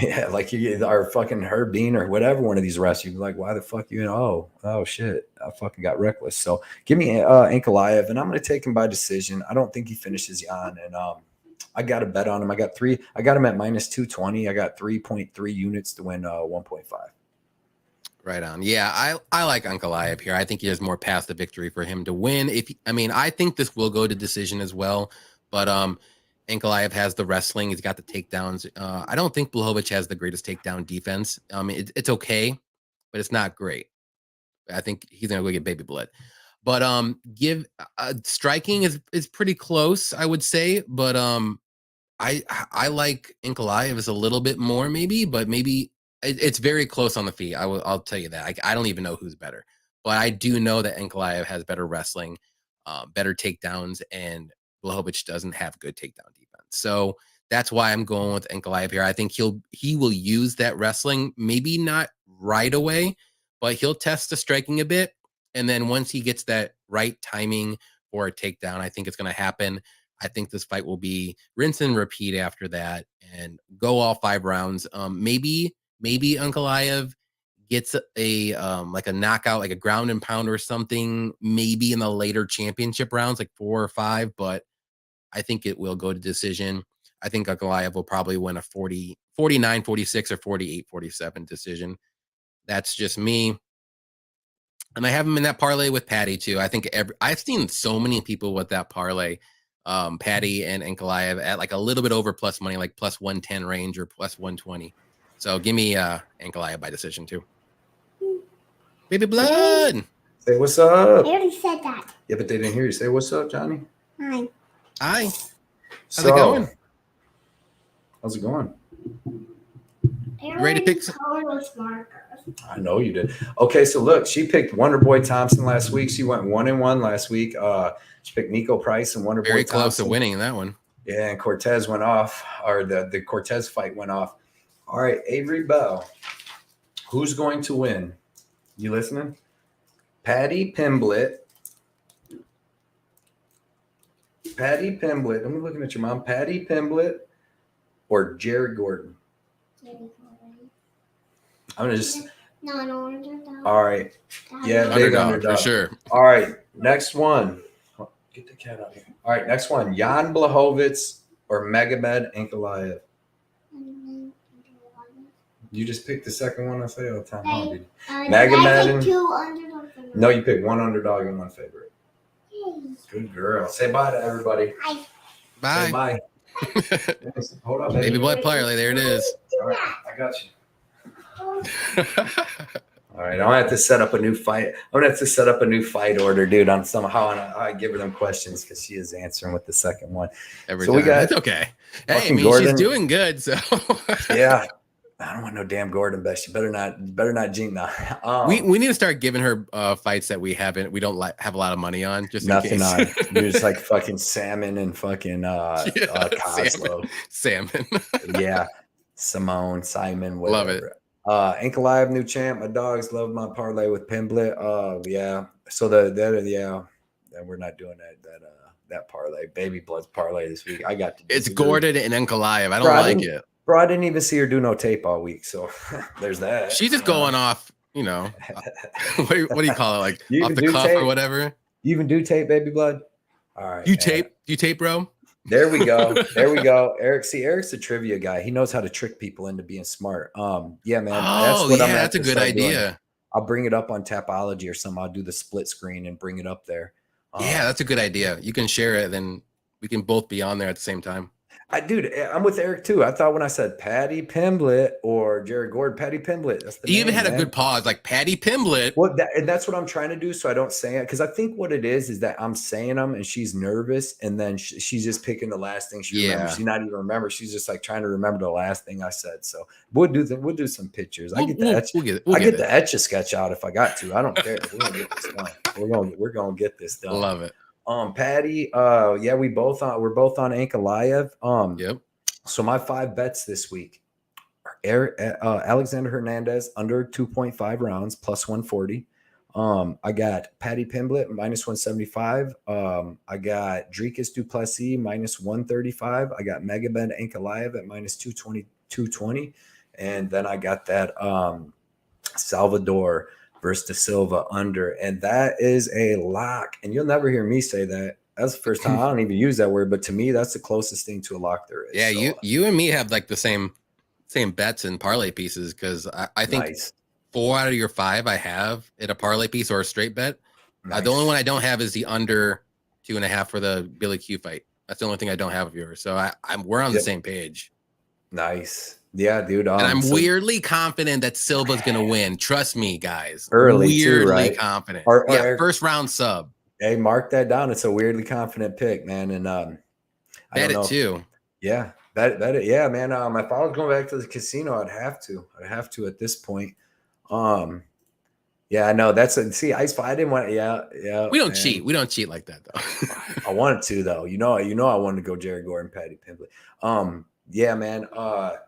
yeah, like you are fucking Herb Dean or whatever, one of these refs, you'd be like, why the fuck you know? Oh shit, I fucking got reckless. So give me Ankalaev, and I'm going to take him by decision. I don't think he finishes Jan, and I got a bet on him. I got him at -220. I got 3.3 units to win 1.5. Right on. Yeah, I like Ankalaev here. I think he has more path to victory for him to win. I think this will go to decision as well, but Ankalaev has the wrestling. He's got the takedowns. I don't think Blachowicz has the greatest takedown defense. It's okay, but it's not great. I think he's gonna go get baby blood. But striking is pretty close, I would say. But I like Ankalaev is a little bit more, maybe, but maybe it's very close on the feet. I'll tell you that. I don't even know who's better, but I do know that Ankalaev has better wrestling, better takedowns, and Blachowicz doesn't have good takedown defense. So that's why I'm going with Ankalaev here. I think he will use that wrestling, maybe not right away, but he'll test the striking a bit. And then once he gets that right timing for a takedown, I think it's going to happen. I think this fight will be rinse and repeat after that and go all 5 rounds. Maybe Ankalaev gets a like a knockout, like a ground and pound or something, maybe in the later championship rounds, like 4 or 5, but I think it will go to decision. I think Ankalaev will probably win a 49-46 or 48-47 decision. That's just me. And I have him in that parlay with Patty too. I think I've seen so many people with that parlay, Patty and Ankalaev at like a little bit over plus money, like plus 110 range or plus 120. So give me Ankalaev by decision too. Baby blood. Say what's up. I already said that. Yeah, but they didn't hear you. Say what's up, Johnny. Hi. Hi. How's it going? How's it going? Ready to pick colorless markers. I know you did. Okay, so look, she picked Wonderboy Thompson last week. She went 1-1 last week. She picked Nico Price and Wonderboy very Thompson. close to winning in that one. Yeah, and Cortez went off, or the Cortez fight went off. All right, Avery Bell. Who's going to win? You listening? Patty Pimblett Patty Pimblett. I'm looking at your mom. Patty Pimblett or Jared Gordon. I'm gonna just. No, underdog. All right. Yeah, big underdog for sure. All right, next one. Get the cat out here. All right, next one. Jan Blachowicz or Magomed Ankalaev. You just picked the second one. I say all the time. Magomed. No, you picked one underdog and one favorite. Good girl. Say bye to everybody. Bye. Say bye. Hold on, Baby blood parlay. There it is. All right, I got you. All right, I'm gonna have to set up a new fight. I'm gonna have to set up a new fight order, dude. On somehow, and I give her them questions because she is answering with the second one. Every so time. we got. It's okay. Hey, I mean, Gordon. she's doing good. So yeah, I don't want no damn Gordon bet. You better not jinx now. We need to start giving her fights that we don't have a lot of money on. Just nothing in case. on. You're just like fucking salmon and fucking Koslow. Salmon. Yeah, Saaiman, whatever. Love it. Ankalaev, new champ. My dogs love my parlay with Pimblett. Yeah. So we're not doing that parlay. Baby Bloods parlay this week. I got to. It's Gordon and Ankalaev. I don't like it. Bro, I didn't even see her do no tape all week. So there's that. She's just going off. What do you call it? Like off the cuff tape? or whatever. You even do tape, Baby Blood? All right. You tape, bro? There we go. Eric, Eric's a trivia guy. He knows how to trick people into being smart. Yeah, man. That's a good idea. Doing. I'll bring it up on Tapology or something. I'll do the split screen and bring it up there. Yeah, that's a good idea. You can share it, then we can both be on there at the same time. I'm with Eric too. I thought when I said Patty Pimblett or Jared Gordon, Patty Pimblett. That's the He name, even had man. a good pause, like Patty Pimblett. Well, that's what I'm trying to do, so I don't say it. Because I think what it is that I'm saying them, and she's nervous, and then she's just picking the last thing she remembers. She's not even remember. She's just like trying to remember the last thing I said. So we'll do some pictures. I get the etch a sketch out if I got to. I don't care. We're gonna get this done. We're gonna get this done. Love it. Patty, we're both on Ankalaev. Yep. So my 5 bets this week are Alexander Hernandez under 2.5 rounds plus 140. I got Patty Pimblett minus 175. I got Dricus Duplessis minus 135. I got Magomed Ankalaev at minus 220. And then I got that Salvador versus Silva under, and that is a lock. And you'll never hear me say that. That's the first time. I don't even use that word, but to me, that's the closest thing to a lock there is. Yeah, so, you and me have like the same bets and parlay pieces because I think 4 out of your 5 I have in a parlay piece or a straight bet. The only one I don't have is the under 2.5 for the Billy Q fight. That's the only thing I don't have of yours. So we're on the same page. Nice. Yeah, dude. And I'm weirdly confident that Silva's going to win. Trust me, guys. Weirdly too, right? Confident. First round sub. Hey, mark that down. It's a weirdly confident pick, man. And bet it too. Yeah, bet it. Yeah, man. If I was going back to the casino, I'd have to at this point. Yeah, I know. Ice. I didn't want. Yeah. We don't cheat. We don't cheat like that, though. I wanted to, though. I wanted to go Jared Gordon, Patty Pimblett. Yeah, man.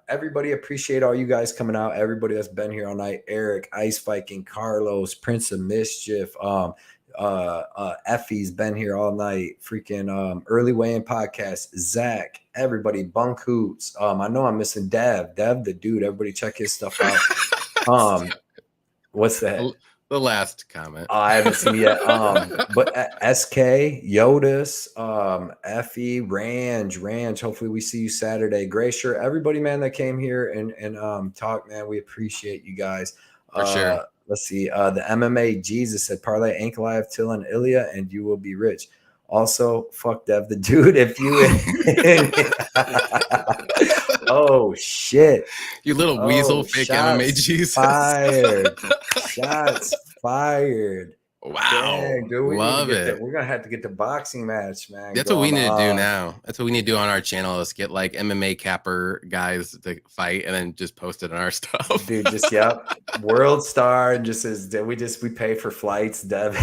Everybody appreciate all you guys coming out. Everybody that's been here all night. Erik, Ice Viking, Carlos, Prince of Mischief. Effie's been here all night. Freaking Early Weigh-In Podcast. Zach, everybody, Bunk Hoots. I know I'm missing Dev, the dude. Everybody check his stuff out. What's that? The last comment. I haven't seen yet. But SK, Yodis, Effie, Range. Hopefully we see you Saturday. Gracier, everybody, man, that came here and talk, man. We appreciate you guys. For sure. Let's see. The MMA Jesus said parlay Ankalaev, Till, and Ilia, and you will be rich. Also, fuck Dev the dude if you. Oh shit! You little weasel, fake MMA Jesus. Shots fired. Wow. Dang, dude, love it. We're gonna have to get the boxing match, man. That's what we need to do now. That's what we need to do on our channel is get like MMA capper guys to fight and then just post it on our stuff. Dude, just World Star and just we pay for flights. Dev,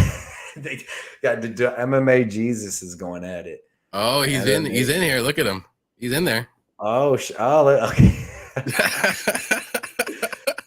they got to do MMA. Jesus is going at it. Oh, he's in here. Look at him. He's in there. Oh, okay.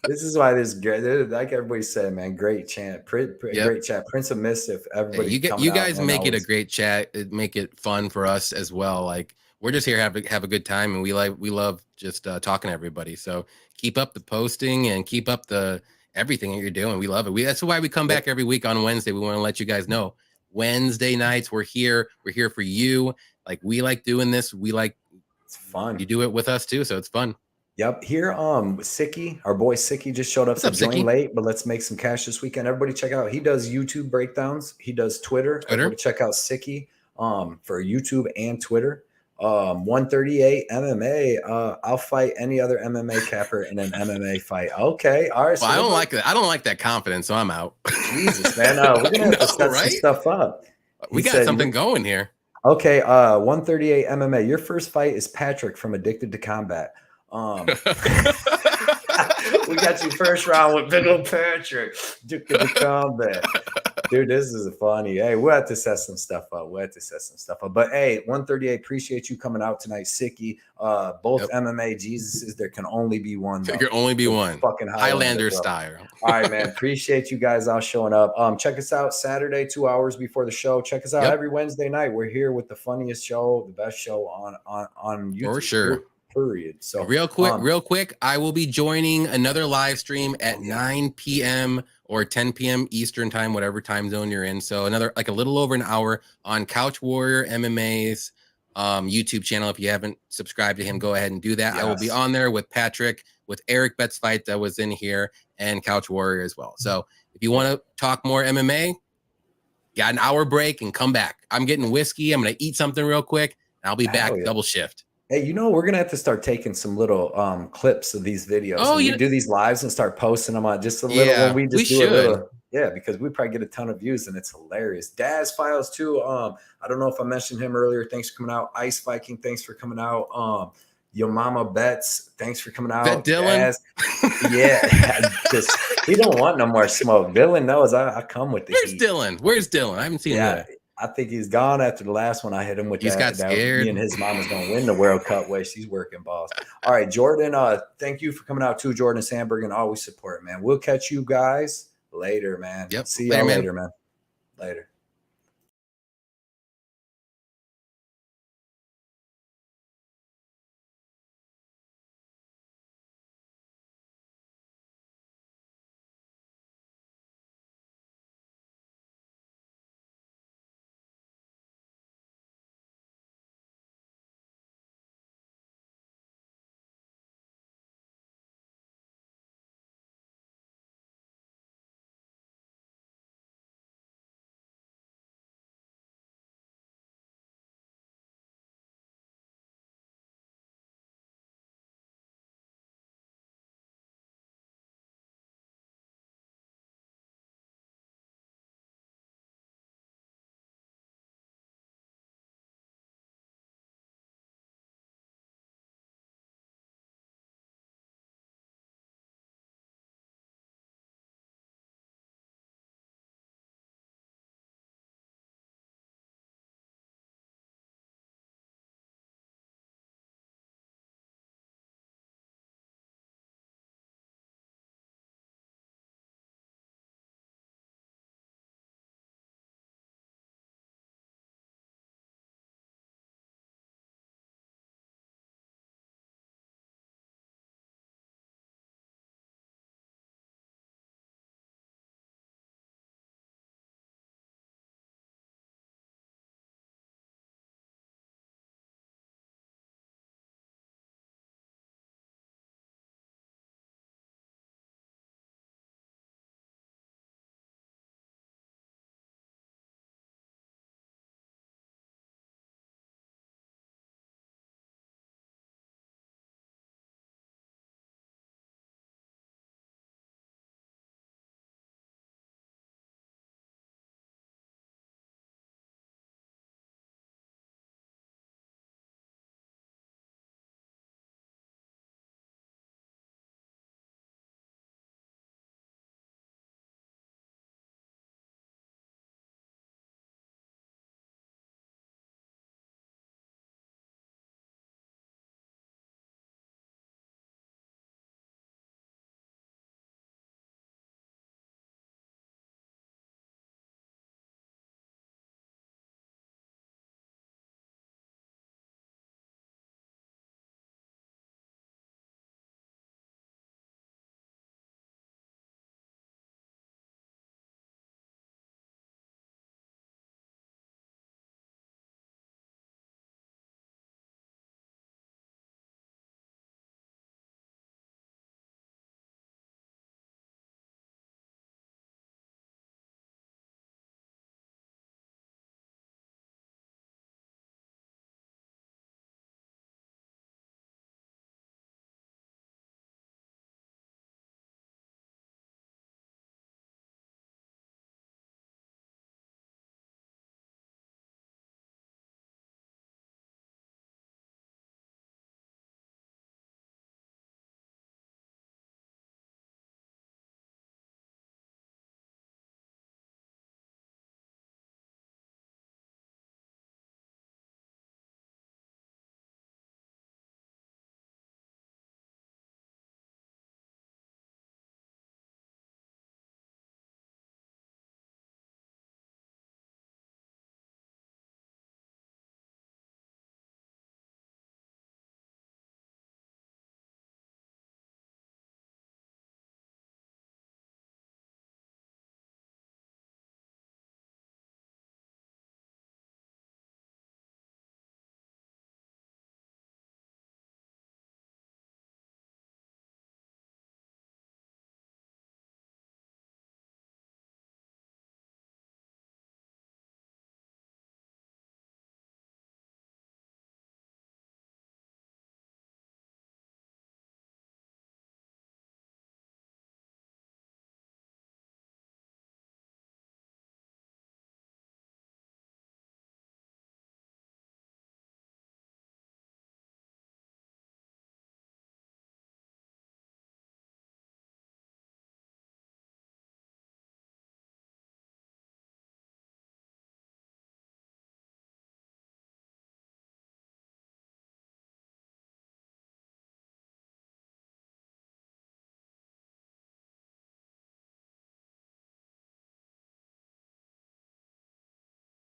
This is why this great, like everybody said, man, great chat, great chat. Prince of Mischief, everybody. You guys make it a great chat. Make it fun for us as well. Like we're just here to have a good time, and we love just talking to everybody. So keep up the posting and keep up the everything that you're doing. We love it. That's why we come back every week on Wednesday. We want to let you guys know Wednesday nights we're here. We're here for you. Like we like doing this. We like it's fun. You do it with us too, so it's fun. Yep. Here, Sicky, our boy Sicky just showed up. So joined late, but let's make some cash this weekend. Everybody check out. He does YouTube breakdowns. He does Twitter. Everybody check out Sicky for YouTube and Twitter. 138 MMA. I'll fight any other MMA capper in an MMA fight. Okay. All right. Well, I don't like that. I don't like that confidence, so I'm out. Jesus, man. We're gonna have to set some stuff up. We got something going here. Okay. 138 MMA. Your first fight is Patrick from Addicted to Combat. We got you first round with big old Patrick. Addicted to Combat. Dude, this is funny. Hey, we'll have to set some stuff up. But hey, 138, appreciate you coming out tonight, Sicky. Both MMA Jesuses, there can only be one. There can only be one. Fucking Highlander style. All right, man. Appreciate you guys all showing up. Check us out Saturday, 2 hours before the show. Check us out every Wednesday night. We're here with the funniest show, the best show on YouTube. For sure. Period. So real quick, I will be joining another live stream at 9 p.m. or 10 p.m. Eastern time, whatever time zone you're in. So another like a little over an hour on Couch Warrior MMA's YouTube channel. If you haven't subscribed to him, go ahead and do that. Yes. I will be on there with Patrick, with Erik Betts fight that was in here, and Couch Warrior as well. So if you want to talk more MMA, got an hour break and come back. I'm getting whiskey. I'm gonna eat something real quick, and I'll be back double shift. Hey, we're gonna have to start taking some little clips of these videos. Oh, we do these lives and start posting them on just a little. Yeah, when we just do a little. Yeah, because we probably get a ton of views and it's hilarious. Daz Files too. I don't know if I mentioned him earlier. Thanks for coming out. Ice Viking, thanks for coming out. Your Mama Betts, thanks for coming out. Dylan. Yeah, he don't want no more smoke. Dylan knows I come with the heat. Where's Dylan? I haven't seen him. I think he's gone after the last one I hit him with. He's got scared. Me and his mom is going to win the World Cup way. She's working balls. All right, Jordan, thank you for coming out too, Jordan Sandberg, and always support, man. We'll catch you guys later, man. Yep. See y'all later, man. Later.